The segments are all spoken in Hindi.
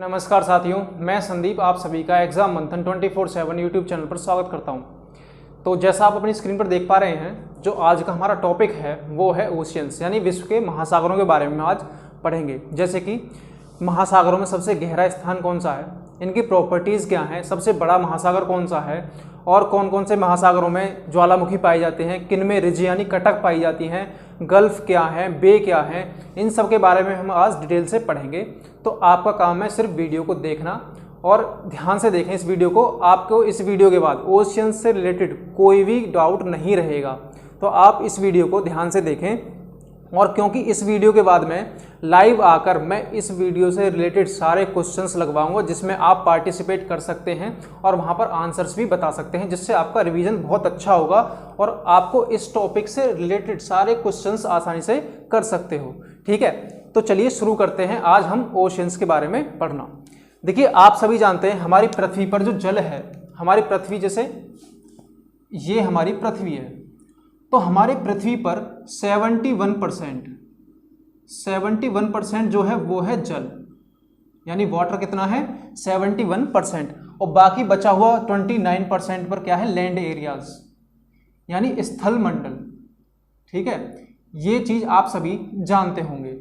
नमस्कार साथियों, मैं संदीप आप सभी का एग्जाम मंथन 24/7 यूट्यूब चैनल पर स्वागत करता हूं। तो जैसा आप अपनी स्क्रीन पर देख पा रहे हैं, जो आज का हमारा टॉपिक है वो है ओशियंस, यानी विश्व के महासागरों के बारे में आज पढ़ेंगे। जैसे कि महासागरों में सबसे गहरा स्थान कौन सा है, इनकी प्रॉपर्टीज़ क्या हैं, सबसे बड़ा महासागर कौन सा है और कौन कौन से महासागरों में ज्वालामुखी पाए जाते हैं, किन में रिज यानी कटक पाई जाती हैं, गल्फ क्या है, बे क्या है, इन सब के बारे में हम आज डिटेल से पढ़ेंगे। तो आपका काम है सिर्फ वीडियो को देखना और ध्यान से देखें इस वीडियो को। आपको इस वीडियो के बाद ओशियन से रिलेटेड कोई भी डाउट नहीं रहेगा, तो आप इस वीडियो को ध्यान से देखें। और क्योंकि इस वीडियो के बाद में लाइव आकर मैं इस वीडियो से रिलेटेड सारे क्वेश्चंस लगवाऊंगा, जिसमें आप पार्टिसिपेट कर सकते हैं और वहां पर आंसर्स भी बता सकते हैं, जिससे आपका रिवीजन बहुत अच्छा होगा और आपको इस टॉपिक से रिलेटेड सारे क्वेश्चंस आसानी से कर सकते हो। ठीक है, तो चलिए शुरू करते हैं। आज हम ओशियंस के बारे में पढ़ना। देखिए, आप सभी जानते हैं हमारी पृथ्वी पर जो जल है, हमारी पृथ्वी, जैसे ये हमारी पृथ्वी है, तो हमारी पृथ्वी पर 71% जो है वो है जल, यानी वाटर कितना है 71%, और बाकी बचा हुआ 29% पर क्या है, लैंड एरियाज यानी स्थल मंडल। ठीक है, ये चीज आप सभी जानते होंगे।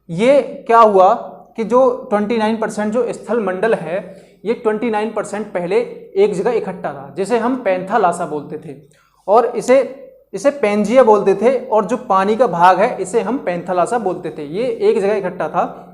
ये क्या हुआ कि जो 29% जो स्थल मंडल है, ये 29% पहले एक जगह इकट्ठा था, जिसे हम पैंथालासा बोलते थे, और इसे पेंजिया बोलते थे, और जो पानी का भाग है इसे हम पैंथालासा बोलते थे। ये एक जगह इकट्ठा था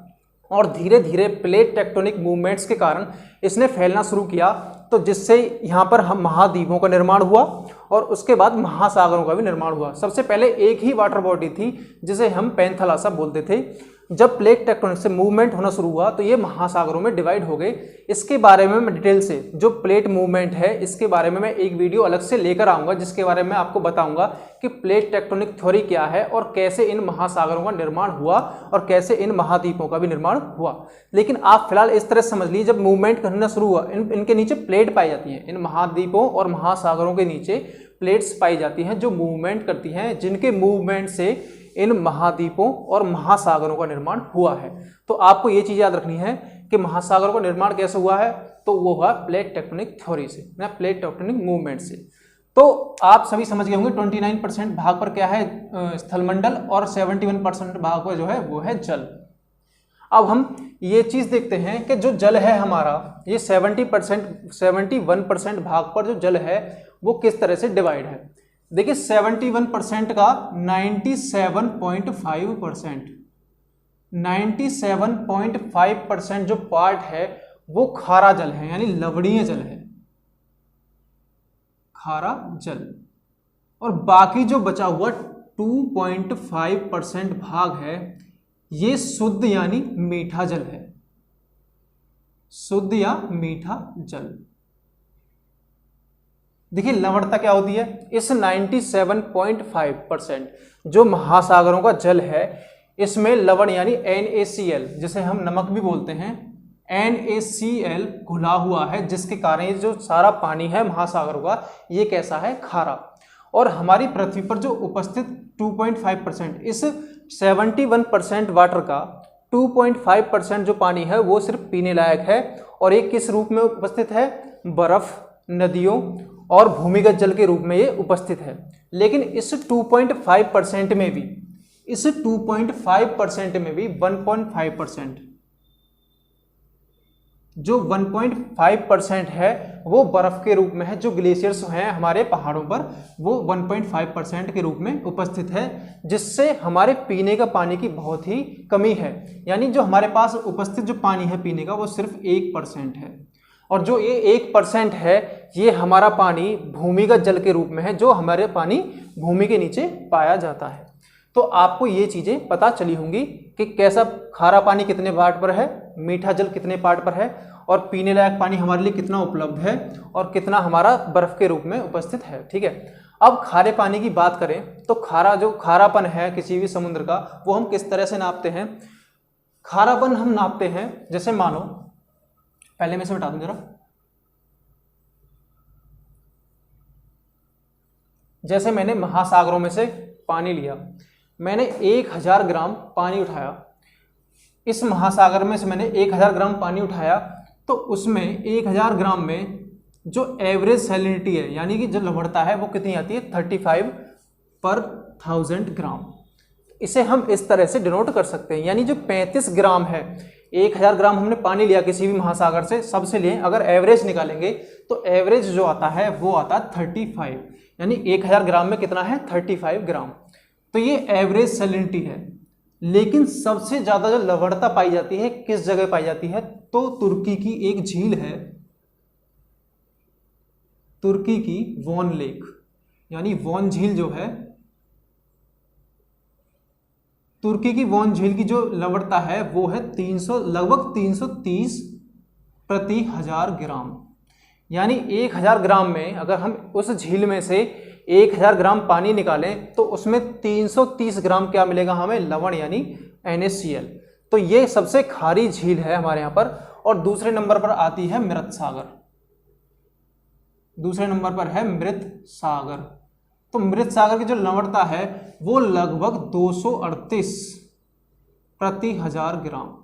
और धीरे धीरे प्लेट टेक्टोनिक मूवमेंट्स के कारण इसने फैलना शुरू किया, तो जिससे यहाँ पर हम महाद्वीपों का निर्माण हुआ और उसके बाद महासागरों का भी निर्माण हुआ। सबसे पहले एक ही वाटर बॉडी थी जिसे हम पैंथालासा बोलते थे। जब प्लेट टेक्टोनिक से मूवमेंट होना शुरू हुआ तो ये महासागरों में डिवाइड हो गए। इसके बारे में मैं डिटेल से, जो प्लेट मूवमेंट है इसके बारे में मैं एक वीडियो अलग से लेकर आऊंगा, जिसके बारे में आपको बताऊंगा कि प्लेट टेक्टोनिक थ्योरी क्या है और कैसे इन महासागरों का निर्माण हुआ और कैसे इन महाद्वीपों का भी निर्माण हुआ। लेकिन आप फिलहाल इस तरह समझ लीजिए, जब मूवमेंट करना शुरू हुआ, इनके नीचे प्लेट पाई जाती है, इन महाद्वीपों और महासागरों के नीचे प्लेट्स पाई जाती हैं जो मूवमेंट करती हैं, जिनके मूवमेंट से इन महाद्वीपों और महासागरों का निर्माण हुआ है। तो आपको ये चीज याद रखनी है कि महासागरों का निर्माण कैसे हुआ है, तो वो हुआ प्लेट टेक्टोनिक थ्योरी से, ना प्लेट टेक्टोनिक मूवमेंट से। तो आप सभी समझ गए होंगे 29% भाग पर क्या है स्थलमंडल और 71% भाग पर जो है वो है जल। अब हम ये चीज देखते हैं कि जो जल है हमारा, ये 71% भाग पर जो जल है वो किस तरह से डिवाइड है। देखिए, 71% का 97.5% जो पार्ट है वो खारा जल है, यानी लवणीय जल है, खारा जल। और बाकी जो बचा हुआ 2.5% भाग है ये शुद्ध यानी मीठा जल है, शुद्ध या मीठा जल। देखिए, लवणता क्या होती है, इस 97.5% जो महासागरों का जल है इसमें लवण यानी NaCl, जिसे हम नमक भी बोलते हैं, NaCl घुला हुआ है, जिसके कारण ये जो सारा पानी है महासागरों का ये कैसा है, खारा। और हमारी पृथ्वी पर जो उपस्थित 2.5%, इस 71% वाटर का 2.5% जो पानी है वो सिर्फ पीने लायक है, और एक किस रूप में उपस्थित है, बर्फ, नदियों और भूमिगत जल के रूप में ये उपस्थित है। लेकिन इस 2.5% में भी, इस 2.5% में भी 1.5%, जो 1.5% है वो बर्फ के रूप में है, जो ग्लेशियर्स हैं हमारे पहाड़ों पर वो 1.5% के रूप में उपस्थित है, जिससे हमारे पीने का पानी की बहुत ही कमी है। यानी जो हमारे पास उपस्थित जो पानी है पीने का वो सिर्फ 1% है, और जो ये 1% है ये हमारा पानी भूमिगत जल के रूप में है, जो हमारे पानी भूमि के नीचे पाया जाता है। तो आपको ये चीजें पता चली होंगी कि कैसा खारा पानी कितने पार्ट पर है, मीठा जल कितने पार्ट पर है, और पीने लायक पानी हमारे लिए कितना उपलब्ध है और कितना हमारा बर्फ के रूप में उपस्थित है। ठीक है, अब खारे पानी की बात करें तो जो खारापन है किसी भी समुद्र का वो हम किस तरह से नापते हैं। खारापन हम नापते हैं, जैसे मानो, पहले मैं इसे बता दूं जरा, जैसे मैंने महासागरों में से पानी लिया, मैंने 1000 ग्राम पानी उठाया, इस महासागर में से मैंने 1000 ग्राम पानी उठाया, तो उसमें 1000 ग्राम में जो एवरेज सैलिनिटी है यानी कि जो लवणता है वो कितनी आती है 35 पर 1000 ग्राम। इसे हम इस तरह से डिनोट कर सकते हैं, यानी जो 35 ग्राम है, 1000 ग्राम हमने पानी लिया किसी भी महासागर से, सबसे लिए अगर एवरेज निकालेंगे तो एवरेज जो आता है वो आता है 35, यानी 1000 ग्राम में कितना है 35 ग्राम। तो ये एवरेज सैलिनिटी है। लेकिन सबसे ज्यादा जो लवणता पाई जाती है किस जगह पाई जाती है, तो तुर्की की एक झील है, तुर्की की वॉन लेक, यानी वॉन झील जो है, तुर्की की वॉन झील की जो लवणता है वो है लगभग 330 प्रति 1000 ग्राम। यानी 1000 ग्राम में अगर हम उस झील में से 1000 ग्राम पानी निकालें तो उसमें 330 ग्राम क्या मिलेगा हमें, लवण, यानी NaCl। तो ये सबसे खारी झील है हमारे यहाँ पर। और दूसरे नंबर पर आती है मृत सागर, दूसरे नंबर पर है मृत सागर। तो मृत सागर की जो लवणता है वो लगभग 238 प्रति 1000 ग्राम।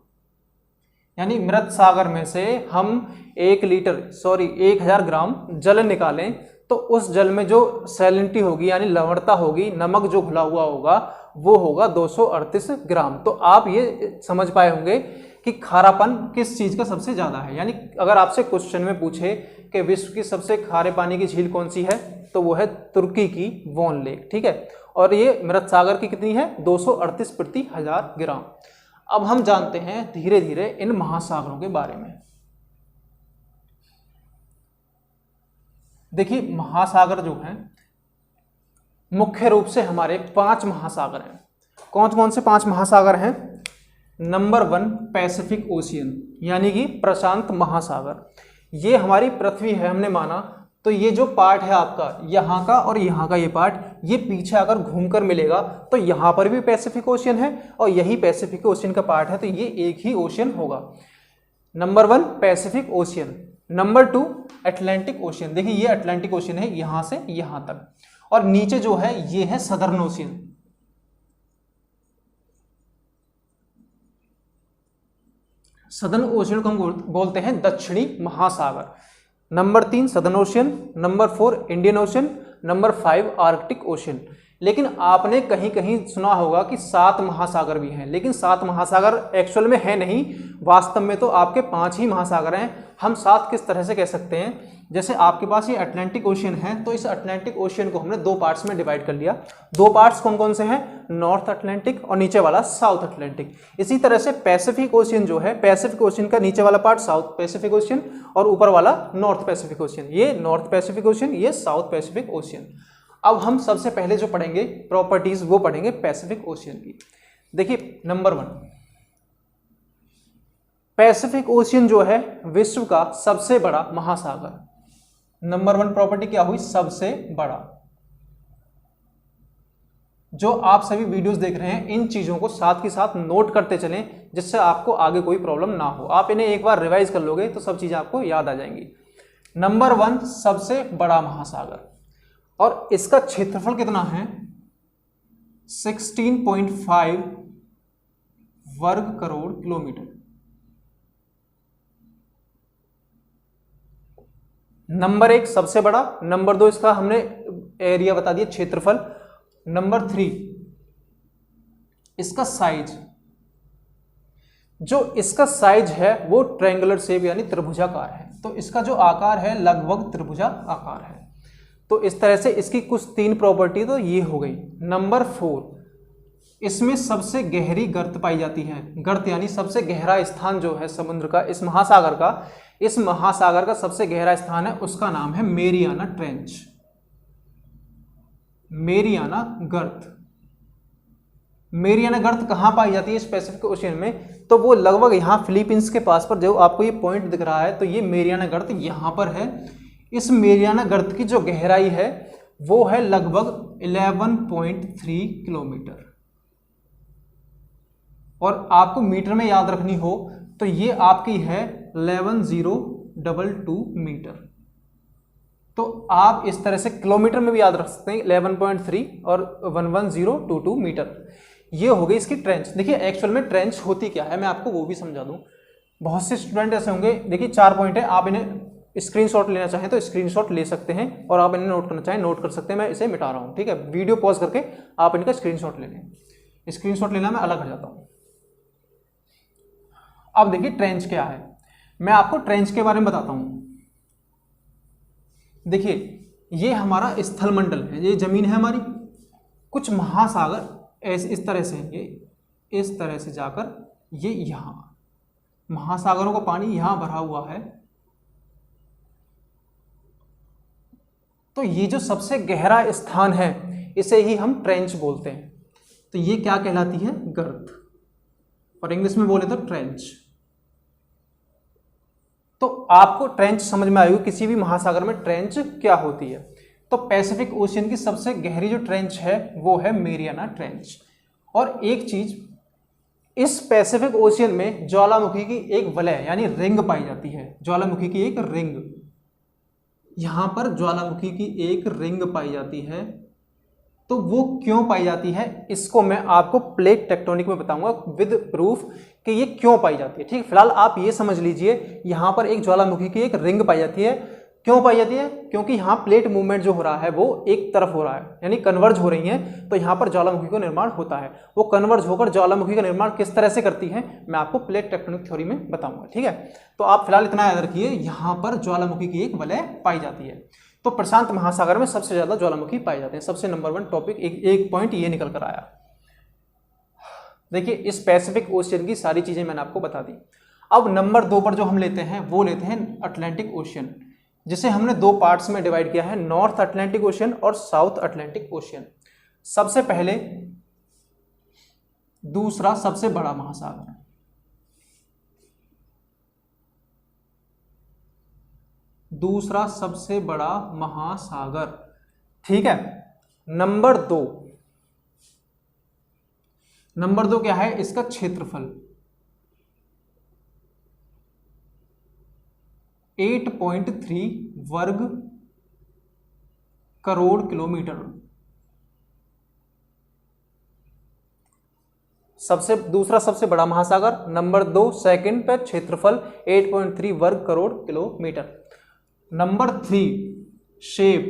यानी मृत सागर में से हम 1000 ग्राम जल निकालें तो उस जल में जो सैलिनिटी होगी यानी लवणता होगी, नमक जो घुला हुआ होगा, वो होगा 238 ग्राम। तो आप ये समझ पाए होंगे कि खारापन किस चीज का सबसे ज्यादा है। यानी अगर आपसे क्वेश्चन में पूछे कि विश्व की सबसे खारे पानी की झील कौन सी है, तो वो है तुर्की की वॉन लेक, ठीक है। और ये मृत सागर की कितनी है 238 प्रति 1000 ग्राम। अब हम जानते हैं धीरे धीरे इन महासागरों के बारे में। देखिए महासागर जो हैं मुख्य रूप से हमारे 5 महासागर हैं। कौन कौन से 5 महासागर हैं? नंबर 1 पैसिफिक ओशियन, यानी कि प्रशांत महासागर। ये हमारी पृथ्वी है, हमने माना तो ये जो पार्ट है आपका यहाँ का और यहाँ का ये पार्ट, ये पीछे अगर घूमकर मिलेगा तो यहाँ पर भी पैसिफिक ओशियन है और यही पैसिफिक ओशियन का पार्ट है, तो ये एक ही ओशियन होगा। Number 1 Pacific ocean. Number 2 Atlantic ocean. देखिए ये अटलांटिक ओशियन है यहाँ से यहाँ तक, और नीचे जो है ये है सदर्न ओशियन। सदर्न ओशियन को हम बोलते हैं दक्षिणी महासागर। Number 3 southern ocean, number 4 Indian ocean, number 5 Arctic ocean. लेकिन आपने कहीं कहीं सुना होगा कि 7 महासागर भी हैं, लेकिन 7 महासागर एक्चुअल में है नहीं, वास्तव में तो आपके 5 ही महासागर हैं। हम 7 किस तरह से कह सकते हैं, जैसे आपके पास ये अटलांटिक ओशियन है, तो इस अटलांटिक ओशियन को हमने 2 पार्ट्स में डिवाइड कर लिया। 2 पार्ट्स कौन कौन से हैं? नॉर्थ अटलांटिक और नीचे वाला साउथ अटलांटिक। इसी तरह से पैसिफिक ओशियन जो है, पैसिफिक ओशियन का नीचे वाला पार्ट साउथ पैसिफिक ओशियन और ऊपर वाला नॉर्थ पैसिफिक ओशियन। ये नॉर्थ पैसिफिक ओशियन, ये साउथ पैसिफिक ओशियन। अब हम सबसे पहले जो पढ़ेंगे प्रॉपर्टीज वो पढ़ेंगे पैसिफिक ओशियन की। देखिए नंबर 1 पैसिफिक ओशियन जो है विश्व का सबसे बड़ा महासागर। नंबर 1 प्रॉपर्टी क्या हुई? सबसे बड़ा। जो आप सभी वीडियोस देख रहे हैं इन चीजों को साथ के साथ नोट करते चलें, जिससे आपको आगे कोई प्रॉब्लम ना हो। आप इन्हें एक बार रिवाइज कर लोगे तो सब चीजें आपको याद आ जाएंगी। नंबर 1 सबसे बड़ा महासागर, और इसका क्षेत्रफल कितना है? 16.5 वर्ग करोड़ किलोमीटर। नंबर 1 सबसे बड़ा, नंबर 2 इसका हमने एरिया बता दिया, क्षेत्रफल। नंबर 3 इसका साइज, जो इसका साइज है वो ट्रायंगुलर शेप यानी त्रिभुजाकार है, तो इसका जो आकार है लगभग त्रिभुजाकार है। तो इस तरह से इसकी कुछ 3 प्रॉपर्टी तो ये हो गई। नंबर 4 इसमें सबसे गहरी गर्त पाई जाती है। गर्त यानी सबसे गहरा स्थान जो है समुद्र का, इस महासागर का सबसे गहरा स्थान है, उसका नाम है मेरियाना ट्रेंच, मेरियाना गर्त। मेरियाना गर्त कहाँ पाई जाती है? इस पैसिफिक ओशियन में। तो वो लगभग यहाँ फिलीपींस के पास पर जो आपको ये पॉइंट दिख रहा है, तो ये मेरियाना गर्त यहाँ पर है। इस मेरियाना गर्त की जो गहराई है वो है लगभग 11.3 किलोमीटर, और आपको मीटर में याद रखनी हो तो ये आपकी है 11022 मीटर। तो आप इस तरह से किलोमीटर में भी याद रख सकते हैं 11.3 और 11022 मीटर। ये हो गई इसकी ट्रेंच। देखिए एक्चुअल में ट्रेंच होती क्या है मैं आपको वो भी समझा दूं। बहुत से स्टूडेंट ऐसे होंगे, देखिए 4 पॉइंट है, आप इन्हें स्क्रीनशॉट लेना चाहें तो स्क्रीनशॉट ले सकते हैं, और आप इन्हें नोट करना चाहें नोट कर सकते हैं। मैं इसे मिटा रहा हूँ, ठीक है, वीडियो पॉज करके आप इनका स्क्रीनशॉट ले लें। स्क्रीनशॉट लेना मैं अलग हट जाता हूँ। अब देखिए ट्रेंच क्या है, मैं आपको ट्रेंच के बारे में बताता हूँ। देखिए ये हमारा स्थलमंडल है, ये जमीन है हमारी, कुछ महासागर इस तरह से, ये इस तरह से जाकर ये यहाँ महासागरों का पानी यहां भरा हुआ है। तो ये जो सबसे गहरा स्थान है इसे ही हम ट्रेंच बोलते हैं। तो ये क्या कहलाती है, गर्त, और इंग्लिश में बोले तो ट्रेंच। तो आपको ट्रेंच समझ में आएगी, किसी भी महासागर में ट्रेंच क्या होती है। तो पैसिफिक ओशियन की सबसे गहरी जो ट्रेंच है वो है मेरियाना ट्रेंच। और एक चीज, इस पैसिफिक ओशियन में ज्वालामुखी की एक वलय यानी रिंग पाई जाती है, ज्वालामुखी की एक रिंग, यहां पर ज्वालामुखी की एक रिंग पाई जाती है। तो वो क्यों पाई जाती है इसको मैं आपको प्लेट टेक्टोनिक में बताऊंगा विद प्रूफ कि ये क्यों पाई जाती है। ठीक, फिलहाल आप ये समझ लीजिए यहां पर एक ज्वालामुखी की एक रिंग पाई जाती है। क्यों पाई जाती है, क्योंकि यहाँ प्लेट मूवमेंट जो हो रहा है वो एक तरफ हो रहा है, यानी कन्वर्ज हो रही है, तो यहाँ पर ज्वालामुखी का निर्माण होता है। वो कन्वर्ज होकर ज्वालामुखी का निर्माण किस तरह से करती है मैं आपको प्लेट टेक्टोनिक थ्योरी में बताऊंगा। ठीक है, तो आप फिलहाल इतना याद रखिए, यहाँ पर ज्वालामुखी की एक वलय पाई जाती है। तो प्रशांत महासागर में सबसे ज्यादा ज्वालामुखी पाए जाते हैं, सबसे नंबर 1 टॉपिक, एक पॉइंट ये निकल कर आया। देखिए इस पैसिफिक ओशियन की सारी चीजें मैंने आपको बता दी। अब नंबर 2 पर जो हम लेते हैं वो लेते हैं अटलांटिक ओशियन, जिसे हमने 2 पार्ट्स में डिवाइड किया है, नॉर्थ अटलांटिक ओशियन और साउथ अटलांटिक ओशियन। सबसे पहले दूसरा सबसे बड़ा महासागर, दूसरा सबसे बड़ा महासागर, ठीक है। नंबर 2 क्या है, इसका क्षेत्रफल 8.3 वर्ग करोड़ किलोमीटर। दूसरा सबसे बड़ा महासागर, नंबर 2 सेकंड पे क्षेत्रफल 8.3 वर्ग करोड़ किलोमीटर। नंबर 3 शेप,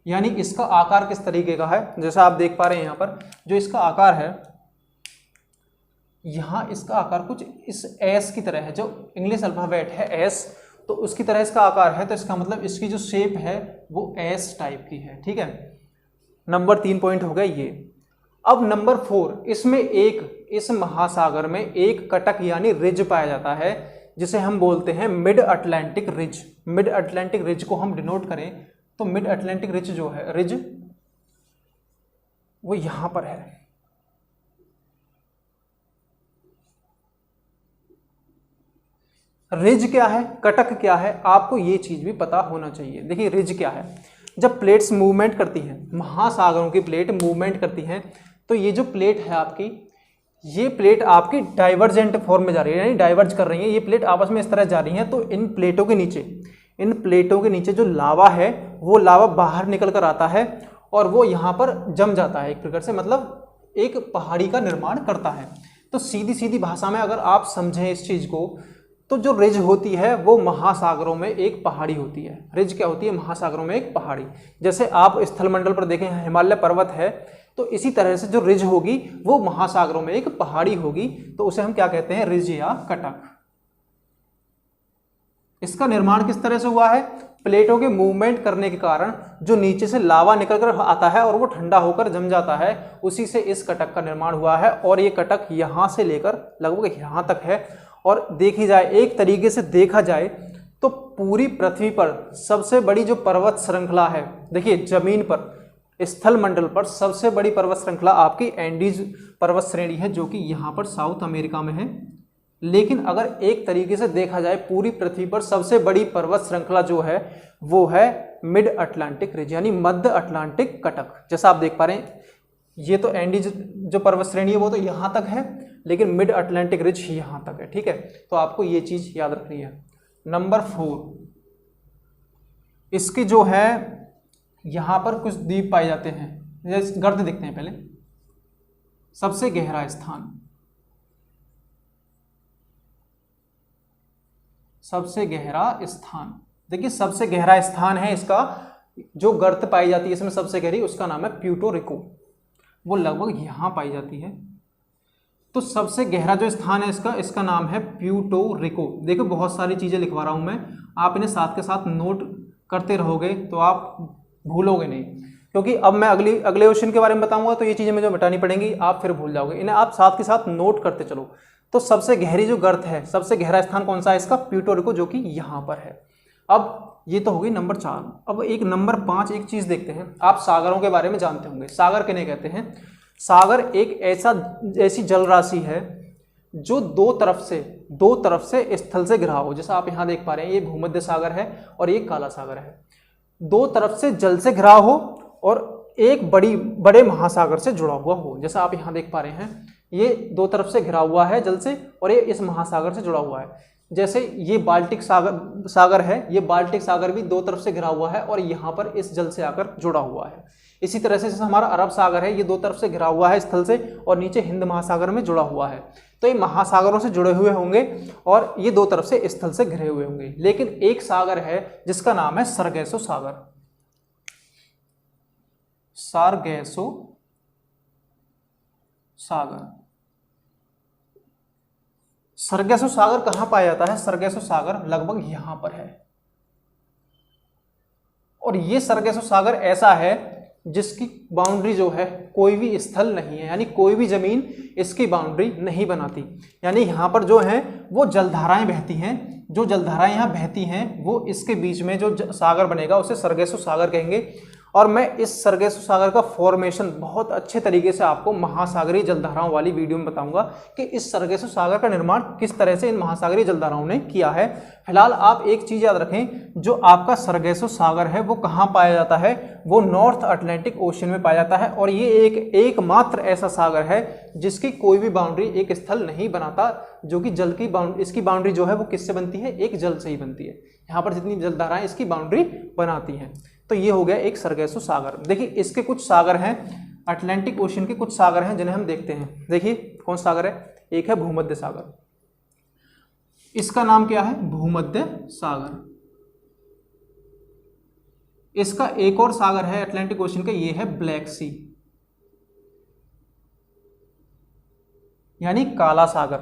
यानी इसका आकार किस तरीके का है, जैसा आप देख पा रहे हैं यहां पर जो इसका आकार है, यहां इसका आकार कुछ इस एस की तरह है, जो इंग्लिश अल्फाबेट है एस, तो उसकी तरह इसका आकार है। तो इसका मतलब इसकी जो शेप है वो एस टाइप की है, ठीक है। नंबर 3 पॉइंट हो गया ये। अब नंबर 4, इसमें इस महासागर में एक कटक यानी रिज पाया जाता है, जिसे हम बोलते हैं mid Atlantic ridge. Mid Atlantic ridge को हम डिनोट करें तो मिड अटलांटिक रिज जो है, रिज वो यहां पर है। रिज क्या है, कटक क्या है, आपको ये चीज भी पता होना चाहिए। देखिए रिज क्या है, जब प्लेट्स मूवमेंट करती हैं, महासागरों की प्लेट मूवमेंट करती हैं, तो ये जो प्लेट है आपकी, ये प्लेट आपकी डाइवर्जेंट फॉर्म में जा रही है, यानी डाइवर्ज कर रही है, ये प्लेट आपस में इस तरह जा रही हैं। तो इन प्लेटों के नीचे जो लावा है वो लावा बाहर निकल कर आता है और वो यहाँ पर जम जाता है, एक प्रकार से मतलब एक पहाड़ी का निर्माण करता है। तो सीधी सीधी भाषा में अगर आप समझें इस चीज को, तो जो रिज होती है वो महासागरों में एक पहाड़ी होती है। रिज क्या होती है, महासागरों में एक पहाड़ी। जैसे आप स्थलमंडल पर देखें हिमालय पर्वत है, तो इसी तरह से जो रिज होगी वो महासागरों में एक पहाड़ी होगी, तो उसे हम क्या कहते हैं, रिज या कटक। इसका निर्माण किस तरह से हुआ है, प्लेटों के मूवमेंट करने के कारण जो नीचे से लावा निकलकर आता है और वो ठंडा होकर जम जाता है, उसी से इस कटक का निर्माण हुआ है। और ये कटक यहां से लेकर लगभग यहां तक है। और देखी जाए, एक तरीके से देखा जाए तो पूरी पृथ्वी पर सबसे बड़ी जो पर्वत श्रृंखला है, देखिए जमीन पर स्थल मंडल पर सबसे बड़ी पर्वत श्रृंखला आपकी एंडीज पर्वत श्रेणी है, जो कि यहाँ पर साउथ अमेरिका में है। लेकिन अगर एक तरीके से देखा जाए पूरी पृथ्वी पर सबसे बड़ी पर्वत श्रृंखला जो है वो है मिड अटलांटिक रिज, यानी मध्य अटलांटिक कटक। जैसा आप देख पा रहे हैं, ये तो एंडीज जो पर्वत श्रेणी है वो तो यहाँ तक है, लेकिन मिड अटलांटिक रिज यहाँ तक है, ठीक है। तो आपको ये चीज याद रखनी है। नंबर 4, इसकी जो है यहाँ पर कुछ द्वीप पाए जाते हैं, जैसे गर्त दिखते हैं पहले, सबसे गहरा स्थान, सबसे गहरा स्थान। देखिए सबसे गहरा स्थान है इसका, जो गर्त पाई जाती है इसमें सबसे गहरी, उसका नाम है प्यूर्टो रिको, वो लगभग यहां पाई जाती है। तो सबसे गहरा जो स्थान है इसका नाम है प्यूर्टो रिको। देखो बहुत सारी चीजें लिखवा रहा हूं मैं, आप इन्हें साथ के साथ नोट करते रहोगे तो आप भूलोगे नहीं, क्योंकि अब मैं अगले ओशन के बारे में बताऊंगा तो ये चीजें मुझे बतानी पड़ेंगी, आप फिर भूल जाओगे। इन्हें आप साथ के साथ नोट करते चलो। तो सबसे गहरी जो गर्त है, सबसे गहरा स्थान कौन सा है इसका? प्यूर्टो रिको, जो कि यहां पर है। अब ये तो हो गई नंबर 4। अब एक नंबर 5 एक चीज देखते हैं। आप सागरों के बारे में जानते होंगे, सागर किन्हें कहते हैं? सागर एक ऐसी जल राशि है जो दो तरफ से स्थल से घिरा हो। जैसा आप यहां देख पा रहे हैं, ये भूमध्य सागर है और ये काला सागर है। दो तरफ से जल से घिरा हो और एक बड़े महासागर से जुड़ा हुआ हो। जैसा आप यहां देख पा रहे हैं, ये दो तरफ से घिरा हुआ है जल से और ये इस महासागर से जुड़ा हुआ है। जैसे ये बाल्टिक सागर है, ये बाल्टिक सागर भी दो तरफ से घिरा हुआ है और यहाँ पर इस जल से आकर जुड़ा हुआ है। इसी तरह से जैसे हमारा अरब सागर है, ये दो तरफ से घिरा हुआ है स्थल से और नीचे हिंद महासागर में जुड़ा हुआ है। तो ये महासागरों से जुड़े हुए होंगे और ये दो तरफ से स्थल से घिरे हुए होंगे। लेकिन एक सागर है जिसका नाम है सरगैसो सागर। सारगैसो सागर। सरगैसो सागर कहां पाया जाता है? सरगैसो सागर लगभग यहां पर है। और ये सरगैसो सागर ऐसा है जिसकी बाउंड्री जो है कोई भी स्थल नहीं है, यानी कोई भी जमीन इसकी बाउंड्री नहीं बनाती। यानी यहां पर जो है वो जलधाराएं बहती हैं, जो जलधाराएं यहां बहती हैं वो इसके बीच में जो सागर बनेगा उसे सरगैसो सागर कहेंगे। और मैं इस सरगैसो सागर का फॉर्मेशन बहुत अच्छे तरीके से आपको महासागरीय जलधाराओं वाली वीडियो में बताऊंगा कि इस सरगैसो सागर का निर्माण किस तरह से इन महासागरीय जलधाराओं ने किया है। फिलहाल आप एक चीज याद रखें, जो आपका सरगैसो सागर है वो कहाँ पाया जाता है? वो नॉर्थ अटलांटिक ओशन में पाया जाता है। और ये एकमात्र ऐसा सागर है जिसकी कोई भी बाउंड्री एक स्थल नहीं बनाता, जो कि जल की बाउंड्री, इसकी बाउंड्री जो है वो किससे बनती है? एक जल से ही बनती है। यहाँ पर जितनी जलधाराएं इसकी बाउंड्री बनाती हैं। तो ये हो गया एक सरगैसो सागर। देखिए इसके कुछ सागर हैं, अटलांटिक ओशन के कुछ सागर हैं जिन्हें हम देखते हैं। देखिए कौन सागर है? एक है भूमध्य सागर, इसका नाम क्या है? भूमध्य सागर। इसका एक और सागर है अटलांटिक ओशन का, ये है ब्लैक सी, यानी काला सागर।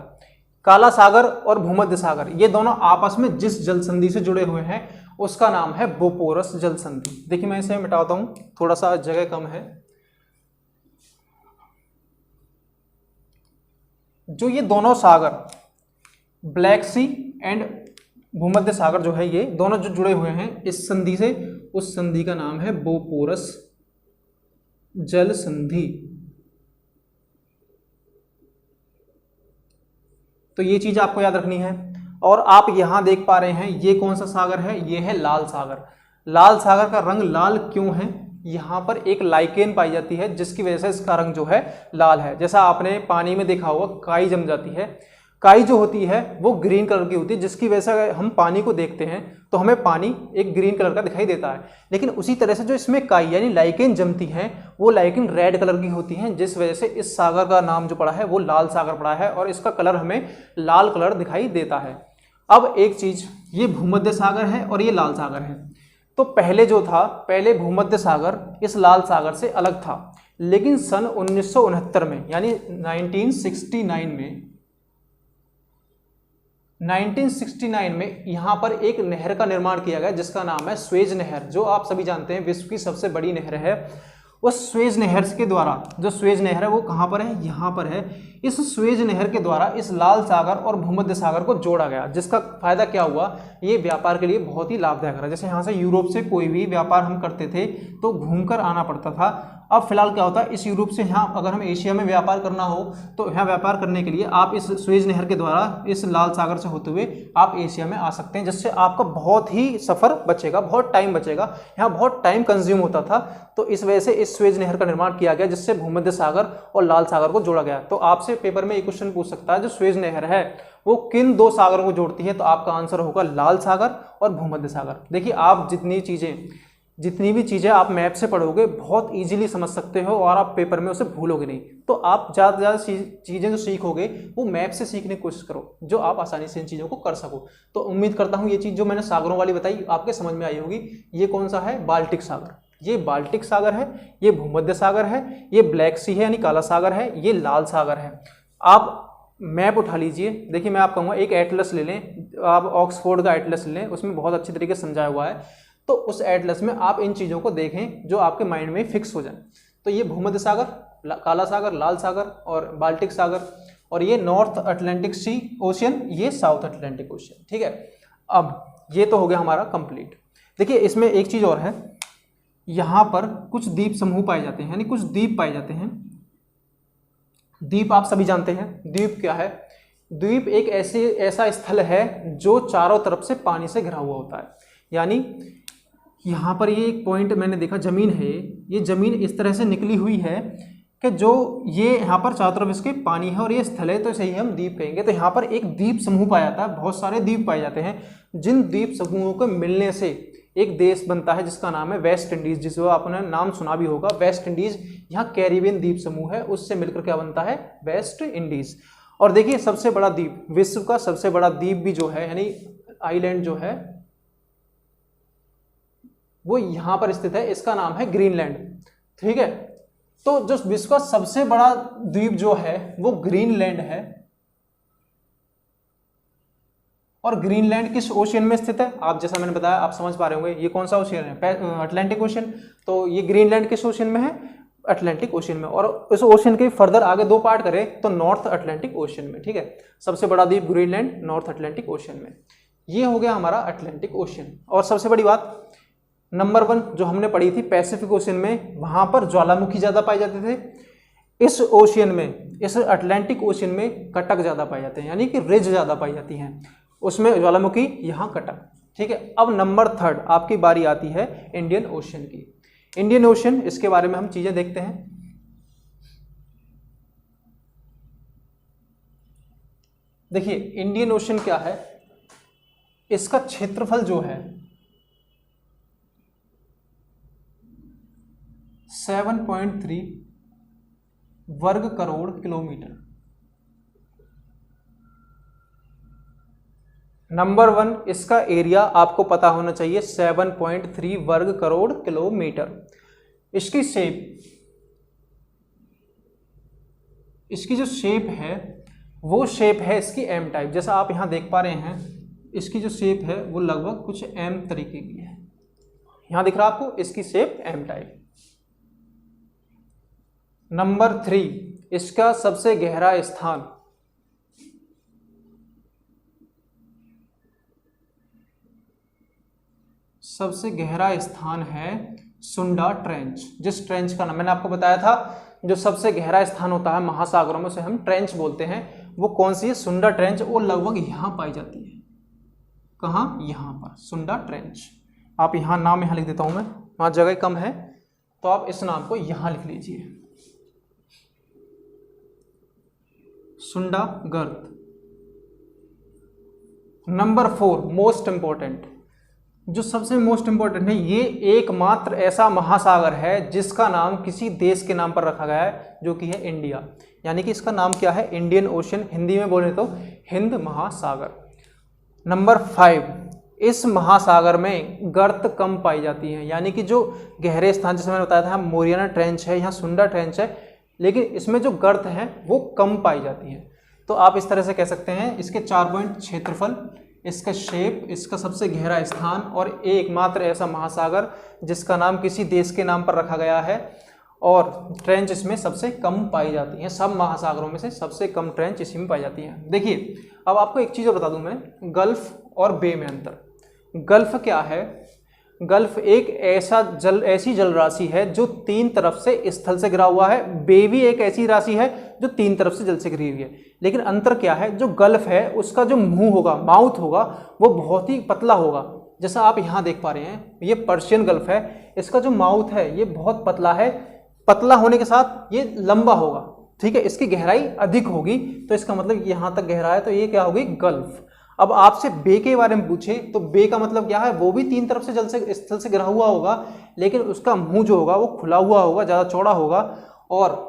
काला सागर और भूमध्य सागर ये दोनों आपस में जिस जल संधि से जुड़े हुए हैं उसका नाम है बोपोरस जल संधि। देखिए मैं इसे मिटाता हूं, थोड़ा सा जगह कम है। जो ये दोनों सागर ब्लैक सी एंड भूमध्य सागर जो है, ये दोनों जो जुड़े हुए हैं इस संधि से, उस संधि का नाम है बोपोरस जल संधि। तो ये चीज आपको याद रखनी है। और आप यहां देख पा रहे हैं ये कौन सा सागर है? ये है लाल सागर। लाल सागर का रंग लाल क्यों है? यहां पर एक लाइकेन पाई जाती है जिसकी वजह से इसका रंग जो है लाल है। जैसा आपने पानी में देखा होगा काई जम जाती है, काई जो होती है वो ग्रीन कलर की होती है, जिसकी वजह से हम पानी को देखते हैं तो हमें पानी एक ग्रीन कलर का दिखाई देता है। लेकिन उसी तरह से जो इसमें काई यानी लाइकेन जमती है वो लाइकेन रेड कलर की होती हैं, जिस वजह से इस सागर का नाम जो पड़ा है वो लाल सागर पड़ा है और इसका कलर हमें लाल कलर दिखाई देता है। अब एक चीज, ये भूमध्य सागर है और ये लाल सागर है। तो पहले जो था, पहले भूमध्य सागर इस लाल सागर से अलग था, लेकिन सन 1969 में यानी 1969 में यहां पर एक नहर का निर्माण किया गया जिसका नाम है स्वेज नहर, जो आप सभी जानते हैं विश्व की सबसे बड़ी नहर है। उस स्वेज नहर के द्वारा, जो स्वेज नहर है वो कहां पर है? यहां पर है। इस स्वेज नहर के द्वारा इस लाल सागर और भूमध्य सागर को जोड़ा गया, जिसका फायदा क्या हुआ? ये व्यापार के लिए बहुत ही लाभदायक रहा। जैसे यहाँ से यूरोप से कोई भी व्यापार हम करते थे तो घूमकर आना पड़ता था। अब फिलहाल क्या होता है, इस यूरोप से यहाँ अगर हम एशिया में व्यापार करना हो तो यहाँ व्यापार करने के लिए आप इस स्वेज नहर के द्वारा इस लाल सागर से होते हुए आप एशिया में आ सकते हैं, जिससे आपका बहुत ही सफर बचेगा, बहुत टाइम बचेगा। यहाँ बहुत टाइम कंज्यूम होता था, तो इस वजह से इस स्वेज नहर का निर्माण किया गया जिससे भूमध्य सागर और लाल सागर को जोड़ा गया। तो आपसे पेपर में एक क्वेश्चन पूछ सकता है, जो स्वेज नहर है वो किन दो सागरों को जोड़ती है? तो आपका आंसर होगा लाल सागर और भूमध्य सागर। देखिए आप जितनी चीजें जितनी भी चीज़ें आप मैप से पढ़ोगे बहुत इजीली समझ सकते हो और आप पेपर में उसे भूलोगे नहीं। तो आप ज़्यादा से ज़्यादा चीज़ें जो सीखोगे वो मैप से सीखने की कोशिश करो, जो आप आसानी से इन चीज़ों को कर सको। तो उम्मीद करता हूँ ये चीज़ जो मैंने सागरों वाली बताई आपके समझ में आई होगी। ये कौन सा है? बाल्टिक सागर। ये बाल्टिक सागर है, ये भूमध्य सागर है, ये ब्लैक सी है यानी काला सागर है, ये लाल सागर है। आप मैप उठा लीजिए, देखिए मैं आप कहूँगा एक एटलस ले लें, आप ऑक्सफोर्ड का एटलस ले लें, उसमें बहुत अच्छी तरीके से समझाया हुआ है। तो उस एटलस में आप इन चीज़ों को देखें जो आपके माइंड में फिक्स हो जाए। तो ये भूमध्य सागर, काला सागर, लाल सागर और बाल्टिक सागर, और ये नॉर्थ अटलांटिक सी ओशियन, ये साउथ अटलांटिक ओशियन। ठीक है, अब ये तो हो गया हमारा कंप्लीट। देखिए इसमें एक चीज़ और है, यहाँ पर कुछ द्वीप समूह पाए जाते हैं, यानी कुछ द्वीप पाए जाते हैं। द्वीप आप सभी जानते हैं, द्वीप क्या है? द्वीप एक ऐसा स्थल है जो चारों तरफ से पानी से घिरा हुआ होता है। यानी यहाँ पर ये एक पॉइंट मैंने देखा, जमीन है, ये जमीन इस तरह से निकली हुई है कि जो ये यहाँ पर चारों तरफ इसके पानी है और ये स्थल है, तो इसे ही हम द्वीप कहेंगे। तो यहाँ पर एक द्वीप समूह पाया जाता है, बहुत सारे द्वीप पाए जाते हैं, जिन द्वीप समूहों के मिलने से एक देश बनता है जिसका नाम है वेस्ट इंडीज, जिसको आपने नाम सुना भी होगा, वेस्ट इंडीज। यहाँ कैरिबियन द्वीप समूह है, उससे मिलकर क्या बनता है? West Indies. और देखिए सबसे बड़ा द्वीप, विश्व का सबसे बड़ा द्वीप भी जो है, यानी आइलैंड जो है, वो यहां पर स्थित है, इसका नाम है ग्रीनलैंड। ठीक है, तो जो विश्व का सबसे बड़ा द्वीप जो है वो ग्रीनलैंड है। और ग्रीनलैंड किस ओशियन में स्थित है? आप जैसा मैंने बताया, आप समझ पा रहे होंगे, ये कौन सा ओशियन है? Atlantic ocean. तो ये ग्रीनलैंड किस ओशियन में है? अटलांटिक ओशियन में। और इस ओशियन के फर्दर आगे दो पार्ट करें तो नॉर्थ अटलांटिक ओशियन में। ठीक है, सबसे बड़ा द्वीप ग्रीनलैंड, नॉर्थ अटलांटिक ओशियन में। ये हो गया हमारा अटलांटिक ओशियन। और सबसे बड़ी बात नंबर 1 जो हमने पढ़ी थी पैसिफिक ओशियन में, वहां पर ज्वालामुखी ज्यादा पाए जाते थे। इस ओशियन में, इस अटलांटिक ओशियन में कटक ज्यादा पाए जाते हैं, यानी कि रिज ज्यादा पाई जाती हैं, उसमें ज्वालामुखी, यहाँ कटक। ठीक है, अब नंबर 3 आपकी बारी आती है इंडियन ओशियन की। इंडियन ओशियन, इसके बारे में हम चीजें देखते हैं। देखिए इंडियन ओशियन क्या है, इसका क्षेत्रफल जो है 7.3 वर्ग करोड़ किलोमीटर। नंबर 1 इसका एरिया आपको पता होना चाहिए, 7.3 वर्ग करोड़ किलोमीटर। इसकी शेप, इसकी जो शेप है वो शेप है इसकी एम टाइप। जैसा आप यहां देख पा रहे हैं, इसकी जो शेप है वो लगभग कुछ एम तरीके की है। यहां दिख रहा है आपको, इसकी शेप एम टाइप। नंबर 3 इसका सबसे गहरा स्थान, सबसे गहरा स्थान है सुंडा ट्रेंच। जिस ट्रेंच का नाम मैंने आपको बताया था, जो सबसे गहरा स्थान होता है महासागरों में उसे हम ट्रेंच बोलते हैं, वो कौन सी है? सुंडा ट्रेंच। वो लगभग यहां पाई जाती है। कहां? यहां पर, सुंडा ट्रेंच। आप यहां नाम यहां लिख देता हूं मैं, वहां जगह कम है तो आप इस नाम को यहां लिख लीजिए, सुंडा गर्त। नंबर 4 मोस्ट इंपॉर्टेंट, जो सबसे मोस्ट इंपॉर्टेंट है, ये एकमात्र ऐसा महासागर है जिसका नाम किसी देश के नाम पर रखा गया है, जो कि है इंडिया। यानी कि इसका नाम क्या है? Indian ocean. हिंदी में बोले तो हिंद महासागर। नंबर 5 इस महासागर में गर्त कम पाई जाती हैं, यानी कि जो गहरे स्थान, जैसे मैंने बताया था, मोरियाना ट्रेंच है, यहाँ सुंडा ट्रेंच है, लेकिन इसमें जो गर्त हैं वो कम पाई जाती हैं। तो आप इस तरह से कह सकते हैं, इसके 4 पॉइंट क्षेत्रफल, इसका शेप, इसका सबसे गहरा स्थान और एकमात्र ऐसा महासागर जिसका नाम किसी देश के नाम पर रखा गया है, और ट्रेंच इसमें सबसे कम पाई जाती हैं। सब महासागरों में से सबसे कम ट्रेंच इसी में पाई जाती हैं। देखिए अब आपको एक चीज़ और बता दूं मैं, गल्फ और बे में अंतर। गल्फ क्या है? गल्फ एक ऐसी जल राशि है जो 3 तरफ से स्थल से घिरा हुआ है। बे भी एक ऐसी राशि है जो 3 तरफ से जल से घिरी हुई है। लेकिन अंतर क्या है? जो गल्फ है उसका जो मुंह होगा, माउथ होगा, वो बहुत ही पतला होगा। जैसा आप यहाँ देख पा रहे हैं, ये पर्शियन गल्फ है, इसका जो माउथ है ये बहुत पतला है। पतला होने के साथ ये लंबा होगा, ठीक है, इसकी गहराई अधिक होगी, तो इसका मतलब यहाँ तक गहरा है, तो ये क्या होगी? गल्फ। अब आपसे बे के बारे में पूछे तो बे का मतलब क्या है, वो भी तीन तरफ से जल से स्थल से घिरा हुआ होगा, लेकिन उसका मुंह जो होगा वो खुला हुआ होगा, ज़्यादा चौड़ा होगा और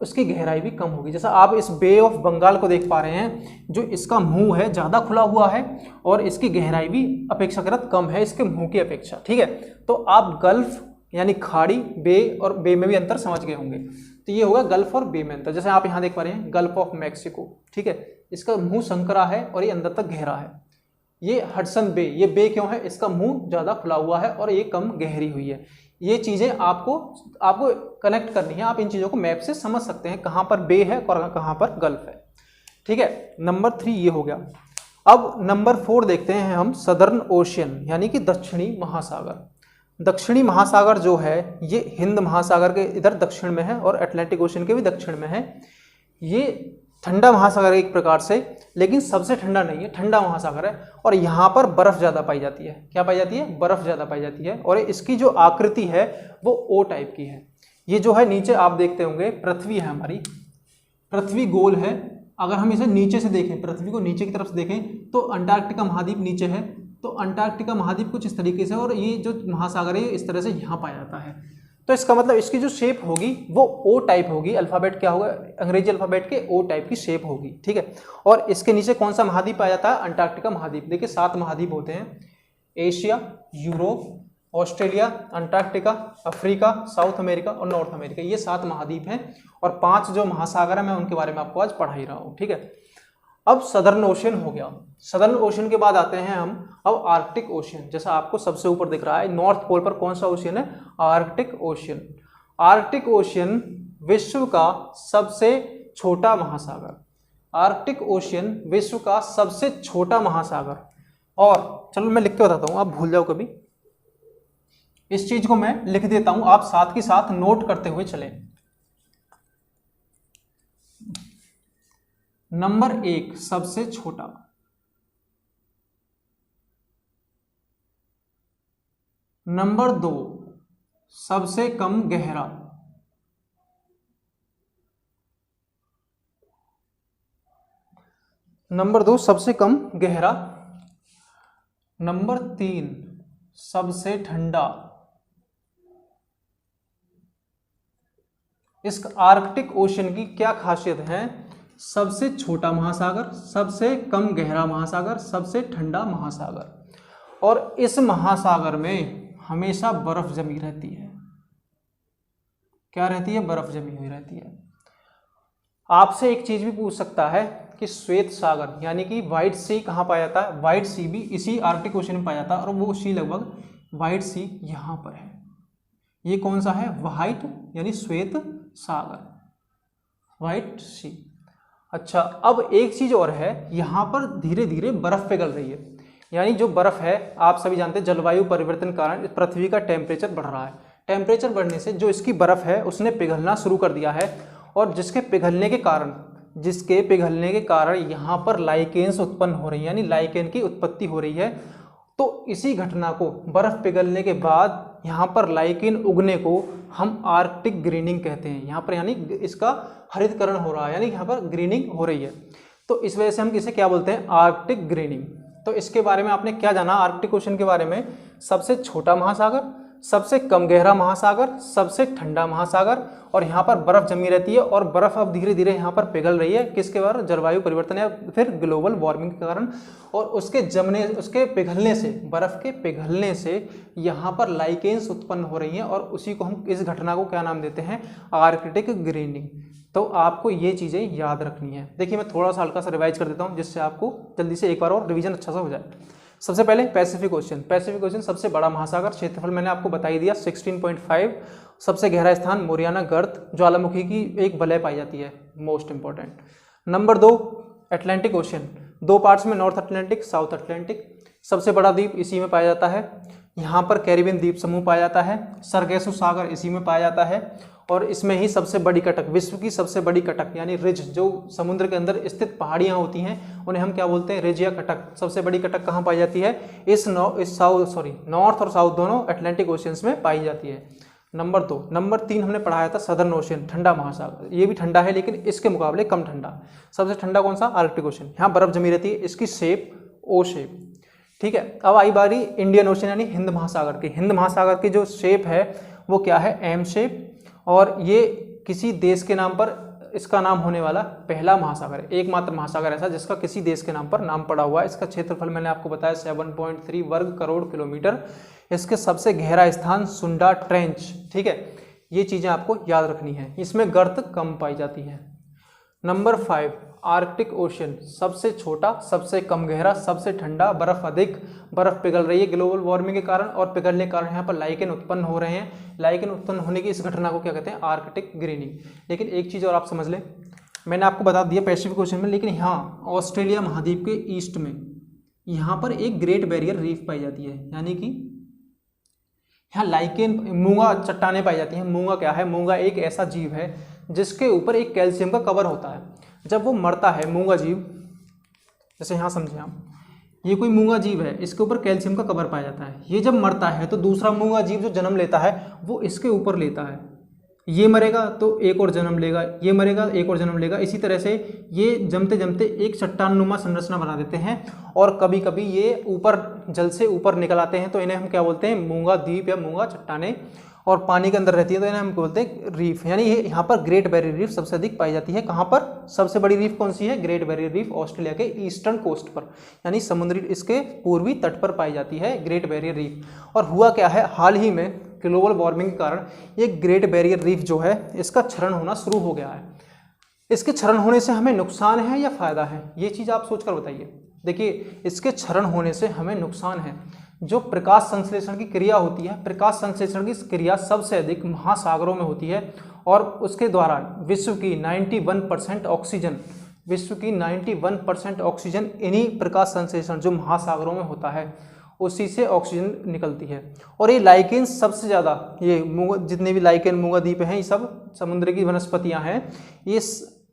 उसकी गहराई भी कम होगी। जैसा आप इस बे ऑफ बंगाल को देख पा रहे हैं, जो इसका मुंह है ज़्यादा खुला हुआ है और इसकी गहराई भी अपेक्षाकृत कम है इसके मुंह की अपेक्षा। ठीक है, तो आप गल्फ यानी खाड़ी, बे और बे में भी अंतर समझ गए होंगे। तो ये होगा गल्फ और बे में अंतर। जैसे आप यहाँ देख पा रहे हैं गल्फ ऑफ मैक्सिको, ठीक है, इसका मुंह संकरा है और ये अंदर तक गहरा है। ये हडसन बे, ये बे क्यों है, इसका मुंह ज़्यादा खुला हुआ है और ये कम गहरी हुई है। ये चीज़ें आपको कनेक्ट करनी है, आप इन चीज़ों को मैप से समझ सकते हैं कहाँ पर बे है और कहाँ पर गल्फ है। ठीक है, नंबर 3 ये हो गया। अब नंबर 4 देखते हैं हम, सदर्न ओशियन यानी कि दक्षिणी महासागर। दक्षिणी महासागर जो है ये हिंद महासागर के इधर दक्षिण में है और अटलांटिक ओशियन के भी दक्षिण में है। ये ठंडा महासागर है एक प्रकार से, लेकिन सबसे ठंडा नहीं है, ठंडा महासागर है और यहाँ पर बर्फ ज़्यादा पाई जाती है। क्या पाई जाती है, बर्फ ज़्यादा पाई जाती है और इसकी जो आकृति है वो ओ टाइप की है। ये जो है नीचे आप देखते होंगे पृथ्वी है हमारी, पृथ्वी गोल है। अगर हम इसे नीचे से देखें, पृथ्वी को नीचे की तरफ से देखें तो अंटार्कटिका महाद्वीप नीचे है, तो अंटार्कटिका महाद्वीप कुछ इस तरीके से और ये जो महासागर है इस तरह से यहाँ पाया जाता है। तो इसका मतलब इसकी जो शेप होगी वो ओ टाइप होगी, अल्फाबेट क्या होगा, अंग्रेजी अल्फाबेट के ओ टाइप की शेप होगी। ठीक है, और इसके नीचे कौन सा महाद्वीप पाया जाता है, अंटार्कटिका महाद्वीप। देखिए 7 महाद्वीप होते हैं, Asia, Europe, Australia, Antarctica, Africa, south America और नॉर्थ अमेरिका, ये 7 महाद्वीप हैं और 5 जो महासागर है मैं उनके बारे में आपको आज पढ़ा ही रहा हूँ। ठीक है, अब सदर्न ओशियन हो गया। सदर्न ओशियन के बाद आते हैं हम अब आर्कटिक ओशियन। जैसा आपको सबसे ऊपर दिख रहा है, नॉर्थ पोल पर कौन सा ओशियन है, आर्कटिक ओशियन। आर्कटिक ओशियन विश्व का सबसे छोटा महासागर। आर्कटिक ओशियन विश्व का सबसे छोटा महासागर। और चलो मैं लिख के बताता हूँ, आप भूल जाओ कभी, इस चीज को मैं लिख देता हूं, आप साथ के साथ नोट करते हुए चलें। नंबर 1 सबसे छोटा, नंबर 2 सबसे कम गहरा, नंबर 2 सबसे कम गहरा, नंबर 3 सबसे ठंडा। इस आर्कटिक ओशियन की क्या खासियत है, सबसे छोटा महासागर, सबसे कम गहरा महासागर, सबसे ठंडा महासागर, और इस महासागर में हमेशा बर्फ जमी रहती है। क्या रहती है, बर्फ जमी हुई रहती है। आपसे एक चीज भी पूछ सकता है कि श्वेत सागर यानी कि व्हाइट सी कहाँ पाया जाता है, व्हाइट सी भी इसी आर्कटिक ओशियन में पाया जाता है और वो सी लगभग व्हाइट सी यहाँ पर है। ये कौन सा है, व्हाइट यानी श्वेत सागर, व्हाइट सी। अच्छा, अब एक चीज और है, यहाँ पर धीरे धीरे बर्फ पिघल रही है, यानी जो बर्फ है आप सभी जानते हैं जलवायु परिवर्तन के कारण पृथ्वी का टेम्परेचर बढ़ रहा है। टेम्परेचर बढ़ने से जो इसकी बर्फ है उसने पिघलना शुरू कर दिया है और जिसके पिघलने के कारण यहाँ पर लाइकेन्स उत्पन्न हो रही है, यानी लाइकेन की उत्पत्ति हो रही है। तो इसी घटना को, बर्फ पिघलने के बाद यहाँ पर लाइकेन उगने को हम आर्कटिक ग्रीनिंग कहते हैं। यहाँ पर यानी इसका हरितकरण हो रहा है, यानी यहाँ पर ग्रीनिंग हो रही है, तो इस वजह से हम इसे क्या बोलते हैं, आर्कटिक ग्रीनिंग। तो इसके बारे में आपने क्या जाना आर्कटिक ओशन के बारे में, सबसे छोटा महासागर, सबसे कम गहरा महासागर, सबसे ठंडा महासागर, और यहाँ पर बर्फ जमी रहती है और बर्फ अब धीरे धीरे यहाँ पर पिघल रही है, किसके कारण, जलवायु परिवर्तन या फिर ग्लोबल वार्मिंग के कारण। और उसके पिघलने से, बर्फ के पिघलने से यहाँ पर लाइकेन्स उत्पन्न हो रही हैं और उसी को हम, इस घटना को क्या नाम देते हैं, आर्कटिक ग्रीनिंग। तो आपको ये चीज़ें याद रखनी है। देखिए मैं थोड़ा सा हल्का सा रिवाइज कर देता हूँ जिससे आपको जल्दी से एक बार और रिवीजन अच्छा सा हो जाए। सबसे पहले पैसिफिक ओशन। पैसिफिक ओशन सबसे बड़ा महासागर, क्षेत्रफल मैंने आपको बता ही दिया 16.5। सबसे गहरा स्थान मोरियाना गर्त, ज्वालामुखी की एक वलय पाई जाती है, most important. Number 2 Atlantic ocean, 2 parts में, नॉर्थ अटलांटिक, साउथ अटलांटिक। सबसे बड़ा द्वीप इसी में पाया जाता है, यहाँ पर कैरिबियन द्वीप समूह पाया जाता है। सरगेसु सागर इसी में पाया जाता है और इसमें ही सबसे बड़ी कटक, विश्व की सबसे बड़ी कटक यानी रिज, जो समुद्र के अंदर स्थित पहाड़ियाँ होती हैं उन्हें हम क्या बोलते हैं, रिज या कटक। सबसे बड़ी कटक कहाँ पाई जाती है, नॉर्थ और साउथ दोनों अटलांटिक ओशियंस में पाई जाती है। नंबर 2। नंबर 3 हमने पढ़ाया था सदर्न ओशियन, ठंडा महासागर। ये भी ठंडा है लेकिन इसके मुकाबले कम ठंडा। सबसे ठंडा कौन सा? Arctic ocean. यहाँ बर्फ जमी रहती है, इसकी शेप ओ शेप। ठीक है, अब आई बारी इंडियन ओशियन यानी हिंद महासागर की। हिंद महासागर की जो शेप है वो क्या है? M shape. और ये किसी देश के नाम पर इसका नाम होने वाला पहला महासागर है, एकमात्र महासागर ऐसा जिसका किसी देश के नाम पर नाम पड़ा हुआ है। इसका क्षेत्रफल मैंने आपको बताया 7.3 वर्ग करोड़ किलोमीटर। इसके सबसे गहरा स्थान सुंडा ट्रेंच। ठीक है, ये चीजें आपको याद रखनी है। इसमें गर्त कम पाई जाती है। नंबर 5 आर्कटिक ओशियन, सबसे छोटा, सबसे कम गहरा, सबसे ठंडा, बर्फ अधिक, बर्फ पिघल रही है ग्लोबल वार्मिंग के कारण, और पिघलने के कारण यहाँ पर लाइकेन उत्पन्न हो रहे हैं। लाइकेन उत्पन्न होने की इस घटना को क्या कहते हैं? Arctic grinning. लेकिन एक चीज़ और आप समझ लें, मैंने आपको बता दिया पैसिफिक ओशियन में, लेकिन यहाँ ऑस्ट्रेलिया महाद्वीप के ईस्ट में यहाँ पर एक ग्रेट बैरियर रीफ पाई जाती है, यानी कि यहाँ लाइकेन मूंगा चट्टानें पाई जाती हैं। मूंगा क्या है? मूंगा एक ऐसा जीव है जिसके ऊपर एक कैल्शियम का कवर होता है। जब वो मरता है मूंगा जीव, जैसे यहाँ समझे आप, ये कोई मूंगा जीव है, इसके ऊपर कैल्शियम का कवर पाया जाता है। ये जब मरता है तो दूसरा मूंगा जीव जो जन्म लेता है वो इसके ऊपर लेता है। ये मरेगा तो एक और जन्म लेगा, ये मरेगा एक और जन्म लेगा। इसी तरह से ये जमते जमते एक चट्टान नुमा संरचना बना देते हैं, और कभी कभी ये ऊपर जल से ऊपर निकल आते हैं, तो इन्हें हम क्या बोलते हैं? मूंगा द्वीप या मूंगा चट्टानें। और पानी के अंदर रहती है तो इन्हें हम बोलते हैं रीफ। यानी ये यहाँ पर ग्रेट बैरियर रीफ सबसे अधिक पाई जाती है। कहाँ पर? सबसे बड़ी रीफ कौन सी है? ग्रेट बैरियर रीफ ऑस्ट्रेलिया के ईस्टर्न कोस्ट पर, यानी समुद्री इसके पूर्वी तट पर पाई जाती है ग्रेट बैरियर रीफ। और हुआ क्या है, हाल ही में ग्लोबल वार्मिंग के कारण ये ग्रेट बैरियर रीफ जो है इसका क्षरण होना शुरू हो गया है। इसके क्षरण होने से हमें नुकसान है या फायदा है? ये चीज़ आप सोचकर बताइए। देखिए, इसके क्षरण होने से हमें नुकसान है। जो प्रकाश संश्लेषण की क्रिया होती है, प्रकाश संश्लेषण की क्रिया सबसे अधिक महासागरों में होती है, और उसके द्वारा विश्व की 91% ऑक्सीजन, विश्व की 91% ऑक्सीजन इन्हीं प्रकाश संश्लेषण जो महासागरों में होता है उसी से ऑक्सीजन निकलती है। और ये लाइकेन सबसे ज़्यादा, ये मूंगा, जितने भी लाइकेन मूंगा द्वीप हैं, ये सब समुद्र की वनस्पतियाँ हैं। ये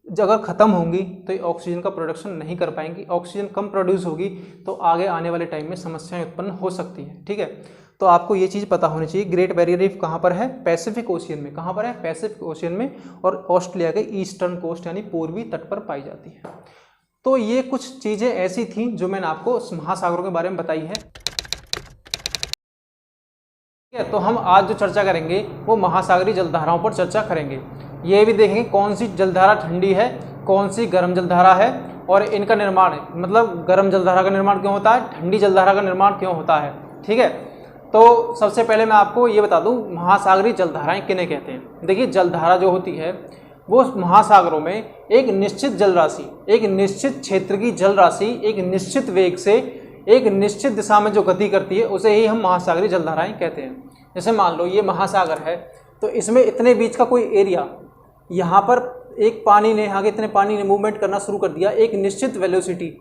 अगर ख़त्म होंगी तो ये ऑक्सीजन का प्रोडक्शन नहीं कर पाएंगी। ऑक्सीजन कम प्रोड्यूस होगी तो आगे आने वाले टाइम में समस्याएं उत्पन्न हो सकती हैं। ठीक है, तो आपको ये चीज़ पता होनी चाहिए। ग्रेट बैरियर रीफ कहाँ पर है? पैसिफिक ओशियन में। कहाँ पर है? पैसिफिक ओशियन में, और ऑस्ट्रेलिया के ईस्टर्न कोस्ट यानी पूर्वी तट पर पाई जाती है। तो ये कुछ चीज़ें ऐसी थी जो मैंने आपको महासागरों के बारे में बताई है। ठीक है, तो हम आज जो चर्चा करेंगे वो महासागरीय जलधाराओं पर चर्चा करेंगे। ये भी देखेंगे कौन सी जलधारा ठंडी है, कौन सी गर्म जलधारा है, और इनका निर्माण, मतलब गर्म जलधारा का निर्माण क्यों होता है, ठंडी जलधारा का निर्माण क्यों होता है। ठीक है, तो सबसे पहले मैं आपको ये बता दूं महासागरीय जलधाराएं किन्हें कहते हैं। देखिए, जलधारा जो होती है वो महासागरों में एक निश्चित जल राशि, एक निश्चित क्षेत्र की जल राशि एक निश्चित वेग से एक निश्चित दिशा में जो गति करती है उसे ही हम महासागरीय जलधाराएं कहते हैं। जैसे मान लो ये महासागर है, तो इसमें इतने बीच का कोई एरिया, यहाँ पर एक पानी ने, यहाँ के इतने पानी ने मूवमेंट करना शुरू कर दिया एक निश्चित वेलोसिटी,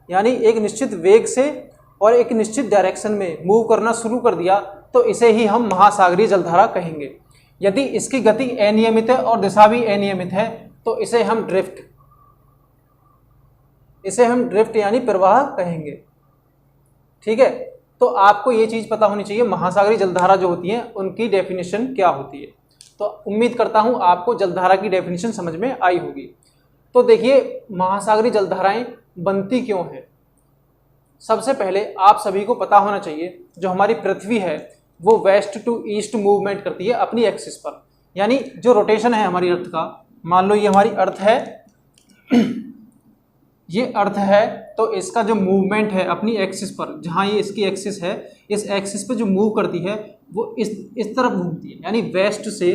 यानी एक निश्चित वेग से और एक निश्चित डायरेक्शन में मूव करना शुरू कर दिया, तो इसे ही हम महासागरीय जलधारा कहेंगे। यदि इसकी गति अनियमित है और दिशा भी अनियमित है तो इसे हम ड्रिफ्ट यानी प्रवाह कहेंगे। ठीक है, तो आपको ये चीज़ पता होनी चाहिए महासागरीय जलधारा जो होती है उनकी डेफिनेशन क्या होती है। तो उम्मीद करता हूँ आपको जलधारा की डेफिनेशन समझ में आई होगी। तो देखिए, महासागरीय जलधाराएं बनती क्यों हैं। सबसे पहले आप सभी को पता होना चाहिए जो हमारी पृथ्वी है वो वेस्ट टू ईस्ट मूवमेंट करती है अपनी एक्सिस पर, यानी जो रोटेशन है हमारी अर्थ का, मान लो ये हमारी अर्थ है ये अर्थ है, तो इसका जो मूवमेंट है अपनी एक्सिस पर, जहाँ ये इसकी एक्सिस है, इस एक्सिस पे जो मूव करती है वो इस तरफ घूमती है, यानी वेस्ट से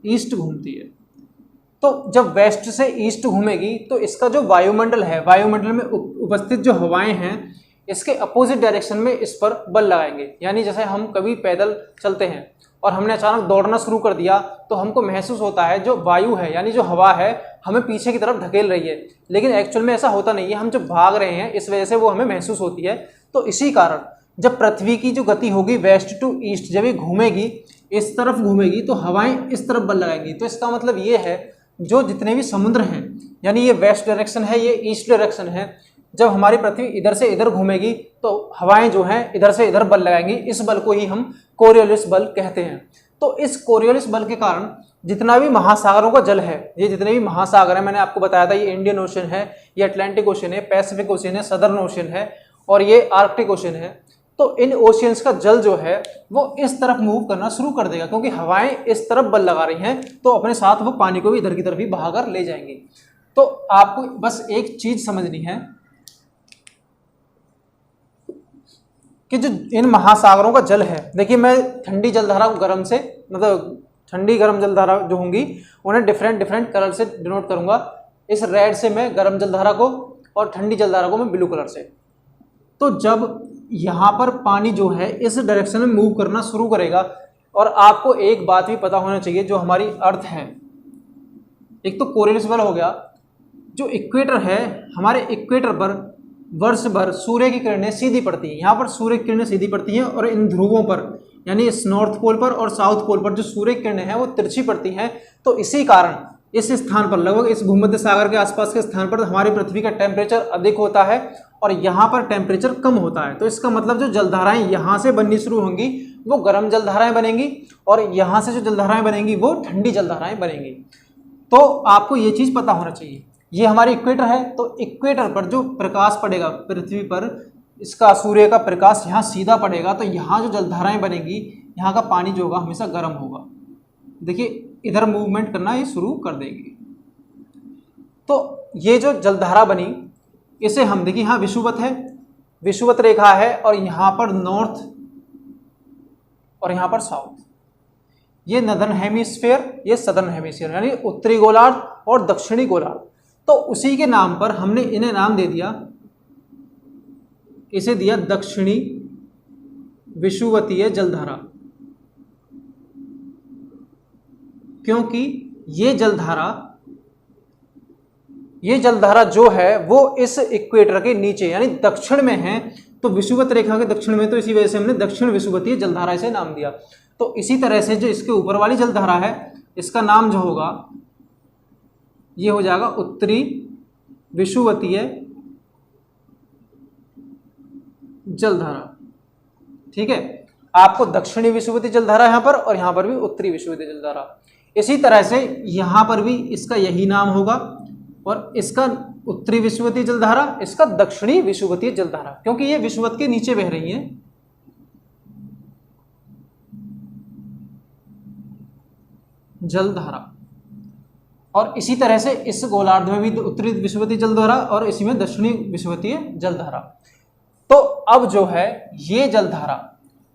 ईस्ट घूमती है। तो जब वेस्ट से ईस्ट घूमेगी तो इसका जो वायुमंडल है, वायुमंडल में उपस्थित जो हवाएं हैं इसके अपोजिट डायरेक्शन में इस पर बल लगाएंगे। यानी जैसे हम कभी पैदल चलते हैं और हमने अचानक दौड़ना शुरू कर दिया तो हमको महसूस होता है जो वायु है यानी जो हवा है हमें पीछे की तरफ धकेल रही है, लेकिन एक्चुअल में ऐसा होता नहीं है। हम जब भाग रहे हैं इस वजह से वो हमें महसूस होती है। तो इसी कारण जब पृथ्वी की जो गति होगी वेस्ट टू ईस्ट, जब ये घूमेगी इस तरफ घूमेगी तो हवाएं इस तरफ बल लगाएंगी। तो इसका मतलब ये है जो जितने भी समुद्र हैं, यानी ये वेस्ट डायरेक्शन है, ये ईस्ट डायरेक्शन है, जब हमारी पृथ्वी इधर से इधर घूमेगी तो हवाएं जो हैं इधर से इधर बल लगाएंगी। इस बल को ही हम कोरियोलिस बल कहते हैं। तो इस कोरियोलिस बल के कारण जितना भी महासागरों का जल है, ये जितने भी महासागर है, मैंने आपको बताया था ये इंडियन ओशन है, ये अटलांटिक ओशन है, पैसिफिक ओशन है, सदर्न ओशन है और ये आर्कटिक ओशन है। तो इन ओशियंस का जल जो है वो इस तरफ मूव करना शुरू कर देगा, क्योंकि हवाएं इस तरफ बल लगा रही हैं, तो अपने साथ वो पानी को भी इधर की तरफ ही बहाकर ले जाएंगे। तो आपको बस एक चीज समझनी है कि जो इन महासागरों का जल है, देखिए मैं ठंडी जलधारा को गर्म से, मतलब ठंडी गर्म जलधारा जो होंगी उन्हें डिफरेंट कलर से डिनोट करूंगा। इस रेड से मैं गर्म जलधारा को और ठंडी जलधारा को मैं ब्लू कलर से। तो जब यहाँ पर पानी जो है इस डायरेक्शन में मूव करना शुरू करेगा, और आपको एक बात भी पता होना चाहिए, जो हमारी अर्थ है, एक तो कोरियोलिस बल हो गया, जो इक्वेटर है, हमारे इक्वेटर पर वर्ष भर सूर्य की किरणें सीधी पड़ती हैं। यहाँ पर सूर्य की किरणें सीधी पड़ती हैं और इन ध्रुवों पर, यानी इस नॉर्थ पोल पर और साउथ पोल पर जो सूर्य की किरणें हैं वो तिरछी पड़ती हैं। तो इसी कारण इस स्थान पर, लगभग इस भूमध्य सागर के आसपास के स्थान पर हमारी पृथ्वी का टेम्परेचर अधिक होता है और यहाँ पर टेम्परेचर कम होता है। तो इसका मतलब जो जलधाराएं यहाँ से बननी शुरू होंगी वो गर्म जलधाराएं बनेंगी, और यहाँ से जो जलधाराएं बनेंगी वो ठंडी जलधाराएं बनेंगी। तो आपको ये चीज़ पता होना चाहिए। ये हमारी इक्वेटर है, तो इक्वेटर पर जो प्रकाश पड़ेगा पृथ्वी पर, इसका सूर्य का प्रकाश यहाँ सीधा पड़ेगा, तो यहाँ जो जलधाराएं बनेगी, यहाँ का पानी जो होगा हमेशा गर्म होगा। देखिए इधर मूवमेंट करना ये शुरू कर देगी। तो ये जो जलधारा बनी, इसे हम देखिए यहाँ विषुवत है, विषुवत रेखा है, और यहाँ पर नॉर्थ और यहाँ पर साउथ, ये नदर्न हेमिस्फीयर, ये सदर्न हेमिस्फीयर, यानी उत्तरी गोलार्ध और दक्षिणी गोलार्ध। तो उसी के नाम पर हमने इन्हें नाम दे दिया, इसे दिया दक्षिणी विषुवतीय जलधारा, क्योंकि ये जलधारा जो है वो इस इक्वेटर के नीचे यानी दक्षिण में है। तो विषुवत रेखा के दक्षिण में, तो इसी वजह से हमने दक्षिण विषुवतीय जलधारा इसे नाम दिया। तो इसी तरह से जो इसके ऊपर वाली जलधारा है, इसका नाम जो होगा ये हो जाएगा उत्तरी विषुवतीय जलधारा। ठीक है, आपको दक्षिणी विषुवतीय जलधारा यहाँ पर, और यहाँ पर भी उत्तरी विषुवतीय जलधारा। इसी तरह से यहाँ पर भी इसका यही नाम होगा, और इसका उत्तरी विषुवतीय जलधारा, इसका दक्षिणी विषुवतीय जलधारा, क्योंकि ये विषुवत के नीचे बह रही है। जलधारा, और इसी तरह से इस गोलार्ध में भी उत्तरी विषुवतीय जलधारा और इसी में दक्षिणी विषुवतीय जलधारा। तो अब जो है ये जलधारा,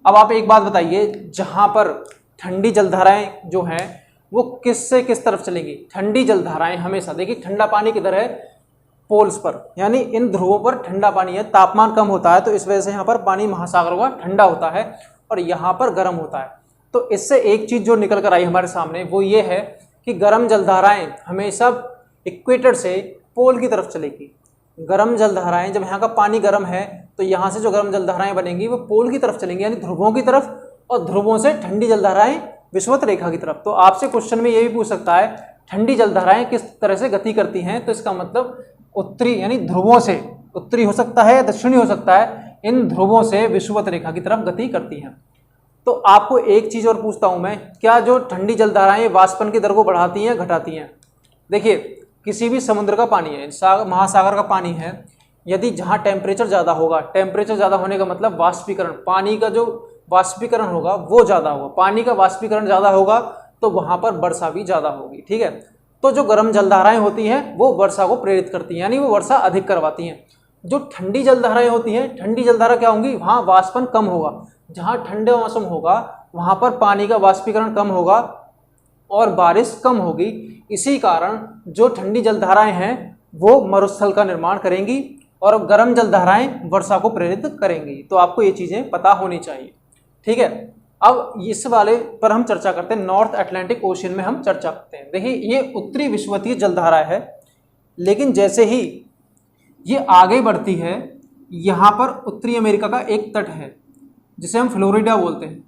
अब आप एक बात बताइए, जहां पर ठंडी जलधाराएं जो हैं वो किस से किस तरफ चलेंगी? ठंडी जलधाराएं हमेशा, देखिए ठंडा पानी किधर है? पोल्स पर, यानी इन ध्रुवों पर ठंडा पानी है, तापमान कम होता है, तो इस वजह से यहाँ पर पानी महासागरों का ठंडा होता है और यहाँ पर गर्म होता है। तो इससे एक चीज जो निकल कर आई हमारे सामने वो ये है कि गर्म जलधाराएं हमेशा इक्वेटर से पोल की तरफ चलेगी। गर्म जलधाराएं, जब यहाँ का पानी गर्म है तो यहाँ से जो गर्म जलधाराएं बनेंगी वो पोल की तरफ चलेंगी, यानी ध्रुवों की तरफ, और ध्रुवों से ठंडी जलधाराएं विषुवत रेखा की तरफ। तो आपसे क्वेश्चन में ये भी पूछ सकता है ठंडी जलधाराएं किस तरह से गति करती हैं, तो इसका मतलब उत्तरी यानी ध्रुवों से, उत्तरी हो सकता है या दक्षिणी हो सकता है, इन ध्रुवों से विषुवत रेखा की तरफ गति करती हैं। तो आपको एक चीज और पूछता हूं मैं, क्या जो ठंडी जलधाराएं वाष्पन की दर को बढ़ाती हैं घटाती हैं? देखिए किसी भी समुद्र का पानी है, महासागर का पानी है, यदि जहां टेम्परेचर ज़्यादा होगा, टेम्परेचर ज़्यादा होने का मतलब वाष्पीकरण, पानी का जो वाष्पीकरण होगा वो ज़्यादा होगा, पानी का वाष्पीकरण ज़्यादा होगा तो वहां पर वर्षा भी ज़्यादा होगी। ठीक है, तो जो गर्म जलधाराएं होती हैं वो वर्षा को प्रेरित करती हैं, यानी वो वर्षा अधिक करवाती हैं। जो ठंडी जलधाराएं होती हैं, ठंडी जलधारा क्या होंगी? वहाँ वाष्पन कम होगा, जहाँ ठंडे मौसम होगा वहाँ पर पानी का वाष्पीकरण कम होगा और बारिश कम होगी। इसी कारण जो ठंडी जलधाराएं हैं वो मरुस्थल का निर्माण करेंगी और गर्म जलधाराएं वर्षा को प्रेरित करेंगी। तो आपको ये चीज़ें पता होनी चाहिए। ठीक है, अब इस वाले पर हम चर्चा करते हैं, नॉर्थ अटलांटिक ओशियन में हम चर्चा करते हैं। देखिए ये उत्तरी विषुवतीय जलधारा है, लेकिन जैसे ही ये आगे बढ़ती है, यहाँ पर उत्तरी अमेरिका का एक तट है जिसे हम फ्लोरिडा बोलते हैं।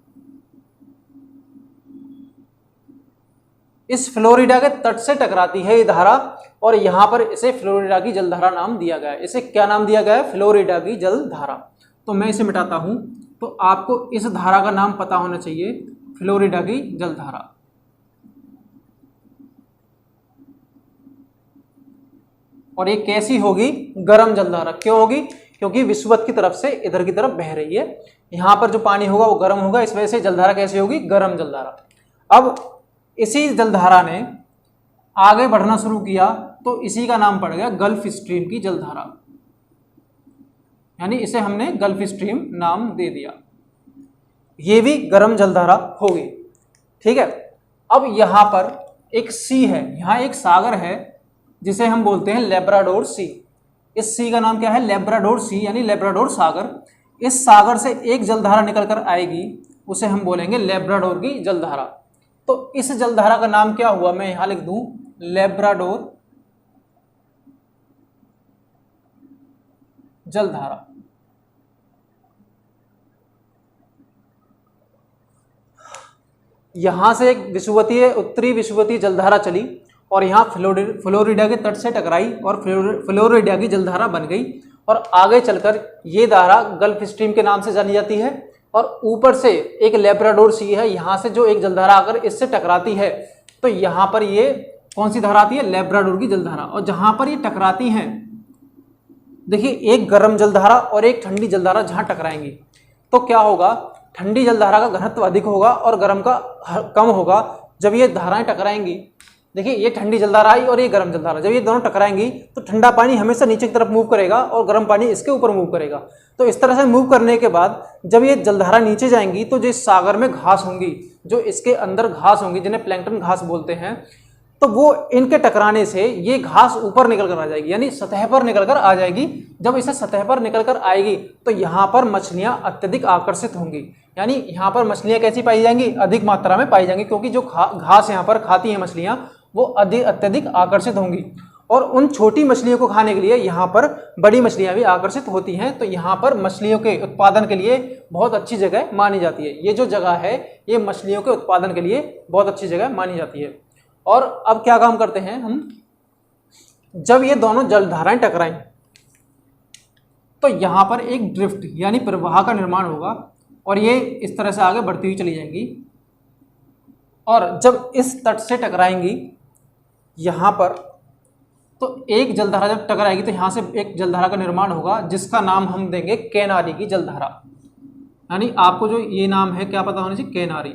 इस फ्लोरिडा के तट से टकराती है ये धारा और यहाँ पर इसे फ्लोरिडा की जलधारा नाम दिया गया है। इसे क्या नाम दिया गया है? फ्लोरिडा की जलधारा। तो मैं इसे मिटाता हूँ, तो आपको इस धारा का नाम पता होना चाहिए, फ्लोरिडा की जलधारा। और ये कैसी होगी? गर्म जलधारा। क्यों होगी? क्योंकि विषुवत की तरफ से इधर की तरफ बह रही है, यहां पर जो पानी होगा वो गर्म होगा, इस वजह से जलधारा कैसी होगी? गर्म जलधारा। अब इसी जलधारा ने आगे बढ़ना शुरू किया तो इसी का नाम पड़ गया गल्फ स्ट्रीम की जलधारा, यानी इसे हमने गल्फ स्ट्रीम नाम दे दिया। ये भी गर्म जलधारा होगी, ठीक है। अब यहां पर एक सी है, यहां एक सागर है जिसे हम बोलते हैं लेब्राडोर सी। इस सी का नाम क्या है? लेब्राडोर सी, यानी लेब्राडोर सागर। इस सागर से एक जलधारा निकलकर आएगी, उसे हम बोलेंगे लेब्राडोर की जलधारा। तो इस जलधारा का नाम क्या हुआ? मैं यहां लिख दूं लेब्राडोर जलधारा। यहां से एक विषुवतीय, उत्तरी विषुवतीय जलधारा चली और यहाँ फ्लोरिडा के तट से टकराई और फ्लोरिडा की जलधारा बन गई, और आगे चलकर ये धारा गल्फ स्ट्रीम के नाम से जानी जाती है। और ऊपर से एक लेब्राडोर सी है, यहाँ से जो एक जलधारा आकर इससे टकराती है तो यहाँ पर ये कौन सी धारा आती है? लेब्राडोर की जलधारा। और जहाँ पर ये टकराती हैं, देखिए एक गर्म जलधारा और एक ठंडी जलधारा जहाँ टकराएंगी तो क्या होगा? ठंडी जलधारा का घनत्व अधिक होगा और गर्म का कम होगा। जब ये धाराएं टकराएंगी, देखिए ये ठंडी जलधारा आई और ये गर्म जलधारा, जब ये दोनों टकराएंगी तो ठंडा पानी हमेशा नीचे की तरफ मूव करेगा और गर्म पानी इसके ऊपर मूव करेगा। तो इस तरह से मूव करने के बाद जब ये जलधारा नीचे जाएंगी तो जो इस सागर में घास होंगी, जो इसके अंदर घास होंगी, जिन्हें प्लैंकटन घास बोलते हैं, तो वो इनके टकराने से ये घास ऊपर निकल कर आ जाएगी, यानी सतह पर निकल कर आ जाएगी। जब इसे सतह पर निकल कर आएगी तो यहाँ पर मछलियाँ अत्यधिक आकर्षित होंगी, यानी यहाँ पर मछलियाँ कैसी पाई जाएंगी? अधिक मात्रा में पाई जाएंगी, क्योंकि जो घास यहाँ पर खाती हैं मछलियाँ वो अत्यधिक आकर्षित होंगी। और उन छोटी मछलियों को खाने के लिए यहाँ पर बड़ी मछलियाँ भी आकर्षित होती हैं। तो यहाँ पर मछलियों के उत्पादन के लिए बहुत अच्छी जगह मानी जाती है। ये जो जगह है ये मछलियों के उत्पादन के लिए बहुत अच्छी जगह मानी जाती है। और अब क्या काम करते हैं हम? जब ये दोनों जलधाराएं टकराएं तो यहाँ पर एक ड्रिफ्ट यानी प्रवाह का निर्माण होगा और ये इस तरह से आगे बढ़ती हुई चली जाएंगी। और जब इस तट से टकराएंगी यहाँ पर, तो एक जलधारा जब टकराएगी तो यहाँ से एक जलधारा का निर्माण होगा जिसका नाम हम देंगे केनारी की जलधारा। यानी आपको जो ये नाम है क्या पता होना चाहिए? केनारी,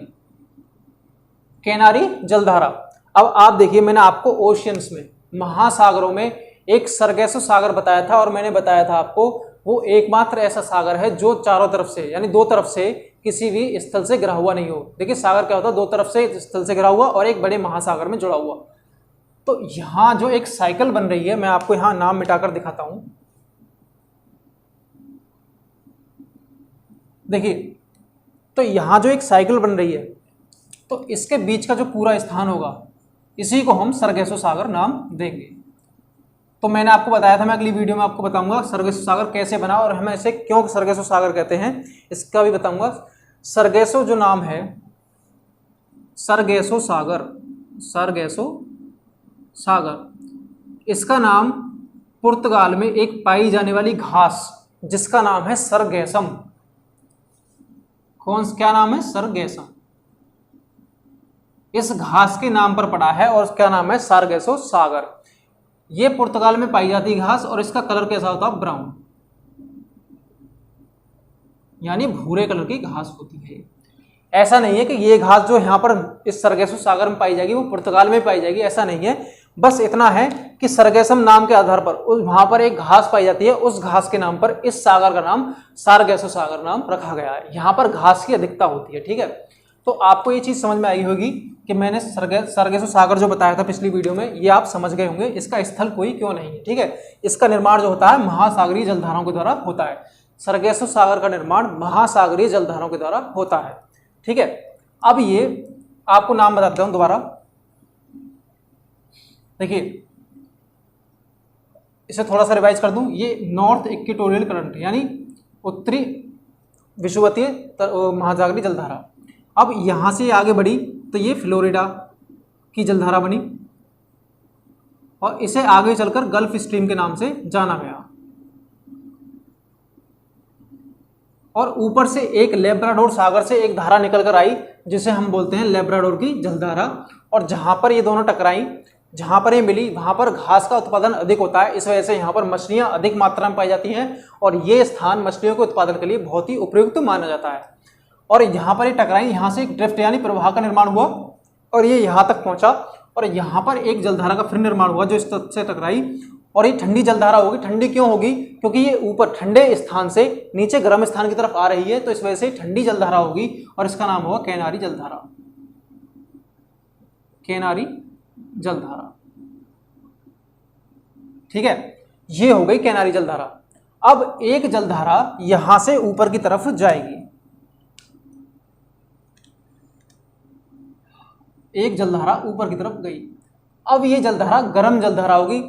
केनारी जलधारा। अब आप देखिए, मैंने आपको ओशियंस में, महासागरों में एक सरगेसो सागर बताया था, और मैंने बताया था आपको वो एकमात्र ऐसा सागर है जो चारों तरफ से, यानी दो तरफ से किसी भी स्थल से घिरा हुआ नहीं हो। देखिए सागर क्या होता है? दो तरफ से स्थल से घिरा हुआ और एक बड़े महासागर में जुड़ा हुआ। तो यहाँ जो एक साइकिल बन रही है, मैं आपको यहाँ नाम मिटाकर दिखाता हूं। देखिए, तो यहाँ जो एक साइकिल बन रही है तो इसके बीच का जो पूरा स्थान होगा इसी को हम सरगेसो सागर नाम देंगे। तो मैंने आपको बताया था, मैं अगली वीडियो में आपको बताऊंगा सरगेसो सागर कैसे बना और हमें इसे क्यों सरगेसो सागर कहते हैं, इसका भी बताऊंगा। सरगेसो जो नाम है, सरगेसो सागर, सरगेसो सागर, इसका नाम पुर्तगाल में एक पाई जाने वाली घास जिसका नाम है सरगेसम। क्या नाम है? सरगेसम। इस घास के नाम पर पड़ा है और क्या नाम है? सरगेसो सागर। ये पुर्तगाल में पाई जाती घास और इसका कलर कैसा होता है? ब्राउन, यानी भूरे कलर की घास होती है। ऐसा नहीं है कि ये घास जो यहाँ पर इस सरगेसो सागर में पाई जाएगी वो पुर्तगाल में पाई जाएगी, ऐसा नहीं है। बस इतना है कि सरगेसम नाम के आधार पर वहां पर एक घास पाई जाती है, उस घास के नाम पर इस सागर का नाम सरगेसो सागर नाम रखा गया है। यहाँ पर घास की अधिकता होती है, ठीक है। तो आपको ये चीज समझ में आई होगी कि मैंने सरगेसो सागर जो बताया था पिछली वीडियो में, ये आप समझ गए होंगे। इसका स्थल कोई क्यों नहीं है, ठीक है। इसका निर्माण जो होता है महासागरीय जलधाराओं के द्वारा होता है। सरगेसो सागर का निर्माण महासागरीय जलधाराओं के द्वारा होता है, ठीक है। अब ये आपको नाम बताता हूं दोबारा। देखिए, इसे थोड़ा सा रिवाइज कर दूं। ये नॉर्थ इक्वेटोरियल करंट यानी उत्तरी विषुवतीय महासागरीय जलधारा। अब यहां से आगे बढ़ी तो ये फ्लोरिडा की जलधारा बनी और इसे आगे चलकर गल्फ स्ट्रीम के नाम से जाना गया। और ऊपर से एक लेब्राडोर सागर से एक धारा निकलकर आई जिसे हम बोलते हैं लेब्राडोर की जलधारा। और जहाँ पर ये दोनों टकराई, जहाँ पर ये मिली, वहाँ पर घास का उत्पादन अधिक होता है, इस वजह से यहाँ पर मछलियाँ अधिक मात्रा में पाई जाती हैं और ये स्थान मछलियों के उत्पादन के लिए बहुत ही उपयुक्त माना जाता है। और यहाँ पर ये टकराई, यहाँ से एक ड्रिफ्ट यानी प्रवाह का निर्माण हुआ और ये यहाँ तक पहुँचा और यहाँ पर एक जलधारा का फिर निर्माण हुआ जो इस तत्व से टकराई और ये ठंडी जलधारा होगी। ठंडी क्यों होगी? क्योंकि ये ऊपर ठंडे स्थान से नीचे गर्म स्थान की तरफ आ रही है, तो इस वजह से ठंडी जलधारा होगी और इसका नाम होगा केनारी जलधारा। केनारी जलधारा, ठीक है, ये हो गई केनारी जलधारा। अब एक जलधारा यहां से ऊपर की तरफ जाएगी, एक जलधारा ऊपर की तरफ गई। अब ये जलधारा गर्म जलधारा होगी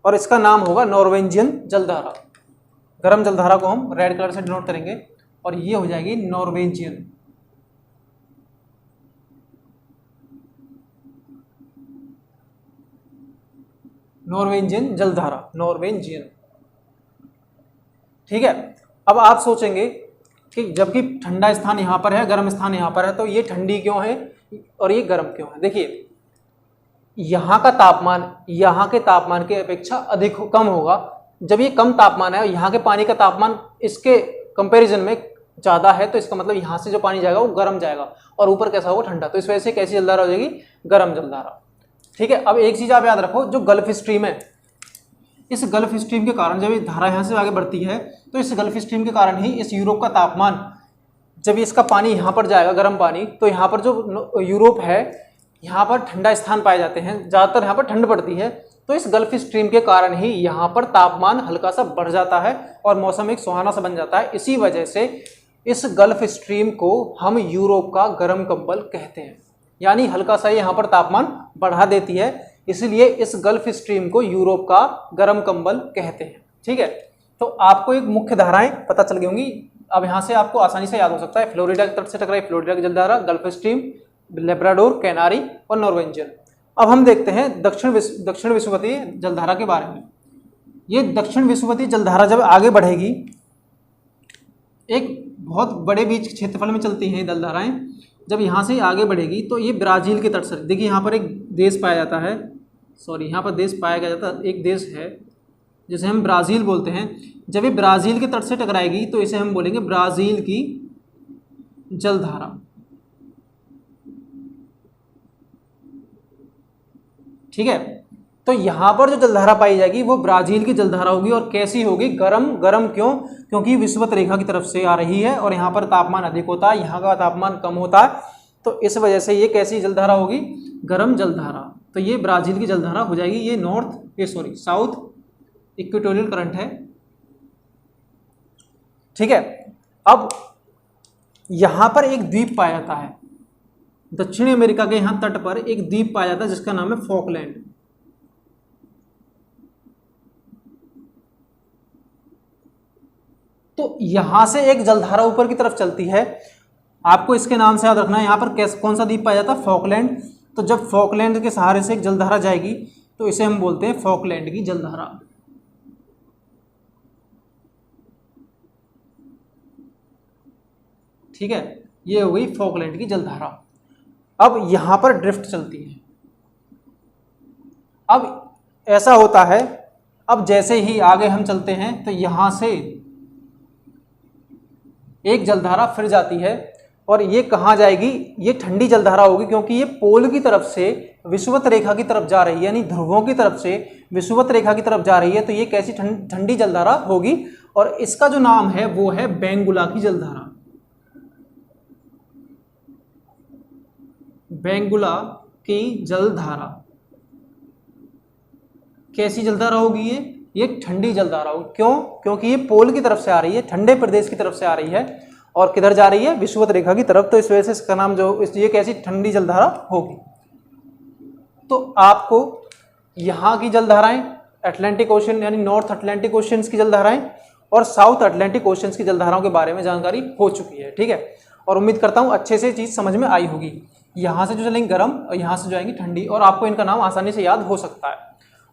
और इसका नाम होगा नॉर्वेजियन जलधारा। गर्म जलधारा को हम रेड कलर से डिनोट करेंगे और ये हो जाएगी नॉर्वेजियन। नॉर्वेजियन जलधारा, नॉर्वेजियन, ठीक है। अब आप सोचेंगे कि जबकि ठंडा स्थान यहाँ पर है, गर्म स्थान यहाँ पर है, तो ये ठंडी क्यों है और ये गर्म क्यों है? देखिए, यहाँ का तापमान यहाँ के तापमान की अपेक्षा अधिक कम होगा। जब ये कम तापमान है और यहाँ के पानी का तापमान इसके कंपैरिजन में ज़्यादा है, तो इसका मतलब यहाँ से जो पानी जाएगा वो गर्म जाएगा और ऊपर कैसा होगा? ठंडा। तो इस वजह से कैसी जलधारा हो जाएगी? गर्म जलधारा, ठीक है। अब एक चीज़ आप याद रखो, जो गल्फ स्ट्रीम है, इस गल्फ स्ट्रीम के कारण जब ये धारा यहाँ से आगे बढ़ती है तो इस गल्फ स्ट्रीम के कारण ही इस यूरोप का तापमान, जब इसका पानी यहाँ पर जाएगा गर्म पानी, तो यहाँ पर जो यूरोप है यहाँ पर ठंडा स्थान पाए जाते हैं, ज़्यादातर यहाँ पर ठंड पड़ती है, तो इस गल्फ स्ट्रीम के कारण ही यहाँ पर तापमान हल्का सा बढ़ जाता है और मौसम एक सुहाना सा बन जाता है। इसी वजह से इस गल्फ स्ट्रीम को हम यूरोप का गर्म कंबल कहते हैं, यानी हल्का सा यहाँ पर तापमान बढ़ा देती है, इसलिए इस गल्फ स्ट्रीम को यूरोप का गर्म कंबल कहते हैं, ठीक है। तो आपको एक मुख्य धाराएं पता चल गई होंगी। अब यहाँ से आपको आसानी से याद हो सकता है, फ्लोरिडा की तरफ से टकराई फ्लोरिडा की जलधारा, गल्फ स्ट्रीम, लेब्राडोर, कैनारी और नॉर्वेजियन। अब हम देखते हैं दक्षिण विषुवतीय जलधारा के बारे में। ये दक्षिण विषुवतीय जलधारा जब आगे बढ़ेगी, एक बहुत बड़े बीच क्षेत्रफल में चलती हैं ये जलधाराएं, जब यहाँ से आगे बढ़ेगी तो ये ब्राज़ील के तट से, देखिए यहाँ पर एक देश पाया जाता है, यहाँ पर देश पाया गया जाता, एक देश है जिसे हम ब्राज़ील बोलते हैं। जब ये ब्राज़ील के तट से टकराएगी तो इसे हम बोलेंगे ब्राज़ील की जलधारा, ठीक है। तो यहाँ पर जो जलधारा पाई जाएगी वो ब्राज़ील की जलधारा होगी और कैसी होगी? गरम। गरम क्यों? क्योंकि विषुवत रेखा की तरफ से आ रही है और यहाँ पर तापमान अधिक होता है, यहाँ का तापमान कम होता है, तो इस वजह से ये कैसी जलधारा होगी? गरम जलधारा। तो ये ब्राज़ील की जलधारा हो जाएगी। ये साउथ इक्वेटोरियल करंट है, ठीक है। अब यहाँ पर एक द्वीप पाया जाता है, दक्षिणी अमेरिका के यहाँ तट पर एक द्वीप पाया जाता है जिसका नाम है फॉकलैंड। तो यहां से एक जलधारा ऊपर की तरफ चलती है, आपको इसके नाम से याद रखना है। यहाँ पर कौन सा द्वीप पाया जाता है? फॉकलैंड। तो जब फॉकलैंड के सहारे से एक जलधारा जाएगी तो इसे हम बोलते हैं फॉकलैंड की जलधारा, ठीक है। ये हो गई फॉकलैंड की जलधारा। अब यहां पर ड्रिफ्ट चलती है। अब ऐसा होता है, अब जैसे ही आगे हम चलते हैं तो यहां से एक जलधारा फिर जाती है और ये कहाँ जाएगी? ये ठंडी जलधारा होगी, क्योंकि ये पोल की तरफ से विषुवत रेखा की तरफ जा रही है, यानी ध्रुवों की तरफ से विषुवत रेखा की तरफ जा रही है। तो ये कैसी ठंडी जलधारा होगी और इसका जो नाम है वो है बेंगुला की जलधारा। बेंगुला की जलधारा कैसी जलधारा होगी? ये ठंडी जलधारा होगी। क्यों? क्योंकि ये पोल की तरफ से आ रही है, ठंडे प्रदेश की तरफ से आ रही है और किधर जा रही है? विषुवत रेखा की तरफ। तो इस वजह से इसका नाम ये कैसी ठंडी जलधारा होगी। तो आपको यहाँ की जलधाराएं, अटलांटिक ओशन यानी नॉर्थ अटलांटिक ओशन की जलधाराएं और साउथ अटलांटिक ओशन की जलधाराओं के बारे में जानकारी हो चुकी है, ठीक है। और उम्मीद करता हूँ अच्छे से चीज़ समझ में आई होगी। यहाँ से जो चलेंगी गर्म और यहाँ से जो आएंगी ठंडी, और आपको इनका नाम आसानी से याद हो सकता है।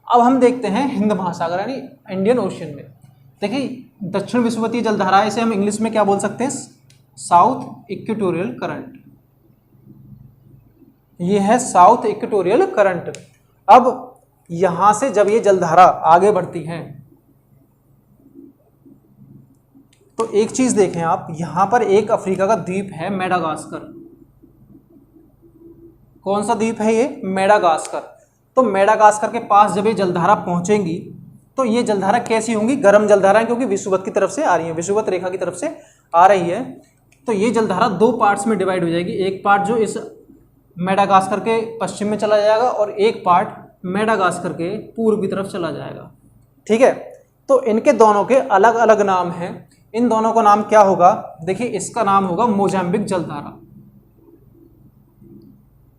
अब हम देखते हैं हिंद महासागर यानी इंडियन ओशन में। देखिए दक्षिण विषुवतीय जलधारा, इसे हम इंग्लिश में क्या बोल सकते हैं? South equatorial current. ये है साउथ इक्वेटोरियल करंट। अब यहां से जब ये जलधारा आगे बढ़ती है तो एक चीज देखें आप, यहां पर एक अफ्रीका का द्वीप है मेडागास्कर। कौन सा द्वीप है ये? मेडागास्कर। तो मेडागास्कर के पास जब ये जलधारा पहुंचेंगी तो ये जलधारा कैसी होंगी? गर्म जलधारा, क्योंकि विषुवत की तरफ से आ रही है, विषुवत रेखा की तरफ से आ रही है। तो ये जलधारा दो पार्ट्स में डिवाइड हो जाएगी, एक पार्ट जो इस मेडागास्कर के पश्चिम में चला जाएगा और एक पार्ट मेडागास्कर के पूर्व की तरफ चला जाएगा। ठीक है, तो इनके दोनों के अलग अलग नाम हैं। इन दोनों का नाम क्या होगा? देखिए, इसका नाम होगा मोजाम्बिक जलधारा,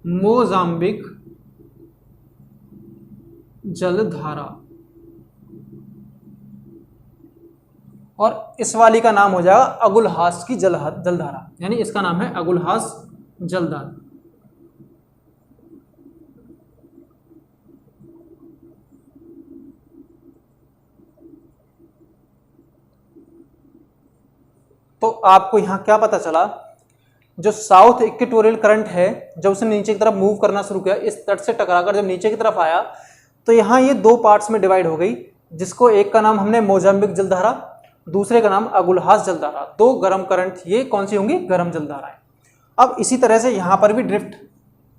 मोजाम्बिक जलधारा, और इस वाली का नाम हो जाएगा अगुलहास की जलधारा, यानी इसका नाम है अगुलहास जलधारा। तो आपको यहां क्या पता चला? जो साउथ इक्वेटोरियल करंट है, जब उसने नीचे की तरफ मूव करना शुरू किया, इस तट से टकराकर जब नीचे की तरफ आया तो यहाँ ये दो पार्ट्स में डिवाइड हो गई, जिसको एक का नाम हमने मोजाम्बिक जलधारा, दूसरे का नाम अगुलहास जलधारा। दो गर्म करंट, ये कौन सी होंगी? गर्म जलधाराएं। अब इसी तरह से यहाँ पर भी ड्रिफ्ट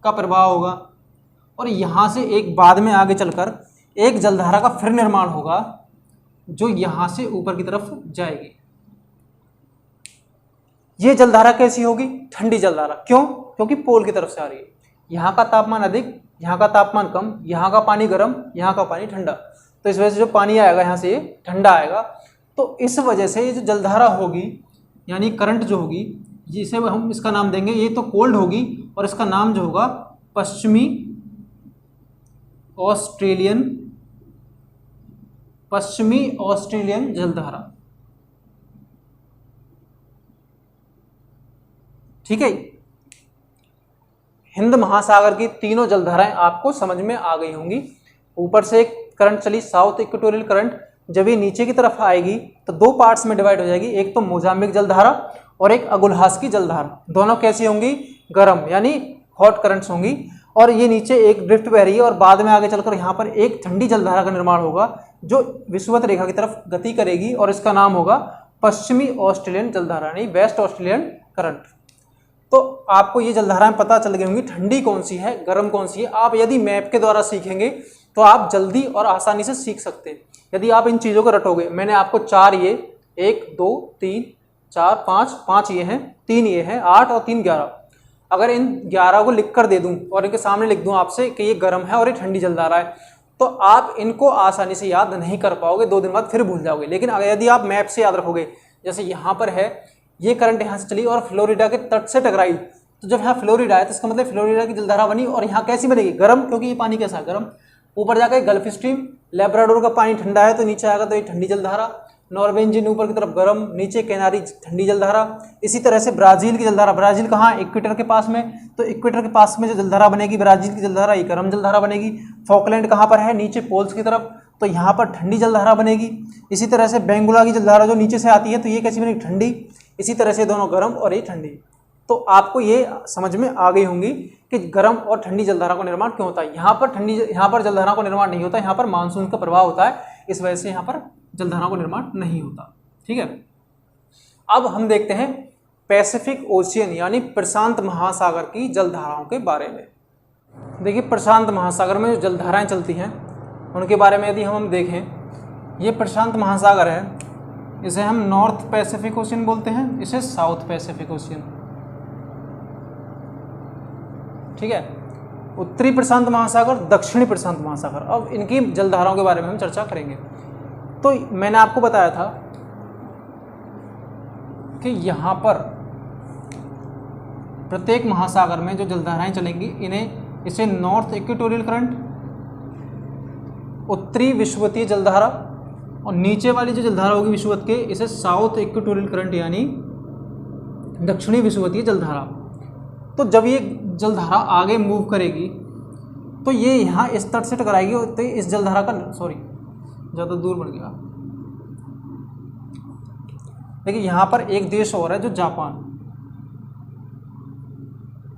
का प्रभाव होगा और यहाँ से एक बाद में आगे चलकर एक जलधारा का फिर निर्माण होगा जो यहाँ से ऊपर की तरफ जाएगी। ये जलधारा कैसी होगी? ठंडी जलधारा। क्यों? क्योंकि पोल की तरफ से आ रही है। यहाँ का तापमान अधिक, यहाँ का तापमान कम, यहाँ का पानी गर्म, यहाँ का पानी ठंडा, तो इस वजह से जो पानी आएगा यहाँ से ठंडा आएगा। तो इस वजह से ये जो जलधारा होगी, यानी करंट जो होगी, जिसे हम इसका नाम देंगे, ये तो कोल्ड होगी और इसका नाम जो होगा पश्चिमी ऑस्ट्रेलियन जलधारा। ठीक है, हिंद महासागर की तीनों जलधाराएं आपको समझ में आ गई होंगी। ऊपर से एक करंट चली साउथ इक्वेटोरियल करंट, जब ये नीचे की तरफ आएगी तो दो पार्ट्स में डिवाइड हो जाएगी, एक तो मोजाम्बिक जलधारा और एक अगुलहास की जलधारा। दोनों कैसी होंगी? गर्म, यानी हॉट करंट्स होंगी। और ये नीचे एक ड्रिफ्ट बह रही है और बाद में आगे चलकर यहाँ पर एक ठंडी जलधारा का निर्माण होगा जो विषुवत रेखा की तरफ गति करेगी और इसका नाम होगा पश्चिमी ऑस्ट्रेलियन जलधारा, यानी वेस्ट ऑस्ट्रेलियन करंट। तो आपको ये जलधाराएं पता चल गई होंगी, ठंडी कौन सी है, गर्म कौन सी है। आप यदि मैप के द्वारा सीखेंगे तो आप जल्दी और आसानी से सीख सकते हैं। यदि आप इन चीज़ों को रटोगे, मैंने आपको चार, ये 1 2 3 4 5 ये हैं, 3 ये हैं, 8 और 3 11, अगर इन 11 को लिख कर दे दूं और इनके सामने लिख दूं आपसे कि ये गर्म है और ये ठंडी जलधारा है, तो आप इनको आसानी से याद नहीं कर पाओगे, 2 दिन बाद फिर भूल जाओगे। लेकिन अगर यदि आप मैप से याद रखोगे, जैसे यहाँ पर है, ये करंट यहाँ से चली और फ्लोरिडा के तट से टकराई, तो जब यहाँ फ्लोरिडा है तो इसका मतलब फ्लोरिडा की जलधारा बनी। और यहाँ कैसी बनेगी? गर्म, क्योंकि ये पानी कैसा है? गर्म। ऊपर जाकर गल्फ स्ट्रीम, लेब्राडोर का पानी ठंडा है तो नीचे आएगा तो ये ठंडी जलधारा। नॉर्वेजियन ऊपर की तरफ गर्म, नीचे कैनारी ठंडी जलधारा। इसी तरह से ब्राजील की जलधारा, ब्राजील कहाँ? इक्वेटर के पास में, तो इक्वेटर के पास में जो जलधारा बनेगी ब्राजील की जलधारा, ये गर्म जलधारा बनेगी। फॉकलैंड कहाँ पर है? नीचे पोल्स की तरफ, तो यहाँ पर ठंडी जलधारा बनेगी। इसी तरह से बेंगुला की जलधारा जो नीचे से आती है तो ये कैसी बनेगी? ठंडी। इसी तरह से दोनों गर्म और ये ठंडी। तो आपको ये समझ में आ गई होंगी कि गर्म और ठंडी जलधारा का निर्माण क्यों होता है। यहाँ पर जलधारा का निर्माण नहीं होता, यहाँ पर मानसून का प्रभाव होता है, इस वजह से यहाँ पर जलधारा का निर्माण नहीं होता। ठीक है, अब हम देखते हैं पैसिफिक ओशियन यानी प्रशांत महासागर की जलधाराओं के बारे में। देखिए, प्रशांत महासागर में जो जलधाराएं चलती हैं उनके बारे में यदि हम देखें, ये प्रशांत महासागर है, इसे हम नॉर्थ पैसिफिक ओशियन बोलते हैं, इसे साउथ पैसिफिक ओशियन। ठीक है, उत्तरी प्रशांत महासागर, दक्षिणी प्रशांत महासागर। अब इनकी जलधाराओं के बारे में हम चर्चा करेंगे। तो मैंने आपको बताया था कि यहाँ पर प्रत्येक महासागर में जो जलधाराएं चलेंगी, इसे नॉर्थ इक्वेटोरियल करंट, उत्तरी विषुवतीय जलधारा, और नीचे वाली जो जलधारा होगी विषुवत के, इसे साउथ इक्वेटोरियल करंट यानी दक्षिणी विषुवतीय जलधारा। तो जब ये जलधारा आगे मूव करेगी तो ये यहाँ इस तट से टकराएगी, तो इस जलधारा का, ज़्यादा दूर बढ़ गया। देखिए, यहाँ पर एक देश और है जो जापान।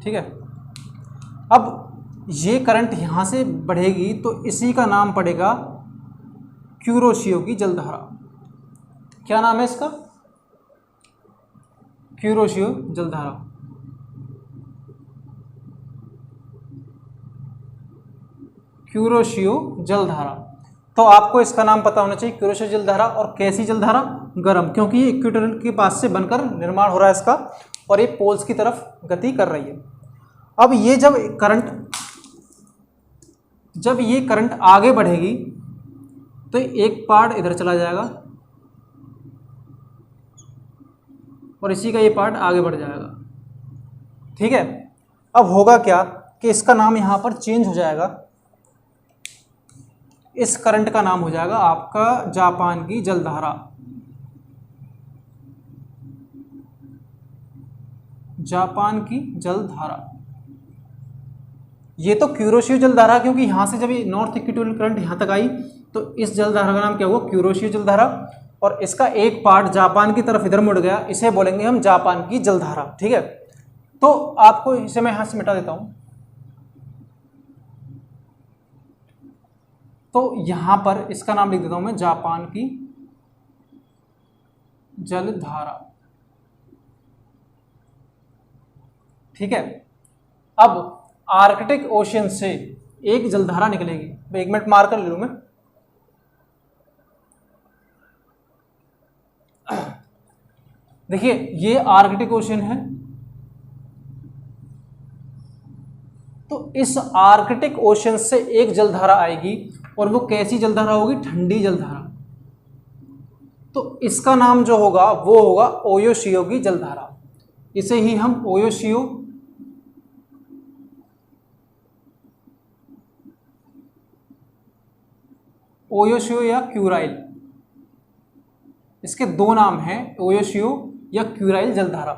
ठीक है, अब ये करंट यहाँ से बढ़ेगी तो इसी का नाम पड़ेगा क्यूरोशियो की जलधारा। क्या नाम है इसका? क्यूरोशियो जलधारा। क्यूरोशियो जलधारा। तो आपको इसका नाम पता होना चाहिए, क्यूरोशियो जलधारा। और कैसी जलधारा? गर्म, क्योंकि ये इक्वेटर के पास से बनकर निर्माण हो रहा है इसका, और ये पोल्स की तरफ गति कर रही है। अब ये जब ये करंट आगे बढ़ेगी तो एक पार्ट इधर चला जाएगा और इसी का ये पार्ट आगे बढ़ जाएगा। ठीक है, अब होगा क्या कि इसका नाम यहां पर चेंज हो जाएगा। इस करंट का नाम हो जाएगा आपका जापान की जलधारा। जापान की जलधारा। ये तो क्यूरोशियो जलधारा, क्योंकि यहां से जब ये नॉर्थ इक्वेटोरियल करंट यहां तक आई तो इस जलधारा का नाम क्या हुआ? क्यूरोशियो जलधारा। और इसका एक पार्ट जापान की तरफ इधर मुड़ गया, इसे बोलेंगे हम जापान की जलधारा। ठीक है, तो आपको इसे मैं यहां से मिटा देता हूं। तो यहां पर इसका नाम लिख देता हूं मैं जापान की जलधारा। ठीक है, अब आर्कटिक ओशियन से एक जलधारा निकलेगी। एक मिनट मार कर ले लूं मैं। देखिए ये आर्कटिक ओशियन है, तो इस आर्कटिक ओशियन से एक जलधारा आएगी और वो कैसी जलधारा होगी? ठंडी जलधारा। तो इसका नाम जो होगा वो होगा ओयोशियो की जलधारा। इसे ही हम ओयोशियो या क्यूराइल, इसके दो नाम हैं, ओयोशियो या क्यूराइल जलधारा।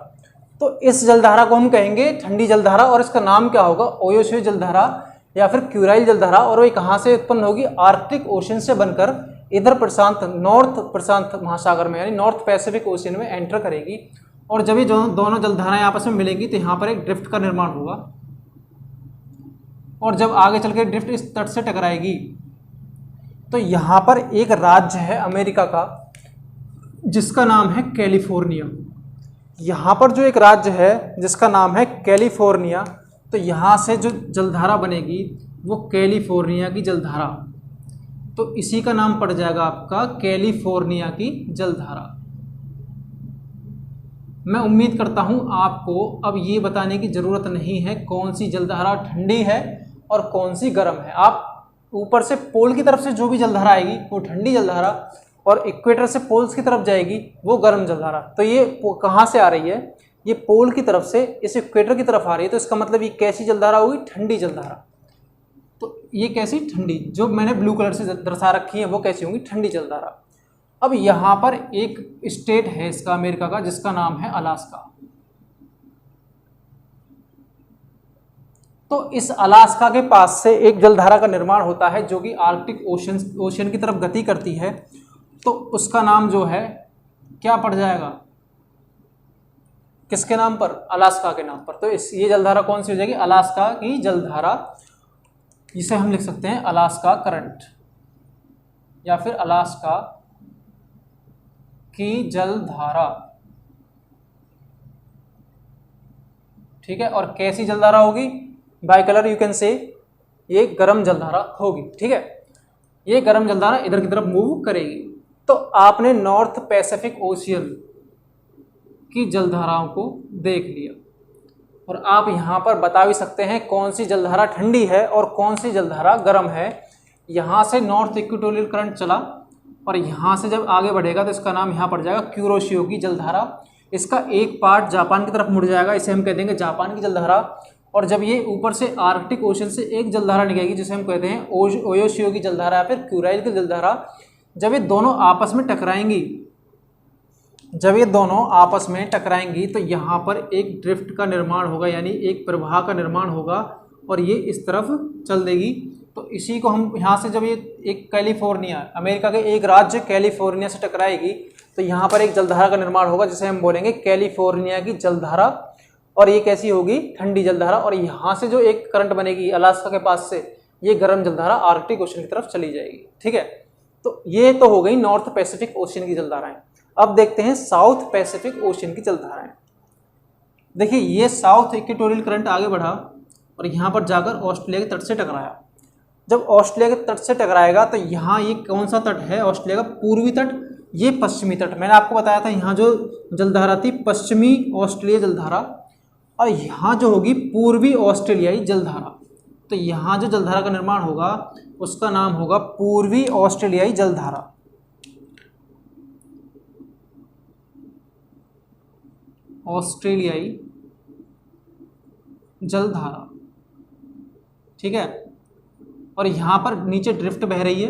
तो इस जलधारा को हम कहेंगे ठंडी जलधारा, और इसका नाम क्या होगा? ओयोशियो जलधारा या फिर क्यूराइल जलधारा। और ये कहाँ से उत्पन्न होगी? आर्कटिक ओशियन से बनकर इधर नॉर्थ प्रशांत महासागर में, यानी नॉर्थ पैसिफिक ओशियन में एंटर करेगी। और जब ये दोनों जलधाराएं आपस में मिलेंगी तो यहाँ पर एक ड्रिफ्ट का निर्माण होगा, और जब आगे चल के ड्रिफ्ट इस तट से टकराएगी तो यहाँ पर एक राज्य है अमेरिका का जिसका नाम है कैलिफोर्निया। यहाँ पर जो एक राज्य है जिसका नाम है कैलिफोर्निया, तो यहाँ से जो जलधारा बनेगी वो कैलिफोर्निया की जलधारा। तो इसी का नाम पड़ जाएगा आपका कैलिफोर्निया की जलधारा। मैं उम्मीद करता हूँ आपको अब ये बताने की ज़रूरत नहीं है कौन सी जलधारा ठंडी है और कौन सी गर्म है। आप ऊपर से पोल की तरफ से जो भी जलधारा आएगी वो ठंडी जलधारा, और इक्वेटर से पोल्स की तरफ जाएगी वो गर्म जलधारा। तो ये कहाँ से आ रही है? ये पोल की तरफ से इस इक्वेटर की तरफ आ रही है, तो इसका मतलब ये कैसी जलधारा होगी? ठंडी जलधारा। तो ये कैसी? ठंडी। जो मैंने ब्लू कलर से दर्शा रखी है वो कैसी होंगी? ठंडी जलधारा। अब यहाँ पर एक स्टेट है इसका अमेरिका का जिसका नाम है अलास्का। तो इस अलास्का के पास से एक जलधारा का निर्माण होता है जो कि आर्कटिक ओशियन की तरफ गति करती है। तो उसका नाम जो है क्या पड़ जाएगा? किसके नाम पर? अलास्का के नाम पर। तो ये जलधारा कौन सी हो जाएगी? अलास्का की जलधारा। इसे हम लिख सकते हैं अलास्का करंट या फिर अलास्का की जलधारा। ठीक है, और कैसी जलधारा होगी? Bye colour you can say ये गर्म जलधारा होगी। ठीक है, ये गर्म जलधारा इधर की तरफ मूव करेगी। तो आपने नॉर्थ पैसिफिक ओशियन की जलधाराओं को देख लिया, और आप यहाँ पर बता भी सकते हैं कौन सी जलधारा ठंडी है और कौन सी जलधारा गर्म है। यहाँ से नॉर्थ इक्वेटोरियल करंट चला और यहाँ से जब आगे बढ़ेगा तो इसका नाम यहाँ पड़ जाएगा क्यूरोशियो की जलधारा। इसका एक पार्ट जापान की तरफ मुड़ जाएगा, इसे हम कह देंगे जापान की जलधारा। और जब ये ऊपर से आर्कटिक ओशन से एक जलधारा निकलेगी जिसे हम कहते हैं ओयोशियो की जलधारा या फिर क्यूराइल की जलधारा, जब ये दोनों आपस में टकराएंगी तो यहाँ पर एक ड्रिफ्ट का निर्माण होगा, यानी एक प्रवाह का निर्माण होगा, और ये इस तरफ चल देगी। तो इसी को हम यहाँ से जब ये एक कैलिफोर्निया, अमेरिका के एक राज्य कैलिफोर्निया से टकराएगी तो यहाँ पर एक जलधारा का निर्माण होगा जिसे हम बोलेंगे कैलिफोर्निया की जलधारा। और ये कैसी होगी, ठंडी जलधारा। और यहाँ से जो एक करंट बनेगी अलास्का के पास से, ये गर्म जलधारा आर्कटिक ओशन की तरफ चली जाएगी। ठीक है, तो ये तो हो गई नॉर्थ पैसिफिक ओशन की जलधाराएं। अब देखते हैं साउथ पैसिफिक ओशन की जलधाराएं। देखिए ये साउथ इक्वेटोरियल करंट आगे बढ़ा और यहाँ पर जाकर ऑस्ट्रेलिया के तट से टकराया। जब ऑस्ट्रेलिया के तट से टकराएगा तो यहाँ ये कौन सा तट है, ऑस्ट्रेलिया का पूर्वी तट, ये पश्चिमी तट। मैंने आपको बताया था यहाँ जो जलधारा थी पश्चिमी ऑस्ट्रेलिया जलधारा, और यहाँ जो होगी पूर्वी ऑस्ट्रेलियाई जलधारा। तो यहाँ जो जलधारा का निर्माण होगा उसका नाम होगा पूर्वी ऑस्ट्रेलियाई जलधारा। ऑस्ट्रेलियाई जलधारा, ठीक है। और यहाँ पर नीचे ड्रिफ्ट बह रही है,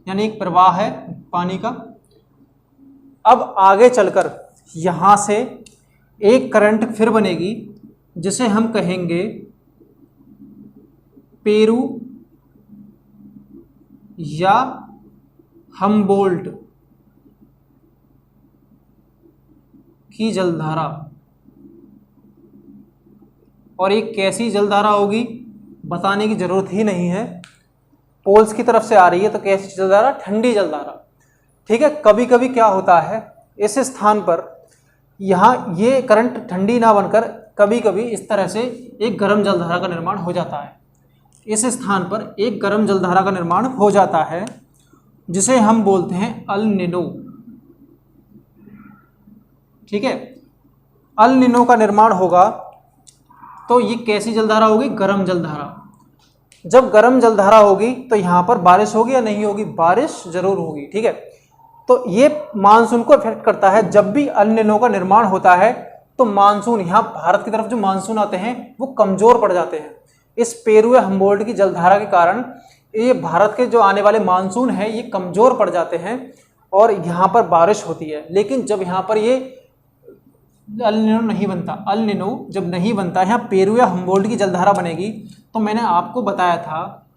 यानी एक प्रवाह है पानी का। अब आगे चलकर यहाँ से एक करंट फिर बनेगी जिसे हम कहेंगे पेरू या हम्बोल्ट की जलधारा। और ये कैसी जलधारा होगी बताने की जरूरत ही नहीं है, पोल्स की तरफ से आ रही है तो कैसी जलधारा, ठंडी जलधारा। ठीक है, कभी कभी क्या होता है इस स्थान पर यहाँ ये करंट ठंडी ना बनकर कभी कभी इस तरह से एक गर्म जलधारा का निर्माण हो जाता है। इस स्थान पर एक गर्म जलधारा का निर्माण हो जाता है जिसे हम बोलते हैं अल निनो। ठीक है, अल निनो का निर्माण होगा तो ये कैसी जलधारा होगी, गर्म जलधारा। जब गर्म जलधारा होगी तो यहाँ पर बारिश होगी या नहीं होगी, बारिश जरूर होगी। ठीक है, तो ये मानसून को इफेक्ट करता है। जब भी अल निनो का निर्माण होता है तो मानसून, यहाँ भारत की तरफ जो मानसून आते हैं वो कमजोर पड़ जाते हैं। इस पेरू या हम्बोल्ट की जलधारा के कारण ये भारत के जो आने वाले मानसून है ये कमजोर पड़ जाते हैं और यहाँ पर बारिश होती है। लेकिन जब यहाँ पर ये अल निनो नहीं बनता, अल निनो जब नहीं बनता, यहाँ पेरू या हम्बोल्ट की जलधारा बनेगी, तो मैंने आपको बताया था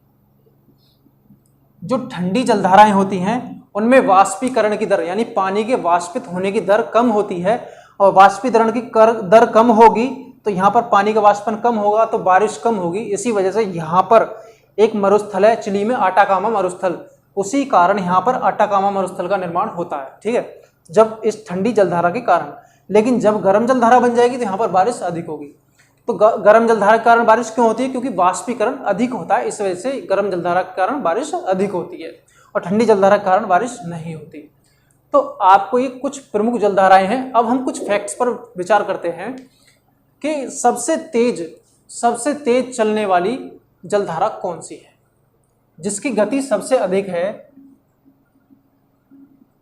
जो ठंडी जलधाराएं होती हैं उनमें वाष्पीकरण की दर यानी पानी के वाष्पित होने की दर कम होती है, और वाष्पीकरण की दर कम होगी तो यहाँ पर पानी का वाष्पन कम होगा तो बारिश कम होगी। इसी वजह से यहाँ पर एक मरुस्थल है चिली में, आटाकामा मरुस्थल, उसी कारण यहाँ पर आटाकामा मरुस्थल का निर्माण होता है। ठीक है, जब इस ठंडी जलधारा के कारण। लेकिन जब गर्म जलधारा बन जाएगी तो यहाँ पर बारिश अधिक होगी। तो गर्म जलधारा के कारण बारिश क्यों होती है, क्योंकि वाष्पीकरण अधिक होता है, इस वजह से गर्म जलधारा के कारण बारिश अधिक होती है और ठंडी जलधारा के कारण बारिश नहीं होती। तो आपको ये कुछ प्रमुख जलधाराएं हैं। अब हम कुछ फैक्ट्स पर विचार करते हैं कि सबसे तेज चलने वाली जलधारा कौन सी है, जिसकी गति सबसे अधिक है,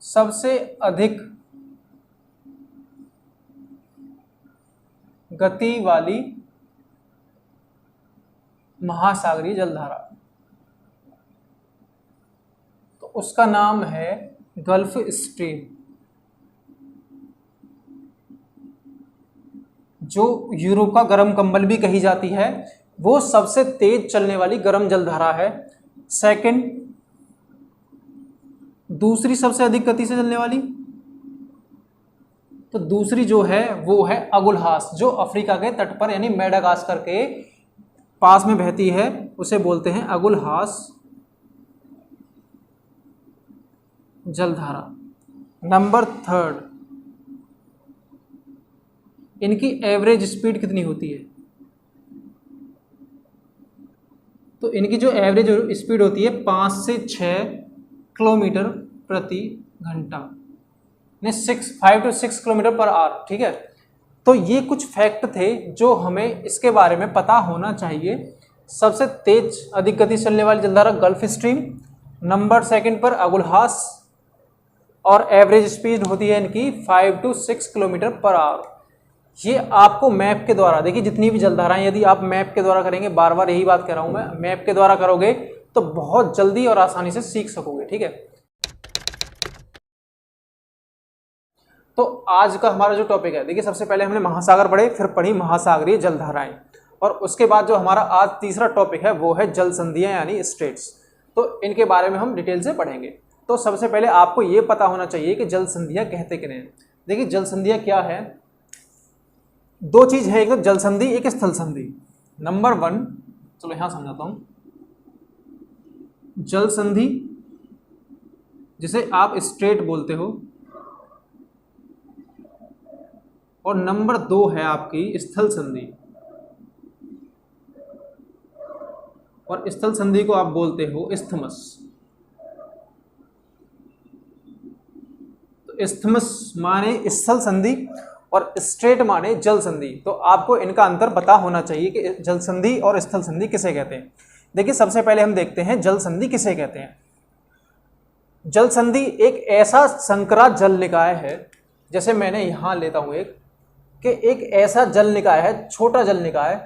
सबसे अधिक गति वाली महासागरीय जलधारा। तो उसका नाम है गल्फ स्ट्रीम, जो यूरोप का गर्म कंबल भी कही जाती है। वो सबसे तेज चलने वाली गर्म जलधारा है। सेकंड, दूसरी सबसे अधिक गति से चलने वाली, तो दूसरी जो है वो है अगुलहास, जो अफ्रीका के तट पर यानी मेडागास्कर के पास में बहती है, उसे बोलते हैं अगुलहास जलधारा। नंबर थर्ड, इनकी एवरेज स्पीड कितनी होती है, तो इनकी जो एवरेज स्पीड होती है 5 से 6 किलोमीटर प्रति घंटा, 5 to 6 किलोमीटर पर आवर। ठीक है, तो ये कुछ फैक्ट थे जो हमें इसके बारे में पता होना चाहिए। सबसे तेज अधिक गति चलने वाली जलधारा गल्फ स्ट्रीम, नंबर सेकंड पर अगुलहास, और एवरेज स्पीड होती है इनकी 5 to 6 किलोमीटर पर आवर। ये आपको मैप के द्वारा, देखिए जितनी भी जलधाराएं यदि आप मैप के द्वारा करेंगे, बार बार यही बात कह रहा हूं मैं, मैप के द्वारा करोगे तो बहुत जल्दी और आसानी से सीख सकोगे। ठीक है, तो आज का हमारा जो टॉपिक है, देखिए सबसे पहले हमने महासागर पढ़े, फिर पढ़ी महासागरीय जलधाराएं, और उसके बाद जो हमारा आज तीसरा टॉपिक है वो है जल संधियां यानी स्टेट्स। तो इनके बारे में हम डिटेल से पढ़ेंगे। तो सबसे पहले आपको ये पता होना चाहिए कि जल संधियां कहते किन्हें हैं। देखिए जल संधियां क्या है, दो चीज है, एक तो जल संधि, एक स्थल संधि। नंबर 1, चलो यहां समझाता हूं। जल संधि जिसे आप स्ट्रेट बोलते हो, और नंबर 2 है आपकी स्थल संधि, और स्थल संधि को आप बोलते हो इस्थमस। तो इस्थमस माने स्थल संधि और स्ट्रेट माने जल संधि। तो आपको इनका अंतर पता होना चाहिए कि जल संधि और स्थल संधि किसे कहते हैं। देखिए सबसे पहले हम देखते हैं जल संधि किसे कहते हैं। जल संधि एक ऐसा संकरा जल निकाय है, जैसे मैंने यहां लेता हूं एक ऐसा जल निकाय है, छोटा जल निकाय,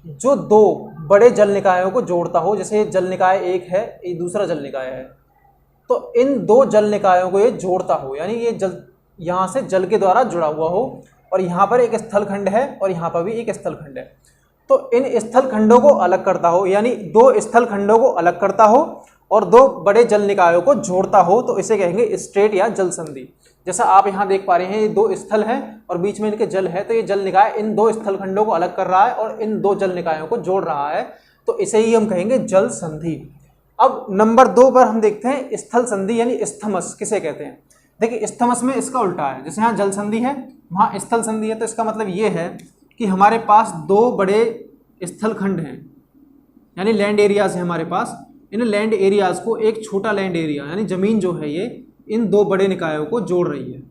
जो दो बड़े जल निकायों को जोड़ता हो। जैसे जल निकाय एक है, ये दूसरा जल निकाय है, तो इन दो जल निकायों को ये जोड़ता हो, यानी ये जल यहाँ से जल के द्वारा जुड़ा हुआ हो, और यहाँ पर एक स्थल खंड है और यहाँ पर भी एक स्थल खंड है। तो इन स्थल खंडों को अलग करता हो, यानी दो स्थल खंडों को अलग करता हो और दो बड़े जल निकायों को जोड़ता हो, तो इसे कहेंगे स्ट्रेट या जल संधि। जैसा आप यहाँ देख पा रहे हैं, ये दो स्थल हैं और बीच में इनके जल है, तो ये जल निकाय इन दो स्थल खंडों को अलग कर रहा है और इन दो जल निकायों को जोड़ रहा है, तो इसे ही हम कहेंगे जल संधि। अब नंबर 2 पर हम देखते हैं स्थल संधि यानी इस्थमस किसे कहते हैं। देखिए इस्थमस में इसका उल्टा है, जैसे यहाँ जल संधि है वहाँ स्थल संधि है, तो इसका मतलब ये है कि हमारे पास दो बड़े स्थल खंड हैं, यानी लैंड एरियाज है हमारे पास। इन लैंड एरियाज को एक छोटा लैंड एरिया यानी जमीन जो है ये इन दो बड़े निकायों को जोड़ रही है।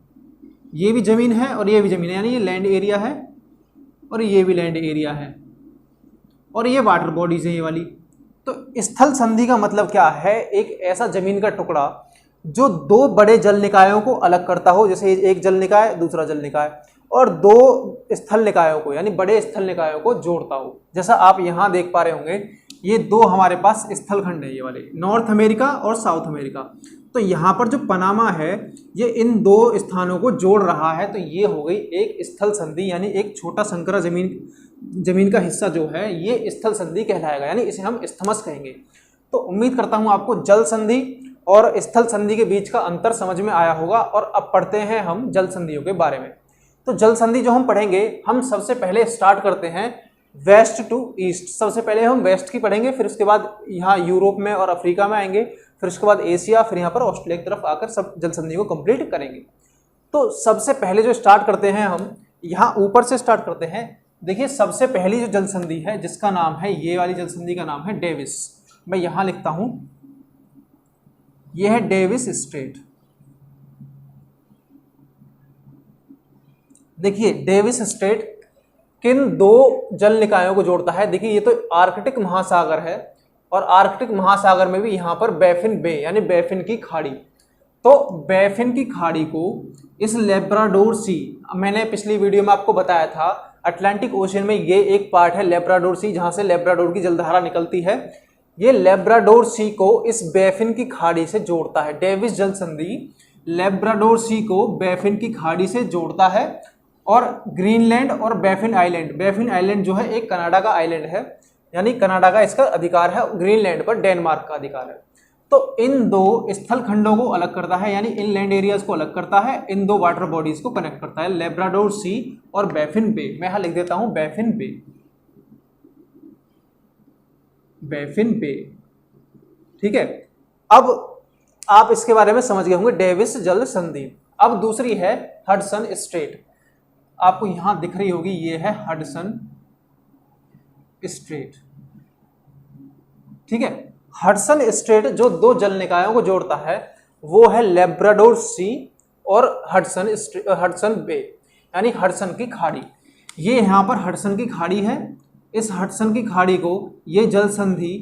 ये भी जमीन है और ये भी जमीन है, यानी ये लैंड एरिया है और ये भी लैंड एरिया है, और ये वाटर बॉडीज है ये वाली। तो स्थल संधि का मतलब क्या है, एक ऐसा जमीन का टुकड़ा जो दो बड़े जल निकायों को अलग करता हो, जैसे एक जल निकाय दूसरा जल निकाय, और दो स्थल निकायों को यानी बड़े स्थल निकायों को जोड़ता हो। जैसा आप यहाँ देख पा रहे होंगे, ये दो हमारे पास स्थल खंड है, ये वाले नॉर्थ अमेरिका और साउथ अमेरिका। तो यहाँ पर जो पनामा है ये इन दो स्थानों को जोड़ रहा है, तो ये हो गई एक स्थल संधि, यानी एक छोटा संकरा जमीन का हिस्सा जो है ये स्थल संधि कहलाएगा, यानी इसे हम इस्थमस कहेंगे। तो उम्मीद करता हूँ आपको जल संधि और स्थल संधि के बीच का अंतर समझ में आया होगा। और अब पढ़ते हैं हम जल संधियों के बारे में। तो जल संधि जो हम पढ़ेंगे, हम सबसे पहले स्टार्ट करते हैं वेस्ट टू ईस्ट। सबसे पहले हम वेस्ट की पढ़ेंगे, फिर उसके बाद यहाँ यूरोप में और अफ्रीका में आएंगे, फिर उसके बाद एशिया, फिर यहाँ पर ऑस्ट्रेलिया की तरफ आकर सब जल संधि को कंप्लीट करेंगे। तो सबसे पहले जो स्टार्ट करते हैं हम यहाँ ऊपर से स्टार्ट करते हैं। देखिए सबसे पहली जो जल संधि है जिसका नाम है, ये वाली जल संधि का नाम है डेविस। मैं यहाँ लिखता हूँ, यह है डेविस स्ट्रेट। देखिए डेविस स्ट्रेट किन दो जल निकायों को जोड़ता है। देखिए ये तो आर्कटिक महासागर है, और आर्कटिक महासागर में भी यहाँ पर बैफिन बे यानी बैफिन की खाड़ी। तो बैफिन की खाड़ी को इस लेब्राडोर सी, मैंने पिछली वीडियो में आपको बताया था अटलांटिक ओशन में ये एक पार्ट है लेब्राडोर सी, जहाँ से लेब्राडोर की जलधारा निकलती है। ये लेब्राडोर सी को इस बैफिन की खाड़ी से जोड़ता है। डेविस जल संधि लेब्राडोर सी को बैफिन की खाड़ी से जोड़ता है, और ग्रीनलैंड और बैफिन आइलैंड जो है एक कनाडा का आइलैंड है, यानी कनाडा का इसका अधिकार है, ग्रीनलैंड पर डेनमार्क का अधिकार है। तो इन दो स्थल खंडों को अलग करता है, यानी इन लैंड एरियाज को अलग करता है, इन दो वाटर बॉडीज को कनेक्ट करता है, लेब्राडोर सी और बैफिन बे। मैं यहां लिख देता हूं बैफिन बे, बैफिन बे। ठीक है, अब आप इसके बारे में समझ गए होंगे डेविस जल संधि। अब दूसरी है हडसन स्ट्रेट। आपको यहां दिख रही होगी, ये है हडसन स्ट्रेट। ठीक है, हडसन स्ट्रेट जो दो जल निकायों को जोड़ता है वो है लेब्राडोर सी और हडसन बे, यानी हडसन की खाड़ी। ये यहाँ पर हडसन की खाड़ी है, इस हडसन की खाड़ी को ये जल संधि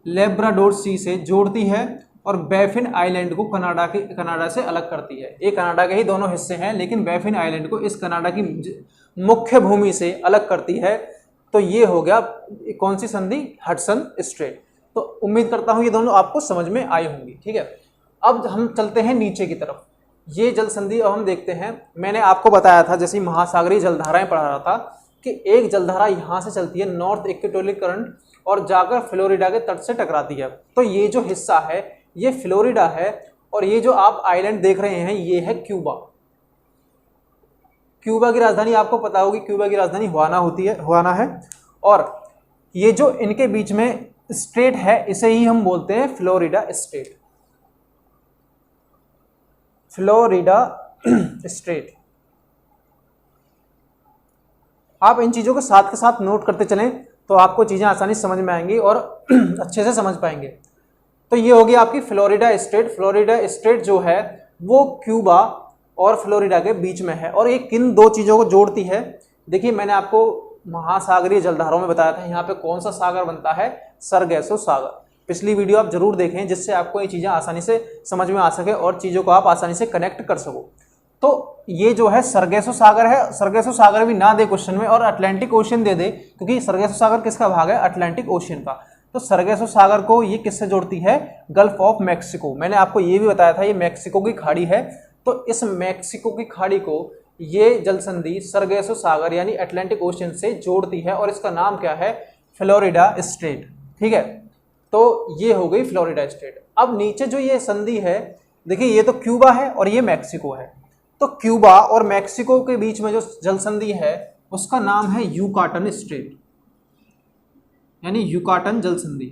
लेब्राडोर सी से जोड़ती है और बैफिन आइलैंड को कनाडा से अलग करती है। ये कनाडा के ही दोनों हिस्से हैं, लेकिन बैफिन आइलैंड को इस कनाडा की मुख्य भूमि से अलग करती है। तो ये हो गया कौन सी संधि, हडसन स्ट्रेट। तो उम्मीद करता हूँ ये दोनों आपको समझ में आई होंगी। ठीक है, अब हम चलते हैं नीचे की तरफ। ये जल संधि अब हम देखते हैं। मैंने आपको बताया था जैसे महासागरीय जलधाराएं पढ़ा रहा था कि एक जलधारा यहाँ से चलती है नॉर्थ इक्वेटोरियल करंट और जाकर फ्लोरिडा के तट से टकराती है। तो ये जो हिस्सा है ये फ्लोरिडा है, और ये जो आप आइलैंड देख रहे हैं ये है क्यूबा। क्यूबा की राजधानी आपको पता होगी, क्यूबा की राजधानी हुआना है। और ये जो इनके बीच में स्टेट है इसे ही हम बोलते हैं फ्लोरिडा स्टेट, फ्लोरिडा स्टेट। आप इन चीजों को साथ के साथ नोट करते चलें तो आपको चीजें आसानी से समझ में आएंगी और अच्छे से समझ पाएंगे। तो ये होगी आपकी फ्लोरिडा स्टेट। फ्लोरिडा स्टेट जो है वो क्यूबा और फ्लोरिडा के बीच में है। और ये किन दो चीजों को जोड़ती है? देखिए मैंने आपको महासागरीय जलधाराओं में बताया था यहाँ पे कौन सा सागर बनता है, सरगैसो सागर। पिछली वीडियो आप जरूर देखें जिससे आपको ये चीजें आसानी से समझ में आ सके और चीजों को आप आसानी से कनेक्ट कर सको। तो ये जो है सरगैसो सागर है, सरगैसो सागर भी ना दे क्वेश्चन में और अटलांटिक ओशियन दे दे, क्योंकि सरगैसो सागर किसका भाग है, अटलांटिक ओशियन का। तो सरगैसो सागर को ये किससे जोड़ती है, गल्फ ऑफ मैक्सिको। मैंने आपको ये भी बताया था ये मैक्सिको की खाड़ी है, तो इस मैक्सिको की खाड़ी को ये जल संधि सरगैसो सागर यानी अटलांटिक ओशियन से जोड़ती है और इसका नाम क्या है, फ्लोरिडा स्टेट। ठीक है, तो ये हो गई फ्लोरिडा स्टेट। अब नीचे जो ये संधि है, देखिए ये तो क्यूबा है और ये मैक्सिको है, तो क्यूबा और मैक्सिको के बीच में जो जल संधि है उसका नाम है यूकाटन स्ट्रेट, यानी यूकाटन जल संधि।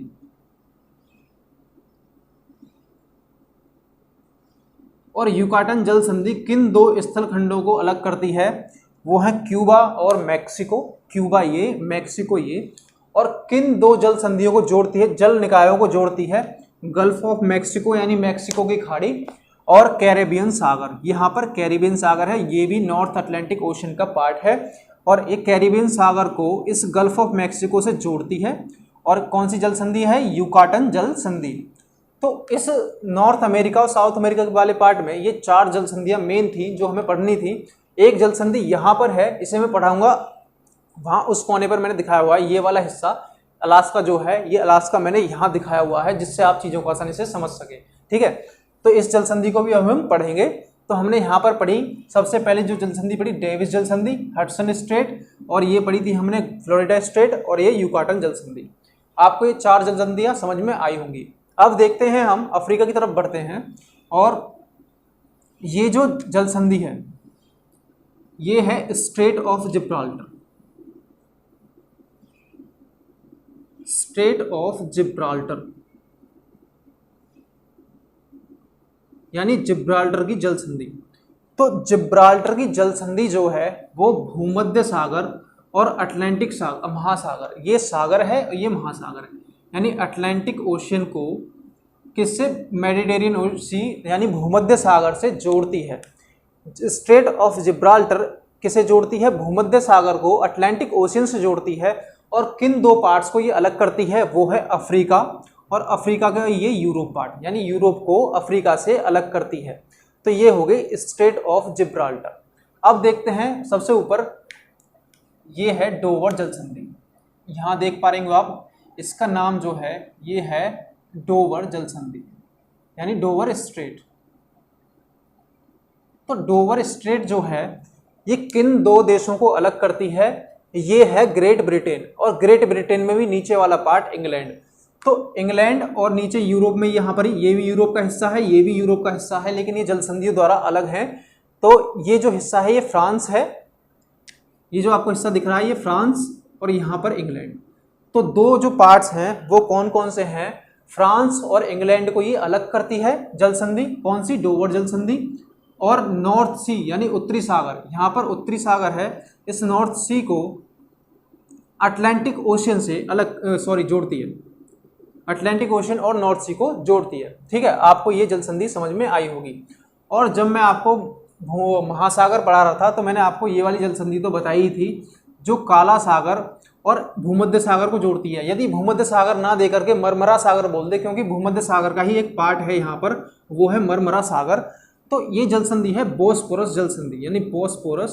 और यूकाटन जल संधि किन दो स्थल खंडों को अलग करती है, वो है क्यूबा और मैक्सिको। क्यूबा ये, मैक्सिको ये। और किन दो जल संधियों को जोड़ती है, जल निकायों को जोड़ती है, गल्फ ऑफ मैक्सिको यानी मैक्सिको की खाड़ी और कैरेबियन सागर। यहाँ पर कैरेबियन सागर है, ये भी नॉर्थ अटलांटिक ओशन का पार्ट है और एक कैरेबियन सागर को इस गल्फ ऑफ मैक्सिको से जोड़ती है। और कौन सी जल संधि है, यूकाटन जल संधि। तो इस नॉर्थ अमेरिका और साउथ अमेरिका वाले पार्ट में ये चार जल संधियां मेन थी जो हमें पढ़नी थी। एक जल संधि यहाँ पर है, इसे मैं पढ़ाऊंगा वहां उस कोने पर मैंने दिखाया हुआ है, ये वाला हिस्सा अलास्का जो है, ये अलास्का मैंने यहाँ दिखाया हुआ है जिससे आप चीजों को आसानी से समझ सके। ठीक है, तो इस जल संधि को भी अब हम पढ़ेंगे। तो हमने यहाँ पर पढ़ी, सबसे पहले जो जल संधि पढ़ी डेविस जल संधि, हडसन स्ट्रेट, और ये पढ़ी थी हमने फ्लोरिडा स्ट्रेट और ये यूकाटन जल संधि। आपको ये चार जल संधियां समझ में आई होंगी। अब देखते हैं हम अफ्रीका की तरफ बढ़ते हैं और ये जो जल संधि है ये है straight of Gibraltar, straight of Gibraltar यानी जिब्राल्टर की जल संधि। तो जिब्राल्टर की जल संधि जो है वो भूमध्य सागर और अटलांटिक सागर, महासागर, ये सागर है और ये महासागर है, यानी अटलांटिक ओशियन को किससे, मेडिटेरियन सी यानी भूमध्य सागर से जोड़ती है। स्ट्रेट ऑफ जिब्राल्टर किसे जोड़ती है, भूमध्य सागर को अटलांटिक ओशियन से जोड़ती है। और किन दो पार्ट्स को ये अलग करती है, वो है अफ्रीका और अफ्रीका का ये यूरोप पार्ट, यानी यूरोप को अफ्रीका से अलग करती है। तो ये हो गई स्ट्रेट ऑफ जिब्राल्टर। अब देखते हैं सबसे ऊपर, ये है डोवर जल संधि। यहाँ देख पा रहे हो आप, इसका नाम जो है ये है डोवर जल संधि यानी डोवर स्ट्रेट। तो डोवर स्ट्रेट जो है ये किन दो देशों को अलग करती है, ये है ग्रेट ब्रिटेन, और ग्रेट ब्रिटेन में भी नीचे वाला पार्ट इंग्लैंड। तो इंग्लैंड और नीचे यूरोप में, यहाँ पर ये भी यूरोप का हिस्सा है, ये भी यूरोप का हिस्सा है, लेकिन ये जल संधियों द्वारा अलग है। तो ये जो हिस्सा है ये फ्रांस है, ये जो आपको हिस्सा दिख रहा है ये फ्रांस, और यहाँ पर इंग्लैंड। तो दो जो पार्ट्स हैं वो कौन कौन से हैं, फ्रांस और इंग्लैंड को ये अलग करती है जल संधि, कौन सी, डोवर जल संधि। और नॉर्थ सी यानी उत्तरी सागर, यहाँ पर उत्तरी सागर है, इस नॉर्थ सी को अटलांटिक ओशियन से अलग जोड़ती है, अटलांटिक ओशियन और नॉर्थ सी को जोड़ती है। ठीक है, आपको ये जल संधि समझ में आई होगी। और जब मैं आपको महासागर पढ़ा रहा था तो मैंने आपको ये वाली जल संधि तो बताई ही थी जो काला सागर और भूमध्य सागर को जोड़ती है। यदि भूमध्य सागर ना दे करके मरमरा सागर बोल दे, क्योंकि भूमध्य सागर का ही एक पार्ट है यहाँ पर, वो है मरमरा सागर। तो ये जल संधि है बोस्पोरस जल संधि यानी बोस्पोरस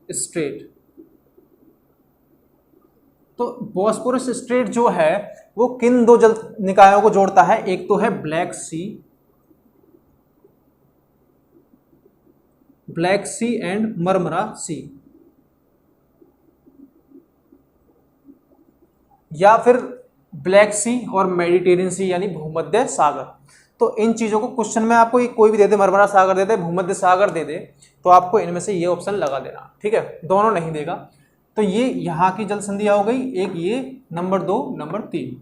स्ट्रेट। तो बोस्पोरस स्ट्रेट जो है वो किन दो जल निकायों को जोड़ता है, एक तो है ब्लैक सी एंड मरमरा सी, या फिर ब्लैक सी और मेडिटेरियन सी यानी भूमध्य सागर। तो इन चीज़ों को क्वेश्चन में आपको कोई भी दे दे, मरमरा सागर दे दे, भूमध्य सागर दे दे, तो आपको इनमें से ये ऑप्शन लगा देना, ठीक है, दोनों नहीं देगा। तो ये यहाँ की जल संधियाँ हो गई, एक ये नंबर 2, नंबर 3।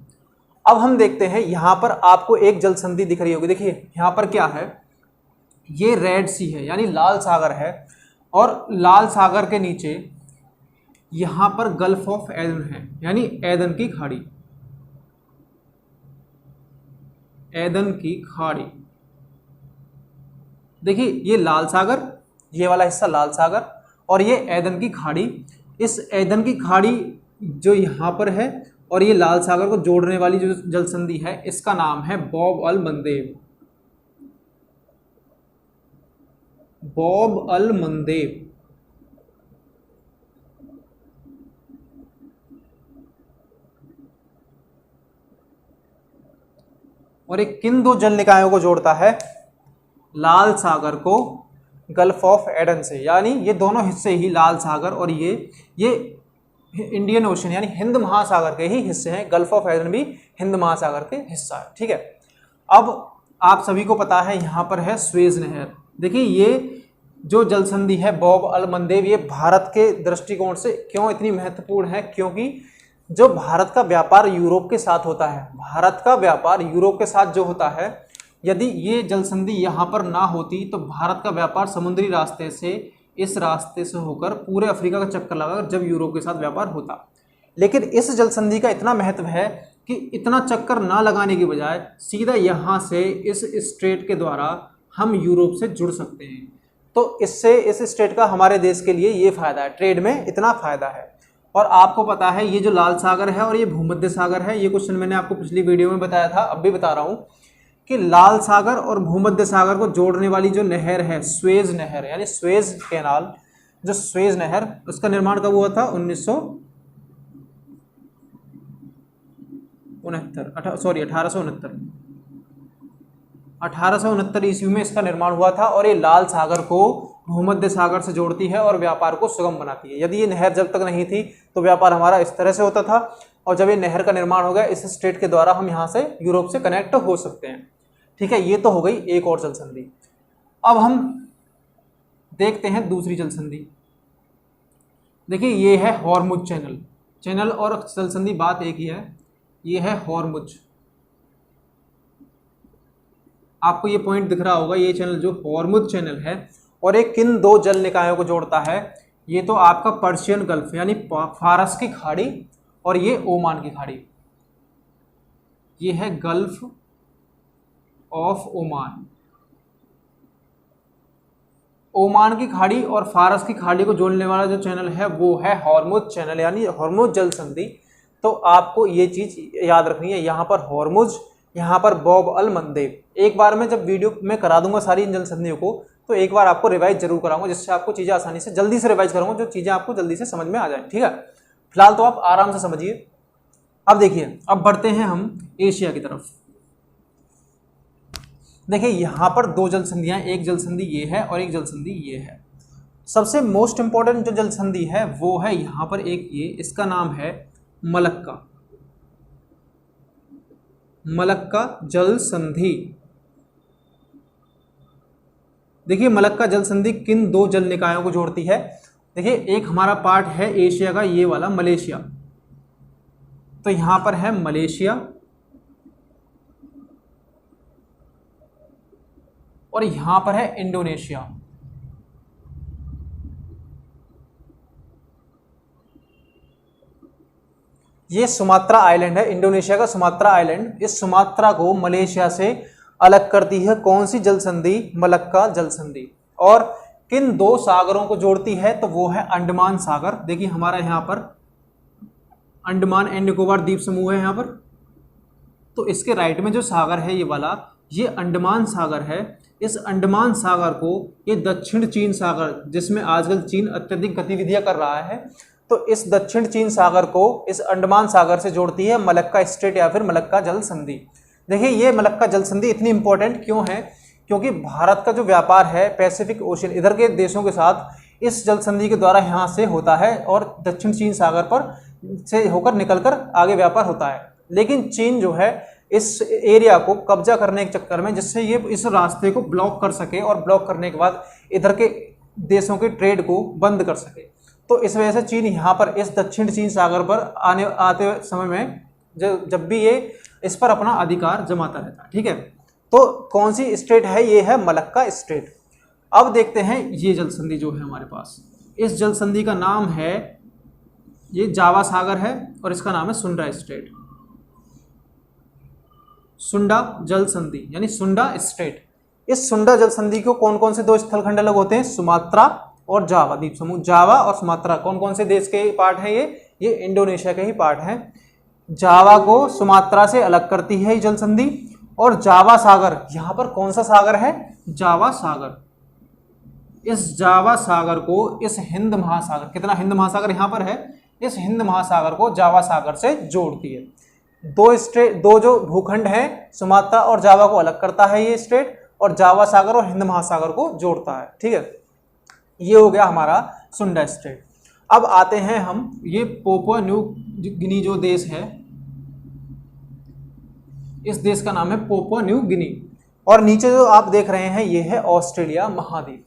अब हम देखते हैं यहाँ पर आपको एक जल संधि दिख रही होगी, देखिए यहाँ पर क्या है, ये रेड सी है यानी लाल सागर है, और लाल सागर के नीचे यहाँ पर गल्फ ऑफ एडन है यानी एदन की खाड़ी, एदन की खाड़ी। देखिए ये लाल सागर, ये वाला हिस्सा लाल सागर, और ये एदन की खाड़ी। इस एदन की खाड़ी जो यहाँ पर है और ये लाल सागर को जोड़ने वाली जो जल संधि है, इसका नाम है बॉब अल मंदेब, बॉब अल मंदेब। और एक किन दो जल निकायों को जोड़ता है, लाल सागर को गल्फ ऑफ एडन से, यानी ये दोनों हिस्से ही लाल सागर और ये इंडियन ओशन यानी हिंद महासागर के ही हिस्से हैं। गल्फ ऑफ एडन भी हिंद महासागर के हिस्सा है, ठीक है। अब आप सभी को पता है यहाँ पर है स्वेज नहर। देखिए ये जो जल संधि है बॉब अल मंदेब, ये भारत के दृष्टिकोण से क्यों इतनी महत्वपूर्ण है, क्योंकि जो भारत का व्यापार यूरोप के साथ होता है, भारत का व्यापार यूरोप के साथ जो होता है, यदि ये जल संधि यहाँ पर ना होती तो भारत का व्यापार समुद्री रास्ते से, इस रास्ते से होकर पूरे अफ्रीका का चक्कर लगाकर जब यूरोप के साथ व्यापार होता। लेकिन इस जल संधि का इतना महत्व है कि इतना चक्कर ना लगाने की बजाय सीधा यहाँ से इस स्ट्रेट के द्वारा हम यूरोप से जुड़ सकते हैं। तो इससे इस स्ट्रेट का हमारे देश के लिए ये फ़ायदा है, ट्रेड में इतना फ़ायदा है। और आपको पता है ये जो लाल सागर है और ये भूमध्य सागर है, ये क्वेश्चन मैंने आपको पिछली वीडियो में बताया था, अब भी बता रहा हूँ कि लाल सागर और भूमध्य सागर को जोड़ने वाली जो नहर है स्वेज नहर यानी स्वेज कैनाल, जो स्वेज नहर, उसका निर्माण कब हुआ था, 1869 ईस्वी में इसका निर्माण हुआ था। और ये लाल सागर को भूमध्य सागर से जोड़ती है और व्यापार को सुगम बनाती है। यदि ये नहर जब तक नहीं थी तो व्यापार हमारा इस तरह से होता था, और जब ये नहर का निर्माण हो गया इस स्ट्रेट के द्वारा हम यहाँ से यूरोप से कनेक्ट हो सकते हैं, ठीक है। ये तो हो गई एक और जल संधि। अब हम देखते हैं दूसरी जल संधि। देखिए ये है हॉर्मुज चैनल, चैनल और जल संधि बात एक ही है, ये है हॉर्मुज। आपको ये पॉइंट दिख रहा होगा, ये चैनल जो हॉर्मुज चैनल है और एक किन दो जल निकायों को जोड़ता है, ये तो आपका पर्शियन गल्फ यानी फारस की खाड़ी और ये ओमान की खाड़ी, ये है गल्फ ऑफ ओमान। ओमान की खाड़ी और फारस की खाड़ी को जोड़ने वाला जो चैनल है वो है हॉर्मुज चैनल यानी हॉर्मुज जल संधि। तो आपको ये चीज याद रखनी है, यहाँ पर हॉर्मुज, यहाँ पर बॉब अल मंदेब। एक बार मैं जब वीडियो में करा दूंगा सारी इन जल संधियों को, तो एक बार आपको रिवाइज जरूर कराऊंगा, जिससे आपको चीजें आसानी से जल्दी से रिवाइज करूंगा, जो चीजें आपको जल्दी से समझ में आ जाए, ठीक है। फिलहाल तो आप आराम से समझिए। अब देखिए, अब बढ़ते हैं हम एशिया की तरफ। देखिए यहाँ पर दो जल संधियां, एक जल संधि ये है और एक जल संधि ये है। सबसे मोस्ट इंपॉर्टेंट जो जल संधि है वो है यहाँ पर एक ये, इसका नाम है मलक्का, मलक्का जल संधि। देखिए मलक्का जल संधि किन दो जल निकायों को जोड़ती है। देखिए एक हमारा पार्ट है एशिया का, ये वाला मलेशिया, तो यहां पर है मलेशिया और यहां पर है इंडोनेशिया। ये सुमात्रा आइलैंड है, इंडोनेशिया का सुमात्रा आइलैंड। इस सुमात्रा को मलेशिया से अलग करती है कौन सी जल संधि, मलक्का जल संधि। और किन दो सागरों को जोड़ती है तो वो है अंडमान सागर। देखिए हमारा यहाँ पर अंडमान एंड निकोबार द्वीप समूह है यहाँ पर, तो इसके राइट में जो सागर है ये वाला, ये अंडमान सागर है। इस अंडमान सागर को ये दक्षिण चीन सागर, जिसमें आजकल चीन अत्यधिक गतिविधियां कर रहा है, तो इस दक्षिण चीन सागर को इस अंडमान सागर से जोड़ती है मलक्का स्ट्रेट या फिर मलक्का जल संधि। देखिए ये मलक्का जल संधि इतनी इंपॉर्टेंट क्यों है, क्योंकि भारत का जो व्यापार है पैसिफिक ओशन इधर के देशों के साथ इस जल संधि के द्वारा यहाँ से होता है और दक्षिण चीन सागर पर से होकर निकलकर आगे व्यापार होता है। लेकिन चीन जो है इस एरिया को कब्जा करने के चक्कर में, जिससे ये इस रास्ते को ब्लॉक कर सके और ब्लॉक करने के बाद इधर के देशों के ट्रेड को बंद कर सके। तो इस वजह से चीन यहाँ पर इस दक्षिण चीन सागर पर आते समय में जब भी ये इस पर अपना अधिकार जमाता रहता है। ठीक है, तो कौन सी स्टेट है? ये है मलक्का स्टेट। अब देखते हैं ये जल संधि जो है हमारे पास, इस जल संधि का नाम है, ये जावा सागर है और इसका नाम है सुंडा स्टेट, सुंडा जल संधि यानी सुंडा स्टेट। इस सुंडा जल संधि को कौन कौन से दो स्थलखंड अलग होते हैं? सुमात्रा और जावा द्वीप समूह। जावा और सुमात्रा कौन कौन से देश के पार्ट हैं? ये इंडोनेशिया के ही पार्ट हैं। जावा को सुमात्रा से अलग करती है ये जल संधि। और जावा सागर, यहाँ पर कौन सा सागर है? जावा सागर। इस जावा सागर को इस हिंद महासागर, कितना हिंद महासागर यहाँ पर है, इस हिंद महासागर को जावा सागर से जोड़ती है। दो जो भूखंड है सुमात्रा और जावा को अलग करता है ये स्टेट, और जावा सागर और हिंद महासागर को जोड़ता है। ठीक है, ये हो गया हमारा सुंडा स्टेट। अब आते हैं हम, ये पापुआ न्यू गिनी जो देश है, इस देश का नाम है पापुआ न्यू गिनी। और नीचे जो आप देख रहे हैं ये है ऑस्ट्रेलिया महाद्वीप।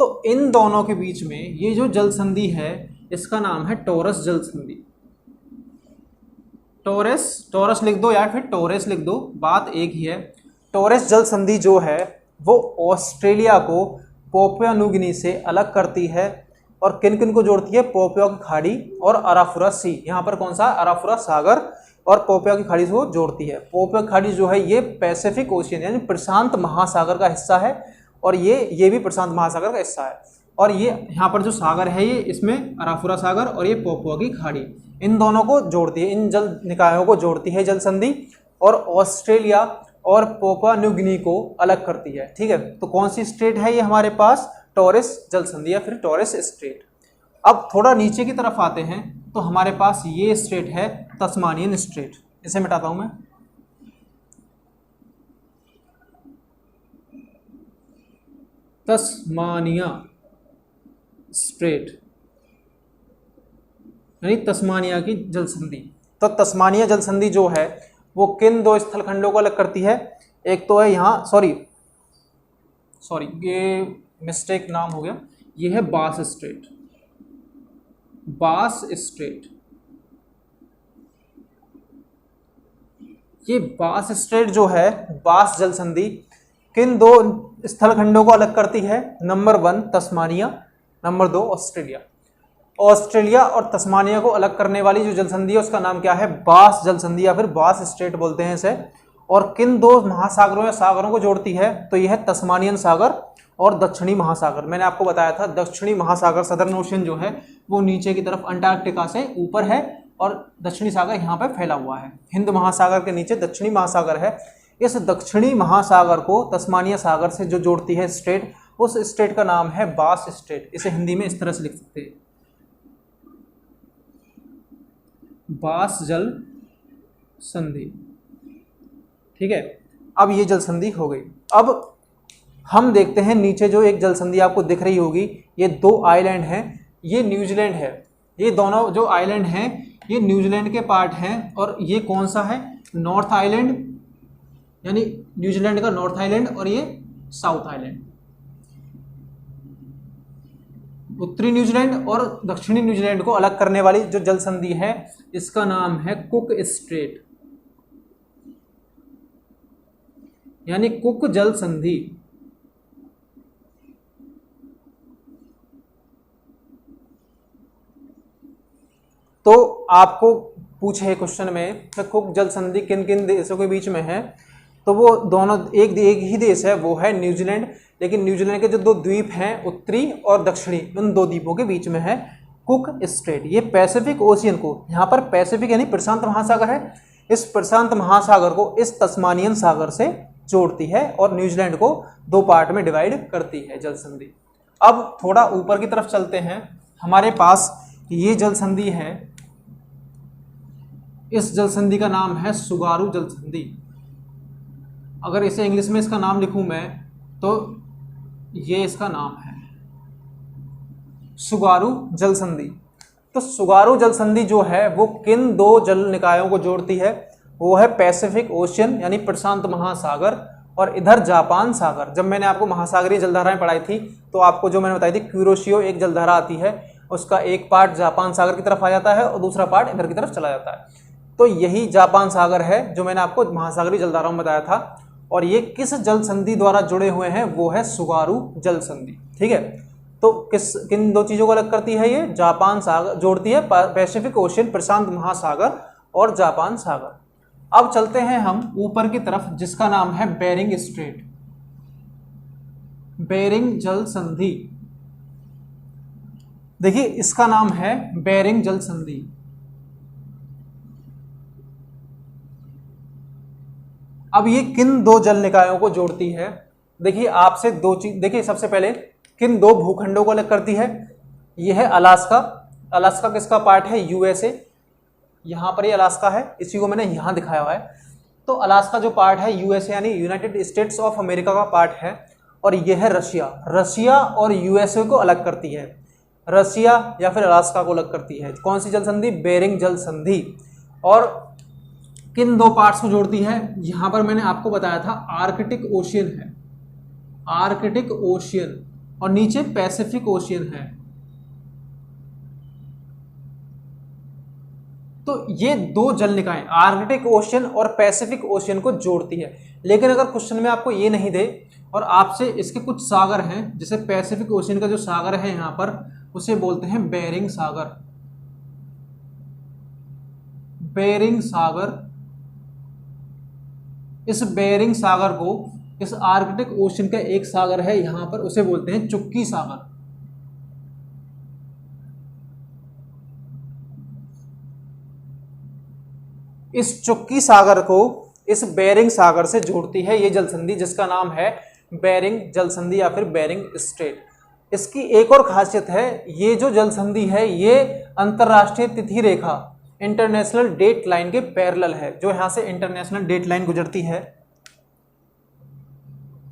तो इन दोनों के बीच में ये जो जल संधि है इसका नाम है टॉरस जल संधि। टॉरस लिख दो या फिर टॉरस लिख दो, बात एक ही है। टॉरस जल संधि जो है वो ऑस्ट्रेलिया को पापुआ न्यू गिनी से अलग करती है और किन किन को जोड़ती है? पापुआ की खाड़ी और अराफुरा सी। यहाँ पर कौन सा? अराफुरा सागर और पापुआ की खाड़ी को जोड़ती है। पापुआ की खाड़ी जो है ये पैसिफिक ओशियन यानी प्रशांत महासागर का हिस्सा है, और ये भी प्रशांत महासागर का हिस्सा है। और ये यहाँ पर जो सागर है ये, इसमें अराफुरा सागर और ये पापुआ की खाड़ी, इन दोनों को जोड़ती है, इन जल निकायों को जोड़ती है जल संधि, और ऑस्ट्रेलिया और पापुआ न्यू गिनी को अलग करती है। ठीक है, तो कौन सी स्टेट है ये हमारे पास? टॉरस जल संधि या फिर टॉरस स्टेट। अब थोड़ा नीचे की तरफ आते हैं तो हमारे पास ये स्टेट है तस्मानियन स्टेट। इसे मिटाता हूं मैं। तस्मानिया स्टेट यानी तस्मानिया की जल संधि। तो तस्मानिया जल संधि जो है वो किन दो स्थलखंडों को अलग करती है? एक तो है यहाँ, सॉरी ये मिस्टेक नाम हो गया, ये है बास स्ट्रेट। बास स्ट्रेट, ये बास स्ट्रेट जो है, बास जल संधि किन दो स्थलखंडों को अलग करती है? Number 1 Tasmania, number 2 Australia. Australia और तस्मानिया को अलग करने वाली जो जल संधि है उसका नाम क्या है? बास जल संधि या फिर बास स्ट्रेट बोलते हैं इसे। और किन दो महासागरों या सागरों को जोड़ती है? तो यह है तस्मानियन सागर और दक्षिणी महासागर। मैंने आपको बताया था दक्षिणी महासागर सदर्न ओशन जो है वो नीचे की तरफ अंटार्कटिका से ऊपर है और दक्षिणी सागर यहाँ पे फैला हुआ है। हिंद महासागर के नीचे दक्षिणी महासागर है। इस दक्षिणी महासागर को तस्मानिया सागर से जो जोड़ती है स्टेट, उस स्टेट का नाम है बास स्टेट। इसे हिंदी में इस तरह से लिख सकते हैं, बास जल संधि। ठीक है, अब ये जल संधि हो गई। अब हम देखते हैं नीचे जो एक जल संधि आपको दिख रही होगी, ये 2 आइलैंड हैं, ये न्यूजीलैंड है। ये दोनों जो आइलैंड हैं ये न्यूजीलैंड के पार्ट हैं। और ये कौन सा है? नॉर्थ आइलैंड यानी न्यूजीलैंड का नॉर्थ आइलैंड, और ये साउथ आइलैंड। उत्तरी न्यूजीलैंड और दक्षिणी न्यूजीलैंड को अलग करने वाली जो जल संधि है इसका नाम है कुक स्ट्रेट यानी कुक जल संधि। तो आपको पूछे क्वेश्चन में कि कुक जल संधि किन किन देशों के बीच में है, तो वो दोनों एक ही देश है, वो है न्यूजीलैंड। लेकिन न्यूजीलैंड के जो 2 द्वीप हैं उत्तरी और दक्षिणी, उन 2 द्वीपों के बीच में है कुक स्ट्रेट। ये पैसिफिक ओशियन को, यहाँ पर पैसिफिक यानी प्रशांत महासागर है, इस प्रशांत महासागर को इस तस्मानियन सागर से जोड़ती है और न्यूजीलैंड को 2 पार्ट में डिवाइड करती है जल संधि। अब थोड़ा ऊपर की तरफ चलते हैं, हमारे पास ये जल संधि है, इस जल संधि का नाम है सुगारू जल संधि। अगर इसे इंग्लिश में इसका नाम लिखूं मैं तो ये इसका नाम है सुगारू जल संधि। तो सुगारू जल संधि जो है वो किन 2 जल निकायों को जोड़ती है? वो है पैसिफिक ओशियन यानी प्रशांत महासागर, और इधर जापान सागर। जब मैंने आपको महासागरीय जलधाराएं पढ़ाई थी तो आपको जो मैंने बताई थी क्यूरोशियो एक जलधारा आती है, उसका एक पार्ट जापान सागर की तरफ आ जाता है और दूसरा पार्ट इधर की तरफ चला जाता है। तो यही जापान सागर है जो मैंने आपको महासागरीय जलधाराओं में बताया था। और ये किस जल संधि द्वारा जुड़े हुए हैं, वो है सुगारू जल संधि। ठीक है, तो किन दो चीजों को अलग करती है ये? जापान सागर जोड़ती है पैसिफिक ओशियन, प्रशांत महासागर और जापान सागर। अब चलते हैं हम ऊपर की तरफ जिसका नाम है बेरिंग स्ट्रेट, बेरिंग जल संधि। देखिए इसका नाम है बेरिंग जल संधि। अब ये किन दो जल निकायों को जोड़ती है? देखिए आपसे दो चीज, देखिए सबसे पहले किन दो भूखंडों को अलग करती है? ये है अलास्का। अलास्का किसका पार्ट है? यूएसए। यहां पर ये अलास्का है, इसी को मैंने यहां दिखाया हुआ है। तो अलास्का जो पार्ट है यूएसए यानी यूनाइटेड स्टेट्स ऑफ अमेरिका का पार्ट है। और ये है रशिया। रशिया और यूएसए को अलग करती है, रशिया या फिर अलास्का को अलग करती है। कौन सी जल संधि? बेरिंग जल संधि। और किन दो पार्ट्स को जोड़ती है? यहां पर मैंने आपको बताया था आर्कटिक ओशियन है, आर्कटिक ओशियन, और नीचे पैसिफिक ओशियन है। तो ये दो जल निकाय आर्कटिक ओशियन और पैसिफिक ओशियन को जोड़ती है। लेकिन अगर क्वेश्चन में आपको ये नहीं दे और आपसे इसके कुछ सागर हैं, जैसे पैसिफिक ओशियन का जो सागर है यहाँ पर उसे बोलते हैं बेरिंग सागर, बेरिंग सागर। इस बेरिंग सागर को, इस आर्कटिक ओशियन का एक सागर है यहां पर, उसे बोलते हैं चुक्की सागर। इस चुक्की सागर को इस बेरिंग सागर से जोड़ती है ये जल संधि जिसका नाम है बेरिंग जल संधि या फिर बेरिंग स्ट्रेट। इसकी एक और खासियत है, ये जो जल संधि है ये अंतरराष्ट्रीय तिथि रेखा इंटरनेशनल डेट लाइन के पैरेलल है। जो यहां से इंटरनेशनल डेट लाइन गुजरती है,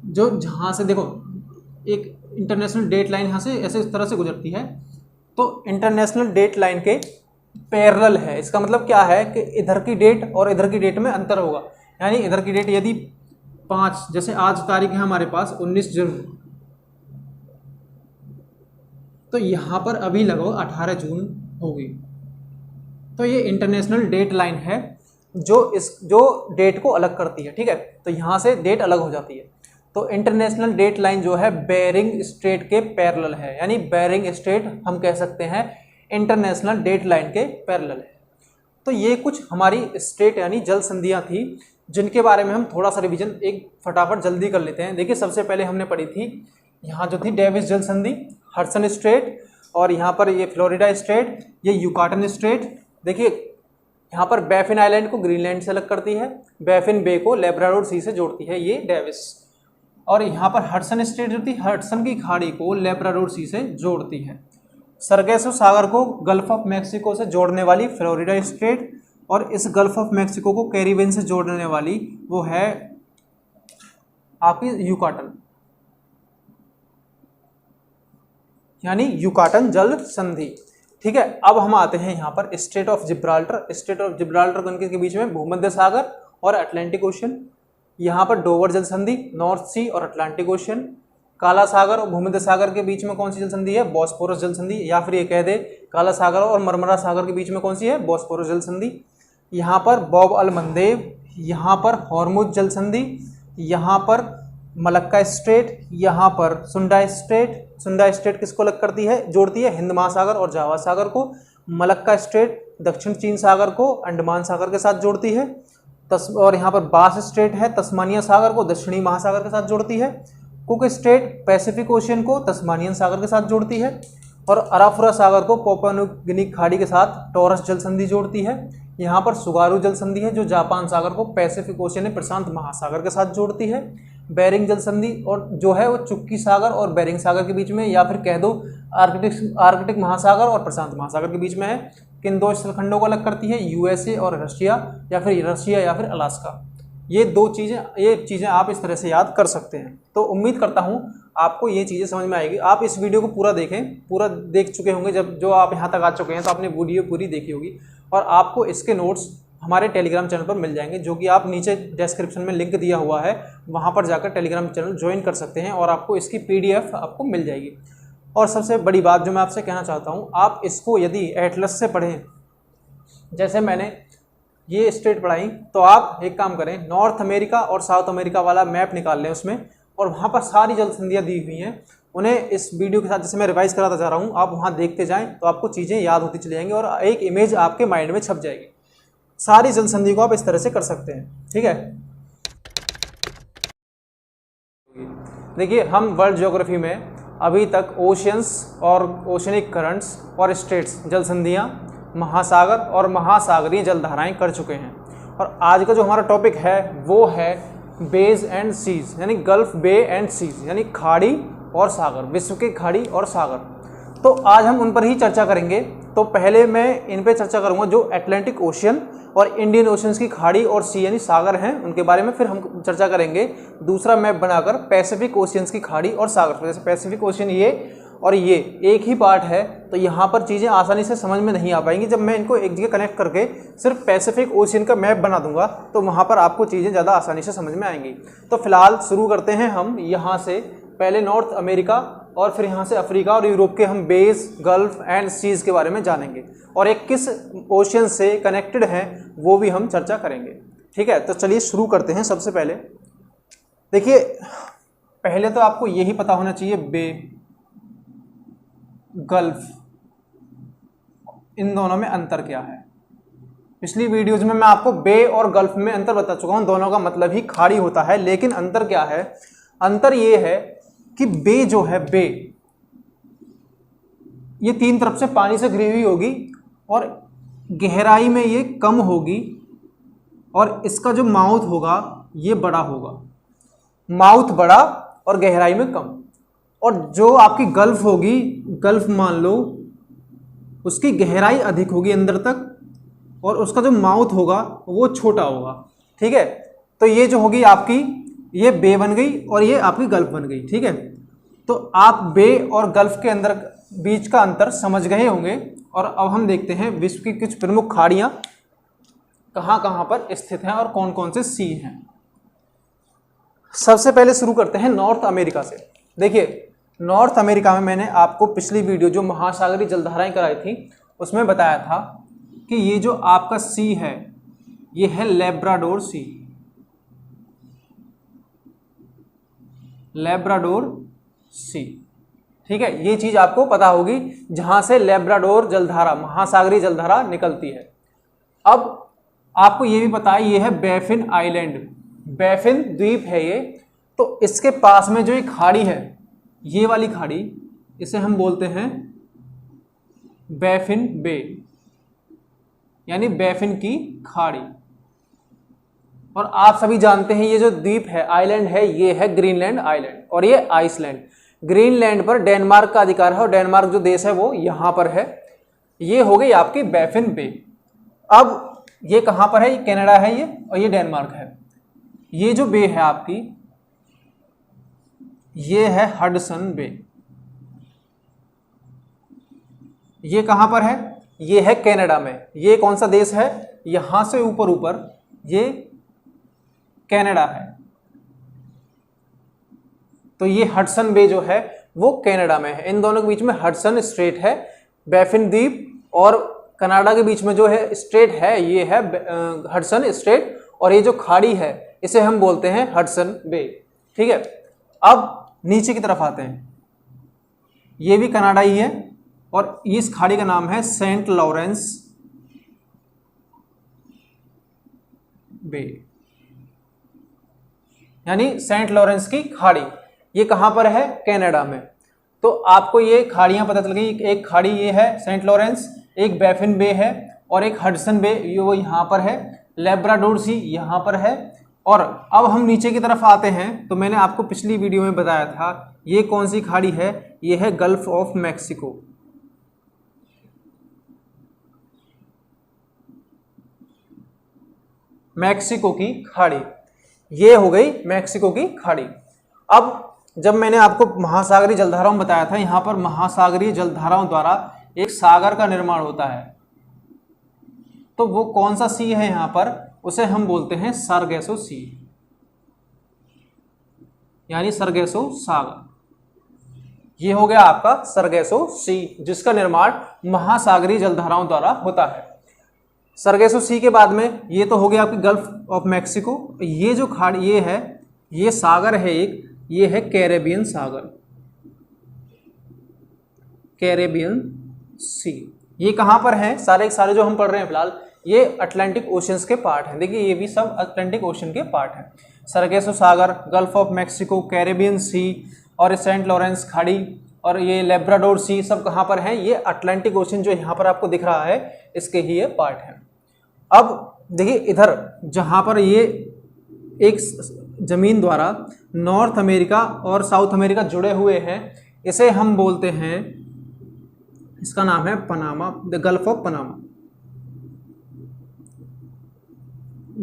जो जहां से देखो एक इंटरनेशनल डेट लाइन यहां से ऐसे इस तरह से गुजरती है, तो इंटरनेशनल डेट लाइन के पैरेलल है। इसका मतलब क्या है कि इधर की डेट और इधर की डेट में अंतर होगा। यानी इधर की डेट यदि 5, जैसे आज तारीख है हमारे पास 19 जून, तो यहां पर अभी लगभग 18 जून होगी। तो ये इंटरनेशनल डेट लाइन है जो डेट को अलग करती है। ठीक है, तो यहां से डेट अलग हो जाती है। तो इंटरनेशनल डेट लाइन जो है बेरिंग स्ट्रेट के पैरेलल है, यानी बेरिंग स्ट्रेट हम कह सकते हैं इंटरनेशनल डेट लाइन के पैरेलल है। तो ये कुछ हमारी स्ट्रेट यानी जल संधियां थी जिनके बारे में हम थोड़ा सा रिवीजन एक फटाफट जल्दी कर लेते हैं। देखिए सबसे पहले हमने पढ़ी थी यहाँ जो थी डेविस जल संधि, हडसन स्ट्रेट, और यहाँ पर ये फ्लोरिडा स्ट्रेट, ये युकाटन स्ट्रेट। देखिए यहाँ पर बैफिन आइलैंड को ग्रीनलैंड से अलग करती है, बैफिन बे को लेब्राडोर सी से जोड़ती है ये डेविस, और यहाँ पर हडसन स्ट्रेट जो थी हडसन की खाड़ी को लेब्राडोर सी से जोड़ती है। सरगेसो सागर को गल्फ ऑफ मैक्सिको से जोड़ने वाली फ्लोरिडा स्ट्रेट, और इस गल्फ ऑफ मैक्सिको को कैरिबियन से जोड़ने वाली वो है आपकी युकाटन, यानी युकाटन जल संधि। ठीक है, अब हम आते हैं यहाँ पर straight of Gibraltar. Straight of Gibraltar के बीच में भूमध्य सागर और अटलांटिक ओशियन। यहाँ पर डोवर जल संधि, नॉर्थ सी और अटलांटिक ओशियन। काला सागर और भूमध्य सागर के बीच में कौन सी जल संधि है? बॉस्फोरस जल संधि, या फिर ये कह दे काला सागर और मरमरा सागर के बीच में कौन सी है? बॉस्फोरस जल संधि। यहाँ पर बॉब अल मंदेव, यहाँ पर हॉर्मुज जल संधि, यहाँ पर मलक्का स्ट्रेट, यहाँ पर सुंडा स्ट्रेट। सुंडा स्ट्रेट किसको अलग करती है? जोड़ती है हिंद महासागर और जावा सागर को। मलक्का स्ट्रेट दक्षिण चीन सागर को अंडमान सागर के साथ जोड़ती है। और यहाँ पर बास स्ट्रेट है तस्मानिया सागर को दक्षिणी महासागर के साथ जोड़ती है। कुक स्ट्रेट पैसिफिक ओशियन को तस्मानियन सागर के साथ जोड़ती है। और अराफुरा सागर को पापुआ न्यू गिनी खाड़ी के साथ टॉरस जल संधि जोड़ती है। यहाँ पर सुगारू जल संधि है जो जापान सागर को पैसिफिक ओशियन में प्रशांत महासागर के साथ जोड़ती है। बेरिंग जल संधि और जो है वो चुक्की सागर और बेरिंग सागर के बीच में, या फिर कह दो आर्कटिक महासागर और प्रशांत महासागर के बीच में है। किन दो स्थलखंडों को अलग करती है? यूएसए और रशिया, या फिर अलास्का। ये चीज़ें आप इस तरह से याद कर सकते हैं। तो उम्मीद करता हूँ आपको ये चीज़ें समझ में आएगी। आप इस वीडियो को पूरा देख चुके होंगे। जब जो आप यहाँ तक आ चुके हैं तो आपने वीडियो पूरी देखी होगी, और आपको इसके नोट्स हमारे टेलीग्राम चैनल पर मिल जाएंगे, जो कि आप नीचे डिस्क्रिप्शन में लिंक दिया हुआ है, वहाँ पर जाकर टेलीग्राम चैनल ज्वाइन कर सकते हैं और आपको इसकी PDF आपको मिल जाएगी। और सबसे बड़ी बात जो मैं आपसे कहना चाहता हूँ, आप इसको यदि एटलस से पढ़ें, जैसे मैंने ये स्टेट पढ़ाई, तो आप एक काम करें, नॉर्थ अमेरिका और साउथ अमेरिका वाला मैप निकाल लें उसमें, और वहाँ पर सारी जल संधियाँ दी हुई हैं, उन्हें इस वीडियो के साथ जैसे मैं रिवाइज कराता जा रहा हूँ, आप वहाँ देखते जाएं तो आपको चीज़ें याद होती चली जाएंगी और एक इमेज आपके माइंड में छप जाएगी। सारी जल संधि को आप इस तरह से कर सकते हैं, ठीक है। देखिए, हम वर्ल्ड ज्योग्राफी में अभी तक ओशियंस और ओशनिक करंट्स और स्टेट्स, जल संधियाँ, महासागर और महासागरीय जलधाराएं कर चुके हैं। और आज का जो हमारा टॉपिक है वो है बेज एंड सीज, यानी गल्फ बे एंड सीज, यानी खाड़ी और सागर, विश्व की खाड़ी और सागर। तो आज हम उन पर ही चर्चा करेंगे। तो पहले मैं इन पे चर्चा करूंगा जो अटलांटिक ओशियन और इंडियन ओशियंस की खाड़ी और सी यानी सागर हैं उनके बारे में, फिर हम चर्चा करेंगे दूसरा मैप बनाकर पैसिफिक ओशियंस की खाड़ी और सागर। जैसे पैसिफिक ओशियन ये और ये एक ही पार्ट है, तो यहाँ पर चीज़ें आसानी से समझ में नहीं आ पाएंगी। जब मैं इनको एक जगह कनेक्ट करके सिर्फ पैसिफिक ओशियन का मैप बना दूंगा तो वहाँ पर आपको चीज़ें ज़्यादा आसानी से समझ में आएंगी। तो फिलहाल शुरू करते हैं हम यहाँ से, पहले नॉर्थ अमेरिका और फिर यहाँ से अफ्रीका और यूरोप के हम बेस, गल्फ एंड सीज के बारे में जानेंगे, और एक किस ओशियन से कनेक्टेड हैं वो भी हम चर्चा करेंगे, ठीक है। तो चलिए शुरू करते हैं। सबसे पहले देखिए, पहले तो आपको यही पता होना चाहिए बे, गल्फ, इन दोनों में अंतर क्या है। पिछली वीडियोज में मैं आपको बे और गल्फ में अंतर बता चुका हूं, दोनों का मतलब ही खाड़ी होता है, लेकिन अंतर क्या है? अंतर ये है कि बे जो है, बे ये तीन तरफ से पानी से घिरी हुई होगी और गहराई में ये कम होगी, और इसका जो माउथ होगा ये बड़ा होगा, माउथ बड़ा और गहराई में कम। और जो आपकी गल्फ होगी, गल्फ मान लो, उसकी गहराई अधिक होगी अंदर तक, और उसका जो माउथ होगा वो छोटा होगा, ठीक है। तो ये जो होगी आपकी, ये बे बन गई और ये आपकी गल्फ बन गई, ठीक है। तो आप बे और गल्फ के अंदर बीच का अंतर समझ गए होंगे। और अब हम देखते हैं विश्व की कुछ प्रमुख खाड़ियाँ कहाँ कहाँ पर स्थित हैं और कौन कौन से सी हैं। सबसे पहले शुरू करते हैं नॉर्थ अमेरिका से। देखिए, नॉर्थ अमेरिका में मैंने आपको पिछली वीडियो जो महासागरीय जलधाराएं कराई थी उसमें बताया था कि ये जो आपका सी है ये है लैब्राडोर सी, लैब्राडोर सी, ठीक है। ये चीज आपको पता होगी, जहां से लैब्राडोर जलधारा, महासागरीय जलधारा निकलती है। अब आपको ये भी पता है ये है बैफिन आइलैंड, बैफिन द्वीप है ये। तो इसके पास में जो एक खाड़ी है, ये वाली खाड़ी, इसे हम बोलते हैं बैफिन बे, यानी बैफिन की खाड़ी। और आप सभी जानते हैं ये जो द्वीप है, आइलैंड है, ये है ग्रीनलैंड आइलैंड और ये आइसलैंड। ग्रीनलैंड पर डेनमार्क का अधिकार है और डेनमार्क जो देश है वो यहां पर है। ये हो गई आपकी बैफिन बे। अब ये कहां पर है? ये कनाडा है ये, और ये डेनमार्क है। ये जो बे है आपकी, ये है हडसन बे। ये कहां पर है? ये है कनाडा में। ये कौन सा देश है? यहां से ऊपर ऊपर ये कनाडा है। तो ये हडसन बे जो है वो कनाडा में है। इन दोनों के बीच में हडसन स्ट्रेट है, बैफिन द्वीप और कनाडा के बीच में जो है स्ट्रेट है ये है हडसन स्ट्रेट, और ये जो खाड़ी है इसे हम बोलते हैं हडसन बे, ठीक है। अब नीचे की तरफ आते हैं, ये भी कनाडा ही है और इस खाड़ी का नाम है सेंट लॉरेंस बे, यानी सेंट लॉरेंस की खाड़ी। ये कहां पर है? कनाडा में। तो आपको ये खाड़ियां पता चल गई, एक खाड़ी ये है सेंट लॉरेंस, एक बैफिन बे है और एक हडसन बे, ये वो यहां पर है, लैब्राडोर सी यहां पर है। और अब हम नीचे की तरफ आते हैं, तो मैंने आपको पिछली वीडियो में बताया था ये कौन सी खाड़ी है, ये है गल्फ ऑफ मैक्सिको। मैक्सिको की खाड़ी, ये हो गई मैक्सिको की खाड़ी। अब जब मैंने आपको महासागरीय जलधाराओं में बताया था, यहां पर महासागरीय जलधाराओं द्वारा एक सागर का निर्माण होता है। तो तो वो कौन सा सी है यहाँ पर, उसे हम बोलते हैं सरगेसो सी, यानी सरगेसो सागर। ये हो गया आपका सरगेसो सी, जिसका निर्माण महासागरीय जलधाराओं द्वारा होता है। सरगेसो सी के बाद में ये तो हो गया आपकी गल्फ ऑफ मैक्सिको। ये जो खाड़ी ये है, ये सागर है एक, ये है कैरेबियन सागर, कैरेबियन सी। ये कहाँ पर है, सारे सारे जो हम पढ़ रहे हैं फिलहाल ये अटलांटिक ओशंस के पार्ट हैं। देखिए ये भी सब अटलांटिक ओशन के पार्ट हैं। सरगेसो सागर, Gulf of Mexico, Caribbean Sea और सेंट लॉरेंस खाड़ी और ये लेब्राडोर सी, सब कहाँ पर हैं, ये अटलांटिक ओशन जो यहाँ पर आपको दिख रहा है इसके ही ये पार्ट हैं। अब देखिए इधर जहाँ पर ये एक जमीन द्वारा नॉर्थ अमेरिका और साउथ अमेरिका जुड़े हुए हैं, इसे हम बोलते हैं, इसका नाम है Panama, the gulf of Panama,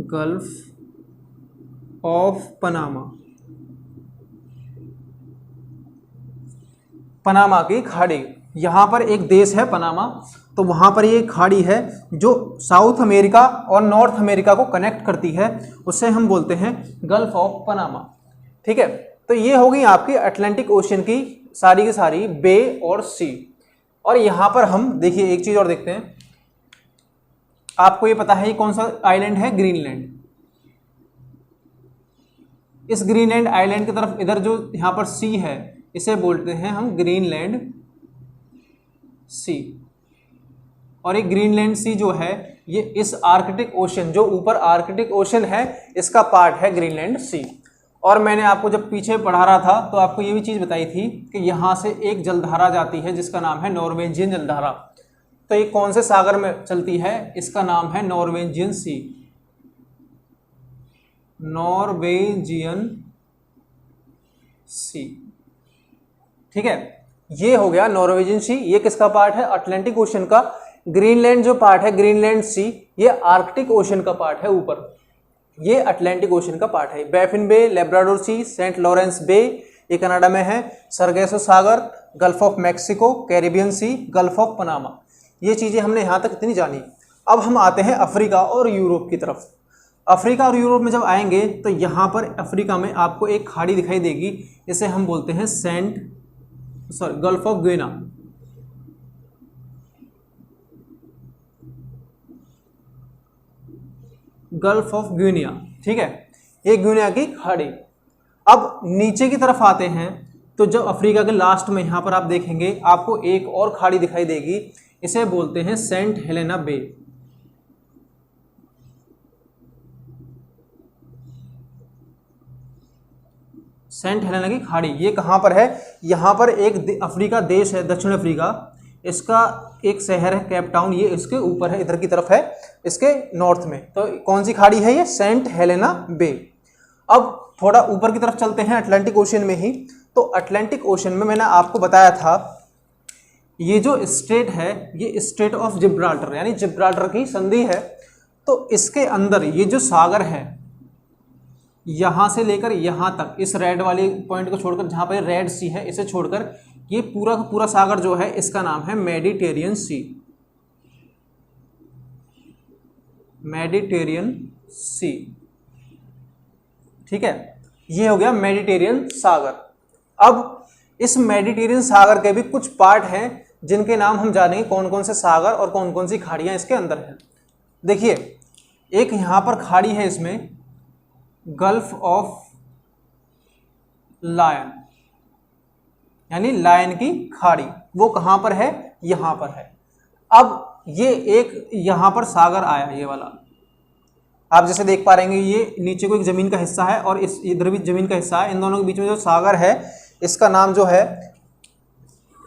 gulf of Panama, Panama की खाड़ी। यहाँ पर एक देश है पनामा, तो वहाँ पर ये खाड़ी है जो साउथ अमेरिका और नॉर्थ अमेरिका को कनेक्ट करती है, उसे हम बोलते हैं गल्फ ऑफ पनामा। ठीक है, तो ये हो गई आपकी अटलांटिक ओशन की सारी बे और सी। और यहाँ पर हम देखिए एक चीज़ और देखते हैं, आपको ये पता है ये कौन सा आइलैंड है, ग्रीनलैंड। इस ग्रीनलैंड आइलैंड की तरफ इधर जो यहाँ पर सी है इसे बोलते हैं हम ग्रीनलैंड सी। और ये ग्रीनलैंड सी जो है ये इस आर्कटिक ओशन, जो ऊपर आर्कटिक ओशन है इसका पार्ट है ग्रीनलैंड सी। और मैंने आपको जब पीछे पढ़ा रहा था तो आपको ये भी चीज़ बताई थी कि यहाँ से एक जलधारा जाती है जिसका नाम है नॉर्वेजियन जलधारा। तो ये कौन से सागर में चलती है, इसका नाम है नॉर्वेजियन सी, नॉर्वेजियन सी। ठीक है, ये हो गया नॉर्वेजियन सी। ये किसका पार्ट है, अटलांटिक ओशन का। ग्रीनलैंड जो पार्ट है ग्रीनलैंड सी, ये आर्कटिक ओशन का पार्ट है ऊपर, ये अटलांटिक ओशन का पार्ट है। Baffin Bay, Labrador Sea, Saint Lawrence Bay ये कनाडा में है, सरगेसो सागर, Gulf of Mexico, Caribbean Sea, Gulf of Panama. ये चीज़ें हमने यहाँ तक इतनी जानी। अब हम आते हैं अफ्रीका और यूरोप की तरफ। अफ्रीका और यूरोप में जब आएंगे तो यहाँ पर अफ्रीका में आपको एक खाड़ी दिखाई देगी, इसे हम बोलते हैं गल्फ ऑफ ग्विना। गल्फ ऑफ ग्विनिया, ठीक है, ये ग्विनिया की खाड़ी। अब नीचे की तरफ आते हैं तो जब अफ्रीका के लास्ट में यहाँ पर आप देखेंगे आपको एक और खाड़ी दिखाई देगी, इसे बोलते हैं सेंट हेलेना बे। सेंट हेलेना की खाड़ी ये कहाँ पर है, यहाँ पर एक अफ्रीका देश है, दक्षिण अफ्रीका, इसका एक शहर है केप टाउन, ये इसके ऊपर है, इधर की तरफ है, इसके नॉर्थ में। तो कौन सी खाड़ी है ये, सेंट हेलेना बे। अब थोड़ा ऊपर की तरफ चलते हैं अटलांटिक ओशन में ही। तो अटलांटिक ओशन में मैंने आपको बताया था ये जो स्टेट है ये स्टेट ऑफ जिब्राल्टर, यानी जिब्राल्टर की संधि है। तो इसके अंदर ये जो सागर है यहाँ से लेकर यहाँ तक, इस रेड वाले पॉइंट को छोड़कर, जहाँ पर रेड सी है इसे छोड़कर, ये पूरा का पूरा सागर जो है इसका नाम है मेडिटेरियन सी, मेडिटेरियन सी। ठीक है, ये हो गया मेडिटेरियन सागर। अब इस मेडिटेरियन सागर के भी कुछ पार्ट हैं जिनके नाम हम जानेंगे, कौन कौन से सागर और कौन कौन सी खाड़ियाँ इसके अंदर हैं। देखिए एक यहाँ पर खाड़ी है इसमें, गल्फ ऑफ लायन, यानी लायन की खाड़ी, वो कहाँ पर है, यहाँ पर है। अब ये एक यहाँ पर सागर आया, ये वाला आप जैसे देख पा रहे हैं, ये नीचे को एक जमीन का हिस्सा है और इस इधर भी जमीन का हिस्सा है, इन दोनों के बीच में जो सागर है इसका नाम जो है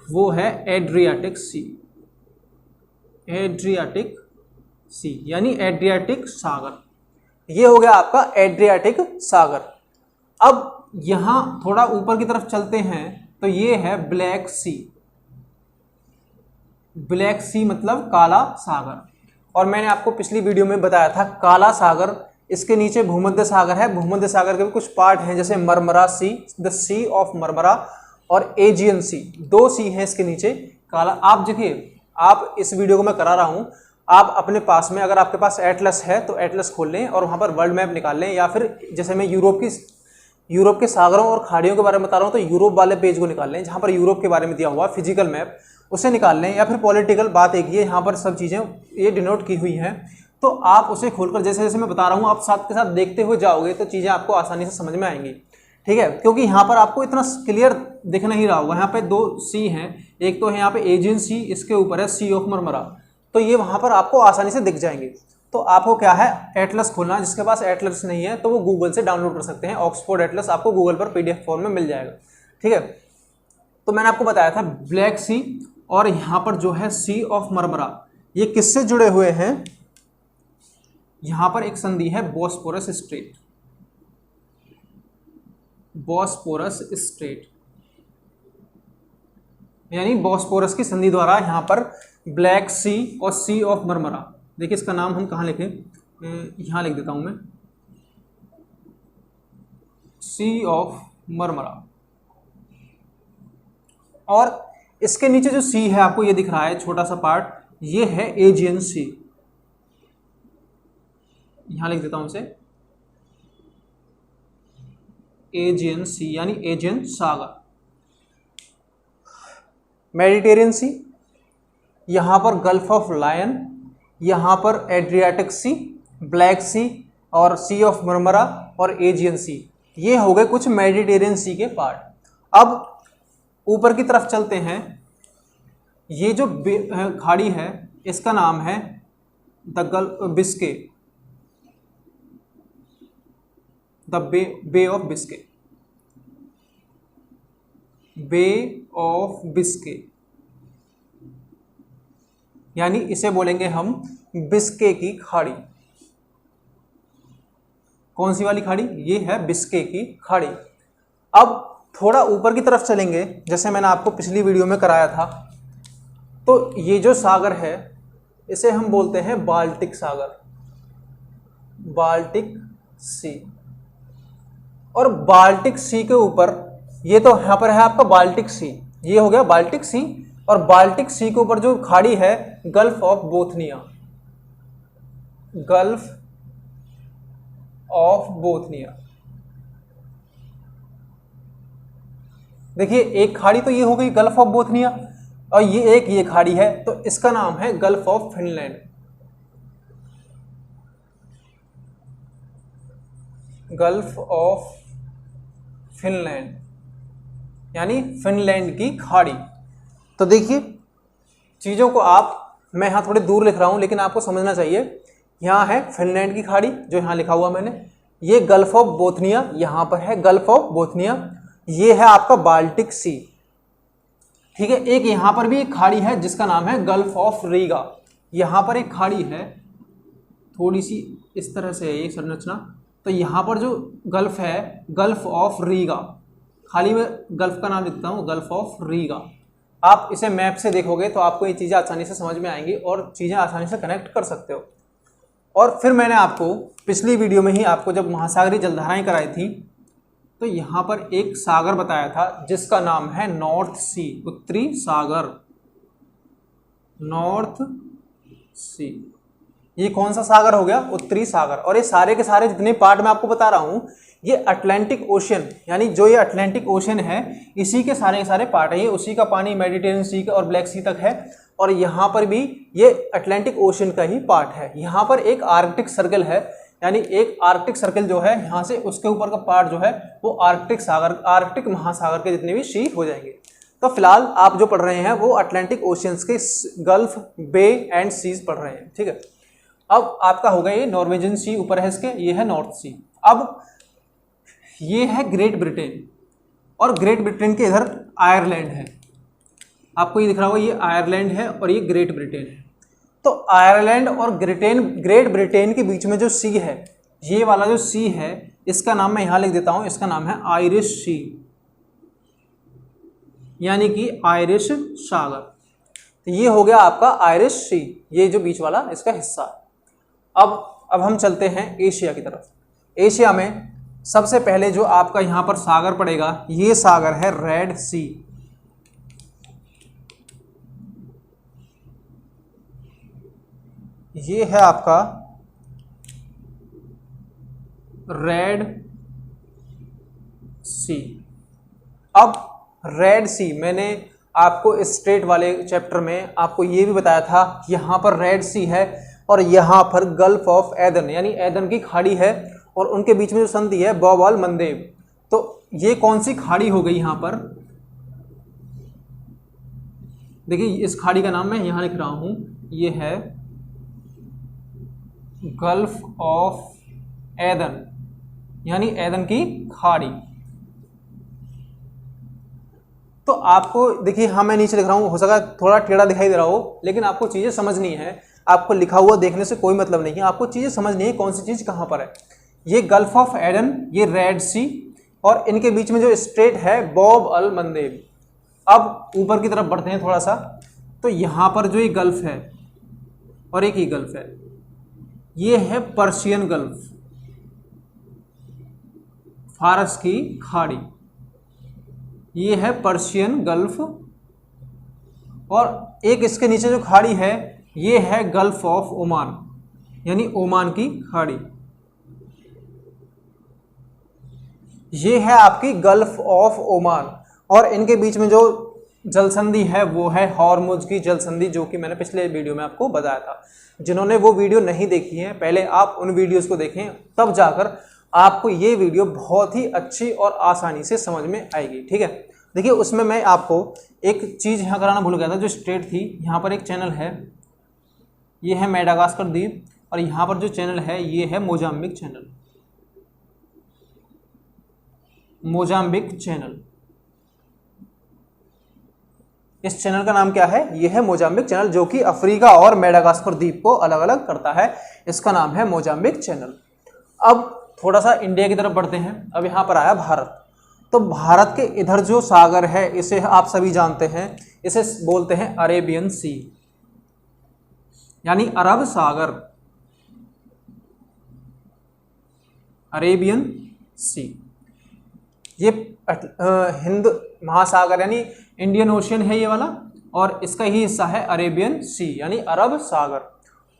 वो है एड्रियाटिक सी, एड्रियाटिक सी यानी एड्रियाटिक सागर। ये हो गया आपका एड्रियाटिक सागर। अब यहाँ थोड़ा ऊपर की तरफ चलते हैं तो ये है ब्लैक सी, ब्लैक सी मतलब काला सागर। और मैंने आपको पिछली वीडियो में बताया था काला सागर, इसके नीचे भूमध्य सागर है, भूमध्य सागर के भी कुछ पार्ट हैं जैसे Marmara Sea, the Sea of Marmara, और एजियन सी, दो सी हैं इसके नीचे काला। आप देखिए, आप इस वीडियो को मैं करा रहा हूँ, आप अपने पास में अगर आपके पास एटलस है तो एटलस खोल लें और वहाँ पर वर्ल्ड मैप निकाल लें, या फिर जैसे मैं यूरोप के सागरों और खाड़ियों के बारे में बता रहा हूँ तो यूरोप वाले पेज को निकाल लें जहाँ पर यूरोप के बारे में दिया हुआ फिजिकल मैप, उसे निकाल लें, या फिर पॉलिटिकल बात एक ही है, यहाँ पर सब चीज़ें ये डिनोट की हुई हैं, तो आप उसे खोलकर जैसे जैसे मैं बता रहा हूँ आप साथ के साथ देखते हुए जाओगे तो चीज़ें आपको आसानी से समझ में आएंगी। ठीक है, क्योंकि यहाँ पर आपको इतना क्लियर दिख नहीं रहा होगा। यहाँ पे 2 सी हैं, एक तो है यहाँ पे एजियन सी, इसके ऊपर है सी ऑफ मरमरा, तो ये वहाँ पर आपको आसानी से दिख जाएंगे। तो आपको क्या है, एटलस खोलना। जिसके पास एटलस नहीं है तो वो गूगल से डाउनलोड कर सकते हैं, ऑक्सफोर्ड एटलस आपको गूगल पर PDF फॉर्म में मिल जाएगा। ठीक है, तो मैंने आपको बताया था ब्लैक सी और यहाँ पर जो है सी ऑफ मरमरा, ये किससे जुड़े हुए हैं, यहाँ पर एक संधि है बॉस्फोरस स्ट्रेट, बॉस्फोरस स्ट्रेट, यानी बॉस्फोरस की संधि द्वारा यहाँ पर ब्लैक सी और सी ऑफ मरमरा, देखिए इसका नाम हम कहाँ लिखें, यहाँ लिख देता हूँ मैं, सी ऑफ मरमरा। और इसके नीचे जो सी है आपको ये दिख रहा है छोटा सा पार्ट, ये है एजियन सी, यहां लिख देता हूं इसे एजियन सी, यानी एजियन सागर। मेडिटेरियन सी, यहां पर गल्फ ऑफ लायन, यहां पर एड्रियाटिक सी, ब्लैक सी और सी ऑफ मरमरा और एजियन सी, ये हो गए कुछ मेडिटेरियन सी के पार्ट। अब ऊपर की तरफ चलते हैं, ये जो खाड़ी है इसका नाम है the Gulf Biscay, the Bay of Biscay, Bay of Biscay, यानी इसे बोलेंगे हम बिस्के की खाड़ी। कौन सी वाली खाड़ी, ये है बिस्के की खाड़ी। अब थोड़ा ऊपर की तरफ चलेंगे, जैसे मैंने आपको पिछली वीडियो में कराया था, तो ये जो सागर है इसे हम बोलते हैं बाल्टिक सागर, बाल्टिक सी। और बाल्टिक सी के ऊपर ये तो यहां पर है आपका बाल्टिक सी, ये हो गया बाल्टिक सी, और बाल्टिक सी के ऊपर जो खाड़ी है gulf of Bothnia, gulf of Bothnia. देखिए एक खाड़ी तो ये हो गई गल्फ ऑफ बोथनिया, और ये खाड़ी है तो इसका नाम है gulf of Finland, gulf of Finland, यानी फिनलैंड की खाड़ी। तो देखिए चीज़ों को मैं यहाँ थोड़ी दूर लिख रहा हूँ लेकिन आपको समझना चाहिए। यहाँ है फिनलैंड की खाड़ी जो यहाँ लिखा हुआ मैंने, ये गल्फ ऑफ बोथनिया, यहाँ पर है गल्फ ऑफ बोथनिया, ये है आपका बाल्टिक सी। ठीक है, एक यहाँ पर भी एक खाड़ी है जिसका नाम है गल्फ ऑफ रीगा, यहाँ पर एक खाड़ी है थोड़ी सी इस तरह से है ये संरचना, तो यहाँ पर जो गल्फ है गल्फ ऑफ रीगा, खाली में गल्फ का नाम लिखता हूँ गल्फ ऑफ रीगा। आप इसे मैप से देखोगे तो आपको ये चीज़ें आसानी से समझ में आएंगी और चीज़ें आसानी से कनेक्ट कर सकते हो। और फिर मैंने आपको पिछली वीडियो में ही आपको जब महासागरीय जलधाराएं कराई थी तो यहाँ पर एक सागर बताया था जिसका नाम है नॉर्थ सी, उत्तरी सागर, नॉर्थ सी। ये कौन सा सागर हो गया, उत्तरी सागर। और ये सारे के सारे जितने पार्ट मैं आपको बता रहा हूँ ये अटलांटिक ओशियन, यानी जो ये अटलांटिक ओशियन है इसी के सारे पार्ट है, ये उसी का पानी मेडिटेरियन सी और ब्लैक सी तक है, और यहाँ पर भी ये अटलांटिक ओशियन का ही पार्ट है। यहाँ पर एक आर्कटिक सर्कल है, यानी एक आर्कटिक सर्कल जो है यहाँ से उसके ऊपर का पार्ट जो है वो आर्कटिक सागर, आर्कटिक महासागर के जितने भी सी हो जाएंगे। तो फिलहाल आप जो पढ़ रहे हैं वो अटलांटिक ओशियंस के गल्फ, बे एंड सीज पढ़ रहे हैं। ठीक है, अब आपका हो गया ये नॉर्वेजियन सी ऊपर है इसके, ये है नॉर्थ सी। अब ये है ग्रेट ब्रिटेन, और ग्रेट ब्रिटेन के इधर आयरलैंड है, आपको ये दिख रहा होगा ये आयरलैंड है और ये ग्रेट ब्रिटेन है। तो आयरलैंड और ग्रेट ब्रिटेन के बीच में जो सी है, ये वाला जो सी है इसका नाम मैं यहाँ लिख देता हूँ, इसका नाम है आयरिश सी, यानी कि आयरिश सागर। तो ये हो गया आपका आयरिश सी, ये जो बीच वाला इसका हिस्सा है। अब हम चलते हैं एशिया की तरफ। एशिया में सबसे पहले जो आपका यहाँ पर सागर पड़ेगा ये सागर है रेड सी। ये है आपका रेड सी। अब रेड सी मैंने आपको स्ट्रेट वाले चैप्टर में आपको ये भी बताया था, यहाँ पर रेड सी है और यहाँ पर गल्फ ऑफ एदन यानी एदन की खाड़ी है और उनके बीच में जो संधि है बॉब अल मंदेब। तो ये कौन सी खाड़ी हो गई यहाँ पर, देखिए इस खाड़ी का नाम मैं यहाँ लिख रहा हूँ, ये है गल्फ ऑफ एदन यानी एदन की खाड़ी। तो आपको देखिए, हाँ मैं नीचे लिख रहा हूँ, हो सका थोड़ा टेढ़ा दिखाई दे रहा हो, लेकिन आपको चीज़ें समझनी है। आपको लिखा हुआ देखने से कोई मतलब नहीं है, आपको चीज़ें समझनी है कौन सी चीज़ कहाँ पर है। ये गल्फ ऑफ एडन, ये रेड सी और इनके बीच में जो स्ट्रेट है बॉब अल मंदेब। अब ऊपर की तरफ बढ़ते हैं थोड़ा सा, तो यहाँ पर जो ये गल्फ है और एक ही गल्फ है, ये है पर्शियन गल्फ, फारस की खाड़ी, ये है पर्शियन गल्फ। और एक इसके नीचे जो खाड़ी है ये है गल्फ ऑफ ओमान यानी ओमान की खाड़ी। ये है आपकी गल्फ ऑफ ओमान और इनके बीच में जो जलसंधि है वो है हॉर्मुज की जलसंधि, जो कि मैंने पिछले वीडियो में आपको बताया था। जिन्होंने वो वीडियो नहीं देखी है पहले आप उन वीडियोस को देखें, तब जाकर आपको ये वीडियो बहुत ही अच्छी और आसानी से समझ में आएगी। ठीक है, देखिए उसमें मैं आपको एक चीज़ यहाँ कराना भूल गया था, जो स्ट्रेट थी। यहाँ पर एक चैनल है, ये है मेडागास्कर द्वीप, और यहाँ पर जो चैनल है ये है मोजाम्बिक चैनल, मोजाम्बिक चैनल। इस चैनल का नाम क्या है? ये है मोजाम्बिक चैनल, जो कि अफ्रीका और मेडागास्कर द्वीप को अलग अलग करता है। इसका नाम है मोजाम्बिक चैनल। अब थोड़ा सा इंडिया की तरफ बढ़ते हैं। अब यहाँ पर आया भारत। तो भारत के इधर जो सागर है इसे आप सभी जानते हैं, इसे बोलते हैं अरेबियन सी यानी अरब सागर, अरेबियन सी। ये हिंद महासागर यानी इंडियन ओशियन है ये वाला, और इसका ही हिस्सा है अरेबियन सी यानी अरब सागर।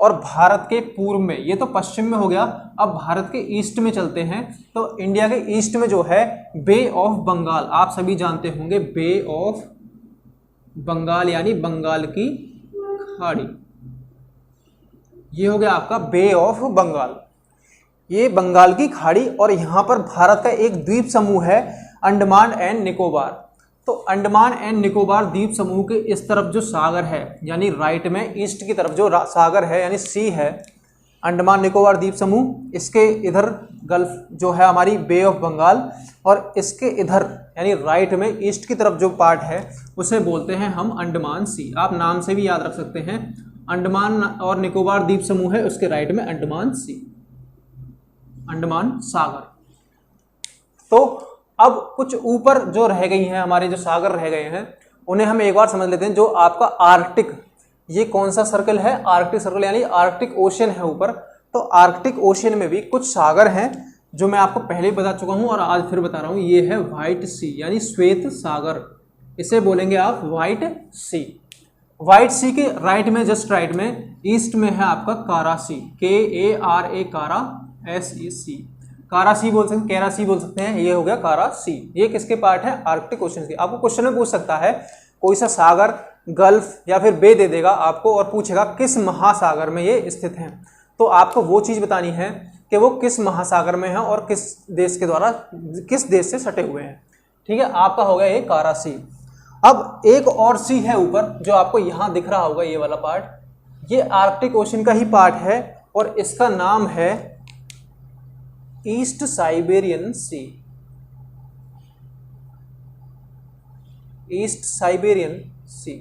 और भारत के पूर्व में, ये तो पश्चिम में हो गया, अब भारत के ईस्ट में चलते हैं। तो इंडिया के ईस्ट में जो है बे ऑफ बंगाल, आप सभी जानते होंगे, बे ऑफ बंगाल यानी बंगाल की खाड़ी। ये हो गया आपका बे ऑफ बंगाल, ये बंगाल की खाड़ी। और यहाँ पर भारत का एक द्वीप समूह है अंडमान एंड निकोबार। तो अंडमान एंड निकोबार द्वीप समूह के इस तरफ जो सागर है यानी राइट में ईस्ट की तरफ जो सागर है यानी सी है, अंडमान निकोबार द्वीप समूह, इसके इधर गल्फ जो है हमारी बे ऑफ बंगाल, और इसके इधर यानी राइट में ईस्ट की तरफ जो पार्ट है उसे बोलते हैं हम अंडमान सी। आप नाम से भी याद रख सकते हैं, अंडमान और निकोबार द्वीप समूह है, उसके राइट में अंडमान सी, अंडमान सागर। तो अब कुछ ऊपर जो रह गई हैं, हमारे जो सागर रह गए हैं, उन्हें हम एक बार समझ लेते हैं। जो आपका आर्कटिक, ये कौन सा सर्कल है? आर्कटिक सर्कल यानी आर्कटिक ओशियन है ऊपर। तो आर्कटिक ओशियन में भी कुछ सागर हैं जो मैं आपको पहले ही बता चुका हूं और आज फिर बता रहा हूं। ये है व्हाइट सी यानी श्वेत सागर, इसे बोलेंगे आप व्हाइट सी। व्हाइट सी के राइट में, जस्ट राइट में ईस्ट में है आपका कारा सी, KARA, कारा SEC, कारा सी बोल सकते हैं, कैरा सी बोल सकते हैं। ये हो गया कारा सी। ये किसके पार्ट है? आर्कटिक ओशन के। आपको क्वेश्चन में पूछ सकता है कोई सा सागर, गल्फ या फिर बे दे देगा आपको और पूछेगा किस महासागर में ये स्थित है। तो आपको वो चीज बतानी है कि वो किस महासागर में है और किस देश के द्वारा, किस देश से सटे हुए हैं। ठीक है, आपका हो गया ये कारा सी। अब एक और सी है ऊपर जो आपको यहां दिख रहा होगा, ये वाला पार्ट, ये आर्कटिक ओशन का ही पार्ट है और इसका नाम है ईस्ट साइबेरियन सी, ईस्ट साइबेरियन सी,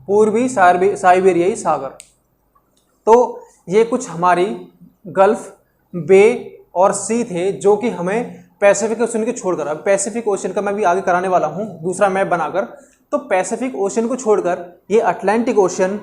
पूर्वी साइबेरियाई सागर। तो ये कुछ हमारी गल्फ, बे और सी थे जो कि हमें पैसिफिक ओशन को छोड़कर, अब पैसिफिक ओशन का मैं भी आगे कराने वाला हूँ दूसरा मैप बनाकर। तो पैसिफिक ओशन को छोड़कर ये अटलांटिक ओशन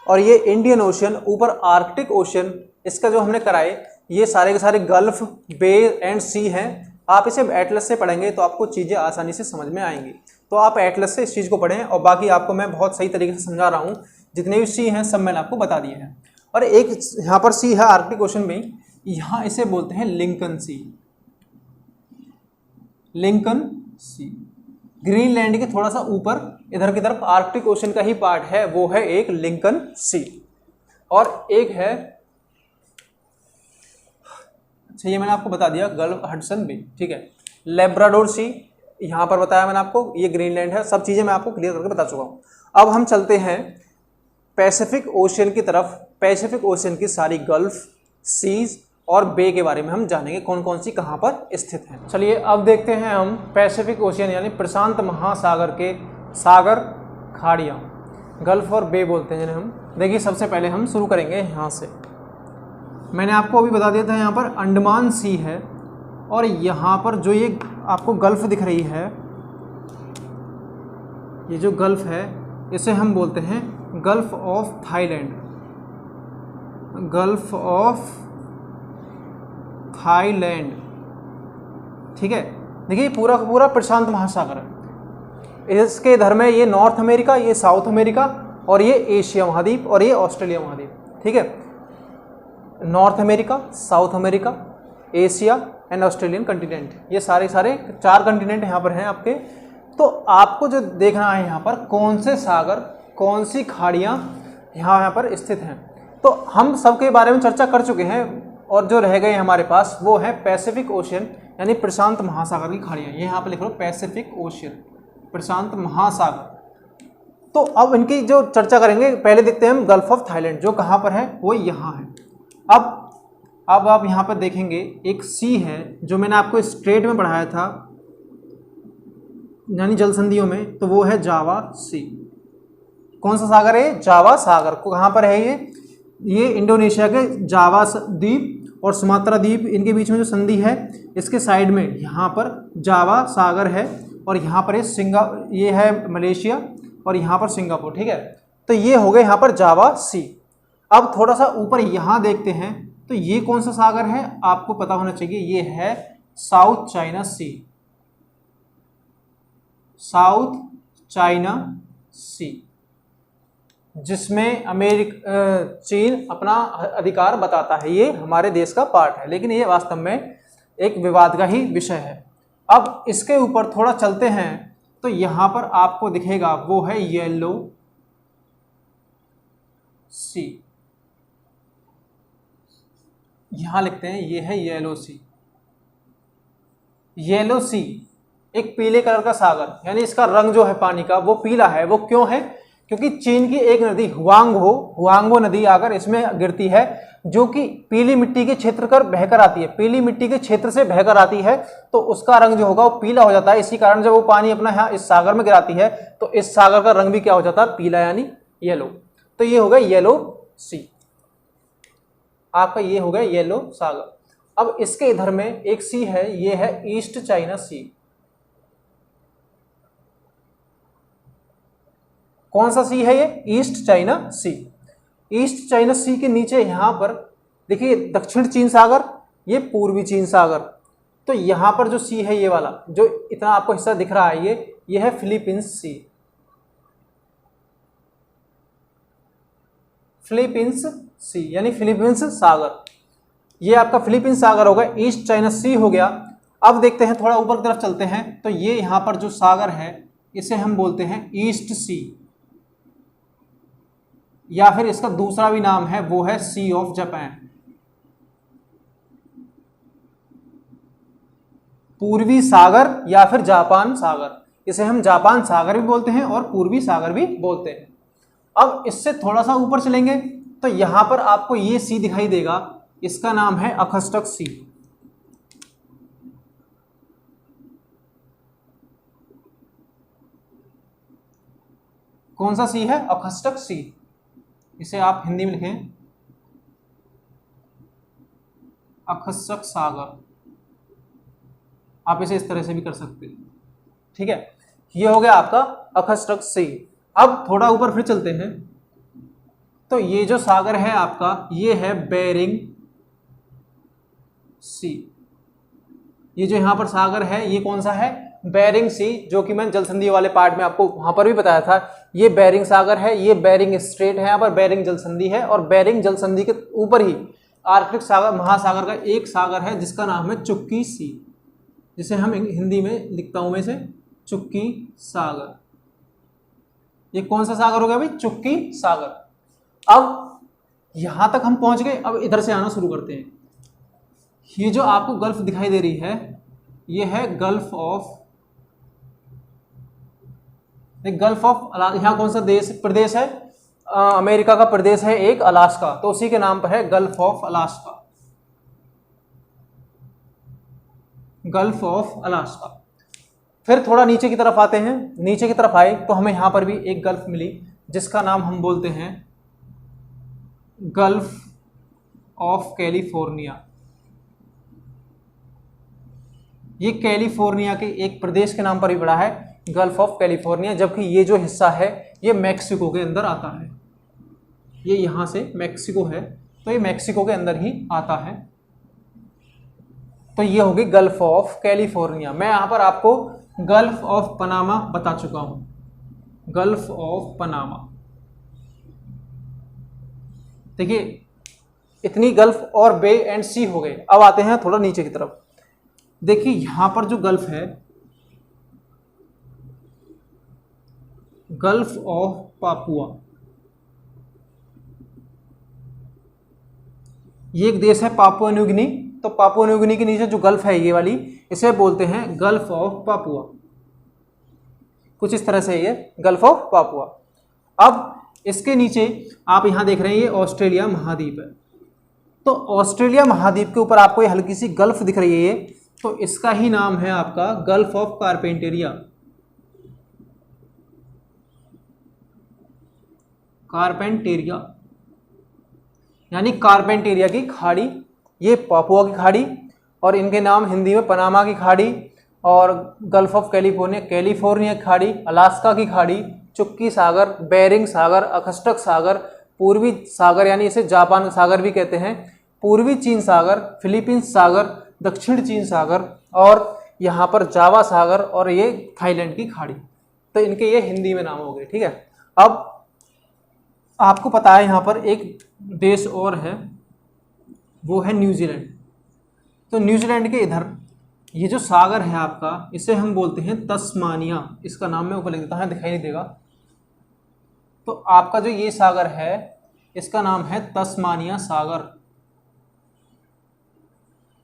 और ये इंडियन ओशन, ऊपर आर्कटिक ओशन, इसका जो हमने कराए, ये सारे के सारे गल्फ, बे एंड सी हैं। आप इसे एटलस से पढ़ेंगे तो आपको चीज़ें आसानी से समझ में आएंगी। तो आप एटलस से इस चीज़ को पढ़ें और बाकी आपको मैं बहुत सही तरीके से समझा रहा हूँ। जितने भी सी हैं सब मैंने आपको बता दिए हैं। और एक यहाँ पर सी है आर्कटिक ओशन में, यहाँ इसे बोलते हैं लिंकन सी, लिंकन सी। ग्रीनलैंड के थोड़ा सा ऊपर इधर की तरफ आर्कटिक ओशन का ही पार्ट है, वो है एक लिंकन सी। और एक है, अच्छा ये मैंने आपको बता दिया, गल्फ हडसन बे, ठीक है। लेब्राडोर सी यहाँ पर बताया मैंने आपको, ये ग्रीनलैंड है, सब चीज़ें मैं आपको क्लियर करके बता चुका हूँ। अब हम चलते हैं पैसिफिक ओशियन की तरफ। पैसिफिक ओशियन की सारी गल्फ, सीज और बे के बारे में हम जानेंगे, कौन कौन सी कहाँ पर स्थित हैं। चलिए अब देखते हैं हम पैसिफिक ओशियन यानी प्रशांत महासागर के सागर खाड़ियाँ, गल्फ और बे बोलते हैं जिन्हें हम। देखिए सबसे पहले हम शुरू करेंगे यहाँ से। मैंने आपको अभी बता दिया था यहाँ पर अंडमान सी है, और यहाँ पर जो ये आपको गल्फ दिख रही है, ये जो गल्फ है इसे हम बोलते हैं gulf of Thailand, gulf of Thailand, ठीक है। देखिए पूरा का पूरा प्रशांत महासागर है। इसके इधर में ये नॉर्थ अमेरिका, ये साउथ अमेरिका, और ये एशिया महाद्वीप, और ये ऑस्ट्रेलिया महाद्वीप, ठीक है। North America, south America, Asia and Australian continent, ये सारे 4 कंटिनेंट यहाँ पर हैं आपके। तो आपको जो देखना है यहाँ पर कौन से सागर, कौन सी खाड़ियाँ यहाँ पर स्थित हैं। तो हम सबके बारे में चर्चा कर चुके हैं, और जो रह गए हमारे पास वो है पैसिफिक ओशियन यानी प्रशांत महासागर की खाड़ियाँ। ये यहाँ पर लिख लो पैसिफिक ओशियन, प्रशांत महासागर। तो अब इनकी जो चर्चा करेंगे, पहले देखते हैं हम गल्फ ऑफ थाईलैंड, जो कहाँ पर है, वो यहाँ है। अब आप यहाँ पर देखेंगे एक सी है जो मैंने आपको स्ट्रेट में पढ़ाया था यानी जल संधियों में, तो वो है जावा सी। कौन सा सागर है? जावा सागर। कहाँ पर है ये इंडोनेशिया के जावा द्वीप और सुमात्रा द्वीप, इनके बीच में जो संधि है इसके साइड में यहाँ पर जावा सागर है, और यहाँ पर ये है मलेशिया, और यहाँ पर सिंगापुर, ठीक है। तो ये हो गए यहाँ पर जावा सी। अब थोड़ा सा ऊपर यहाँ देखते हैं, तो ये कौन सा सागर है आपको पता होना चाहिए, ये है साउथ चाइना सी, साउथ चाइना सी, जिसमें चीन अपना अधिकार बताता है। ये हमारे देश का पार्ट है, लेकिन ये वास्तव में एक विवाद का ही विषय है। अब इसके ऊपर थोड़ा चलते हैं, तो यहाँ पर आपको दिखेगा वो है येलो सी, यहाँ लिखते हैं ये है येलो सी। येलो सी एक पीले कलर का सागर, यानी इसका रंग जो है पानी का वो पीला है। वो क्यों है? क्योंकि चीन की एक नदी हुआंगो नदी आकर इसमें गिरती है, जो कि पीली मिट्टी के क्षेत्र कर बहकर आती है, पीली मिट्टी के क्षेत्र से बहकर आती है, तो उसका रंग जो होगा वो पीला हो जाता है। इसी कारण जब वो पानी अपना यहाँ इस सागर में गिराती है तो इस सागर का रंग भी क्या हो जाता है? पीला, यानी येलो। तो ये हो गया येलो सी, आपका ये हो गया येलो सागर। अब इसके इधर में एक सी है, ये है ईस्ट चाइना सी। कौन सा सी है ये? ईस्ट चाइना सी। ईस्ट चाइना सी के नीचे यहां पर देखिए दक्षिण चीन सागर, ये पूर्वी चीन सागर। तो यहां पर जो सी है ये वाला, जो इतना आपको हिस्सा दिख रहा है, ये है फिलीपींस सी, फिलीपींस सी यानी फिलीपींस सागर। ये आपका फिलीपींस सागर होगा, ईस्ट चाइना सी हो गया। अब देखते हैं थोड़ा ऊपर की तरफ चलते हैं, तो ये यहां पर जो सागर है इसे हम बोलते हैं ईस्ट सी, या फिर इसका दूसरा भी नाम है वो है सी ऑफ जापान, पूर्वी सागर या फिर जापान सागर। इसे हम जापान सागर भी बोलते हैं और पूर्वी सागर भी बोलते हैं। अब इससे थोड़ा सा ऊपर चलेंगे तो यहां पर आपको ये सी दिखाई देगा, इसका नाम है अखस्तक सी। कौन सा सी है? अखस्तक सी। इसे आप हिंदी में लिखें अखस्तक सागर, आप इसे इस तरह से भी कर सकते हैं, ठीक है। ये हो गया आपका अखस्तक सी। अब थोड़ा ऊपर फिर चलते हैं, तो ये जो सागर है आपका, ये है बेरिंग सी। ये जो यहां पर सागर है ये कौन सा है? बेरिंग सी, जो कि मैंने जल संधि वाले पार्ट में आपको वहां पर भी बताया था। ये बेरिंग सागर है, ये बेरिंग स्ट्रेट है, यहाँ पर बेरिंग जल संधि है, और बेरिंग जल संधि के ऊपर ही आर्कटिक सागर महासागर का एक सागर है जिसका नाम है चुक्की सी, जिसे हम हिंदी में लिखता हूं मैं से चुक्की सागर। ये कौन सा सागर हो गया भाई? चुक्की सागर। अब यहां तक हम पहुंच गए, अब इधर से आना शुरू करते हैं। ये जो आपको गल्फ दिखाई दे रही है, ये है गल्फ ऑफ यहाँ कौन सा प्रदेश है? अमेरिका का प्रदेश है एक, अलास्का, तो उसी के नाम पर है gulf of Alaska. Gulf of Alaska. फिर थोड़ा नीचे की तरफ आते हैं, नीचे की तरफ आए तो हमें यहां पर भी एक गल्फ मिली जिसका नाम हम बोलते हैं गल्फ ऑफ कैलिफोर्निया। ये कैलिफोर्निया के एक प्रदेश के नाम पर भी पड़ा है, गल्फ ऑफ कैलिफोर्निया, जबकि ये जो हिस्सा है ये मैक्सिको के अंदर आता है। ये यहां से मैक्सिको है, तो ये मैक्सिको के अंदर ही आता है। तो ये होगी गल्फ ऑफ कैलिफोर्निया। मैं यहां पर आपको गल्फ ऑफ पनामा बता चुका हूं, गल्फ ऑफ पनामा। देखिए इतनी गल्फ और बे एंड सी हो गए। अब आते हैं थोड़ा नीचे की तरफ। देखिए यहां पर जो गल्फ है, गल्फ ऑफ पापुआ, ये एक देश है पापुआ न्यू गिनी। तो पापुआ न्यू गिनी के नीचे जो गल्फ है ये वाली, इसे बोलते हैं गल्फ ऑफ पापुआ। कुछ इस तरह से ये गल्फ ऑफ पापुआ। अब इसके नीचे आप यहां देख रहे हैं ये ऑस्ट्रेलिया महाद्वीप है। तो ऑस्ट्रेलिया महाद्वीप के ऊपर आपको ये हल्की सी गल्फ दिख रही है ये, तो इसका ही नाम है आपका गल्फ ऑफ कारपेंटेरिया। कारपेंटेरिया यानी कारपेंटेरिया की खाड़ी। ये पापुआ की खाड़ी, और इनके नाम हिंदी में पनामा की खाड़ी, और गल्फ ऑफ कैलिफोर्निया, कैलिफोर्निया की खाड़ी, अलास्का की खाड़ी, चुक्की सागर, बेरिंग सागर, अगस्टक सागर, पूर्वी सागर यानी इसे जापान सागर भी कहते हैं, पूर्वी चीन सागर, फिलीपींस सागर, दक्षिण चीन सागर, और यहाँ पर जावा सागर, और ये थाईलैंड की खाड़ी। तो इनके ये हिंदी में नाम हो गए। ठीक है। अब आपको पता है यहाँ पर एक देश और है, वो है न्यूजीलैंड। तो न्यूजीलैंड के इधर ये जो सागर है आपका, इसे हम बोलते हैं तस्मानिया। इसका नाम मैं ऊपर लिख देता हूँ, दिखाई नहीं देगा। तो आपका जो ये सागर है इसका नाम है तस्मानिया सागर,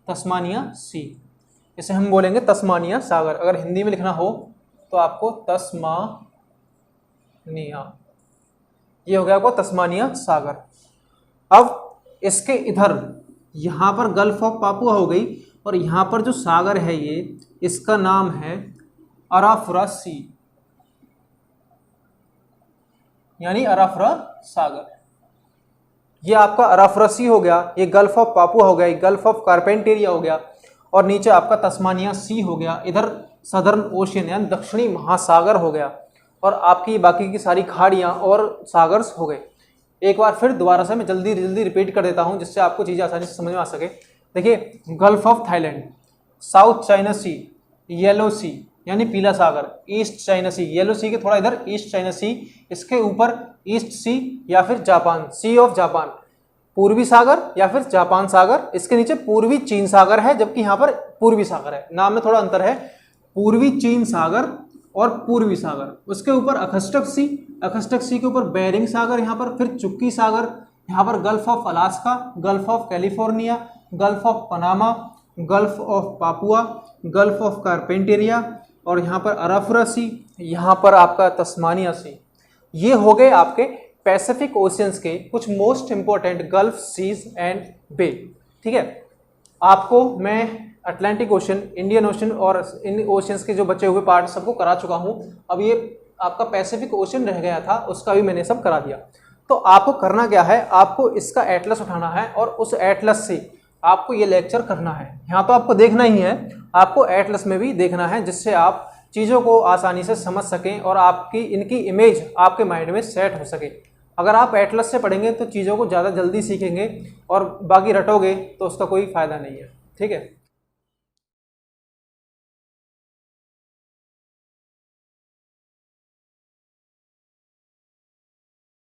तस्मानिया सी। इसे हम बोलेंगे तस्मानिया सागर। अगर हिंदी में लिखना हो तो आपको तस्मानिया, ये हो गया आपको तस्मानिया सागर। अब इसके इधर यहाँ पर गल्फ ऑफ पापुआ हो गई, और यहाँ पर जो सागर है ये, इसका नाम है अराफरा सी, यानी अराफरा सागर। ये आपका अराफरा सी हो गया, ये गल्फ ऑफ पापुआ हो गया, ये गल्फ ऑफ कारपेंटेरिया हो गया, और नीचे आपका तस्मानिया सी हो गया। इधर सदर्न ओशियन यानी दक्षिणी महासागर हो गया, और आपकी बाकी की सारी खाड़ियाँ और सागर्स हो गए। एक बार फिर दोबारा से मैं जल्दी जल्दी रिपीट कर देता हूँ जिससे आपको चीज़ें आसानी से समझ में आ सके। देखिए gulf of Thailand, south China sea, yellow sea यानी पीला सागर, east China sea, yellow sea के थोड़ा इधर ईस्ट चाइना सी, इसके ऊपर ईस्ट सी या फिर जापान, सी ऑफ जापान, पूर्वी सागर या फिर जापान सागर, इसके नीचे पूर्वी चीन सागर है, जबकि यहाँ पर पूर्वी सागर है, नाम में थोड़ा अंतर है, पूर्वी चीन सागर और पूर्वी सागर। उसके ऊपर अगस्टक सी, अगस्टक सी के ऊपर बेरिंग सागर, यहाँ पर फिर चुक्की सागर, यहाँ पर gulf of Alaska, gulf of California, gulf of Panama, gulf of Papua, gulf of Carpentaria, और यहाँ पर अराफरा सी, यहाँ पर आपका तस्मानिया सी। ये हो गए आपके पैसिफिक ओशियंस के कुछ most important gulf seas and bay. ठीक है। आपको मैं अटलांटिक ओशन, इंडियन ओशन और इन ओशियंस के जो बचे हुए पार्ट सबको करा चुका हूँ। अब ये आपका पैसिफिक ओशन रह गया था, उसका भी मैंने सब करा दिया। तो आपको करना क्या है, आपको इसका एटलस उठाना है और उस एटलस से आपको ये लेक्चर करना है। यहाँ तो आपको देखना ही है, आपको एटलस में भी देखना है, जिससे आप चीज़ों को आसानी से समझ सकें और आपकी इनकी इमेज आपके माइंड में सेट हो सके। अगर आप एटलस से पढ़ेंगे तो चीज़ों को ज़्यादा जल्दी सीखेंगे, और बाकी रटोगे तो उसका कोई फ़ायदा नहीं है। ठीक है।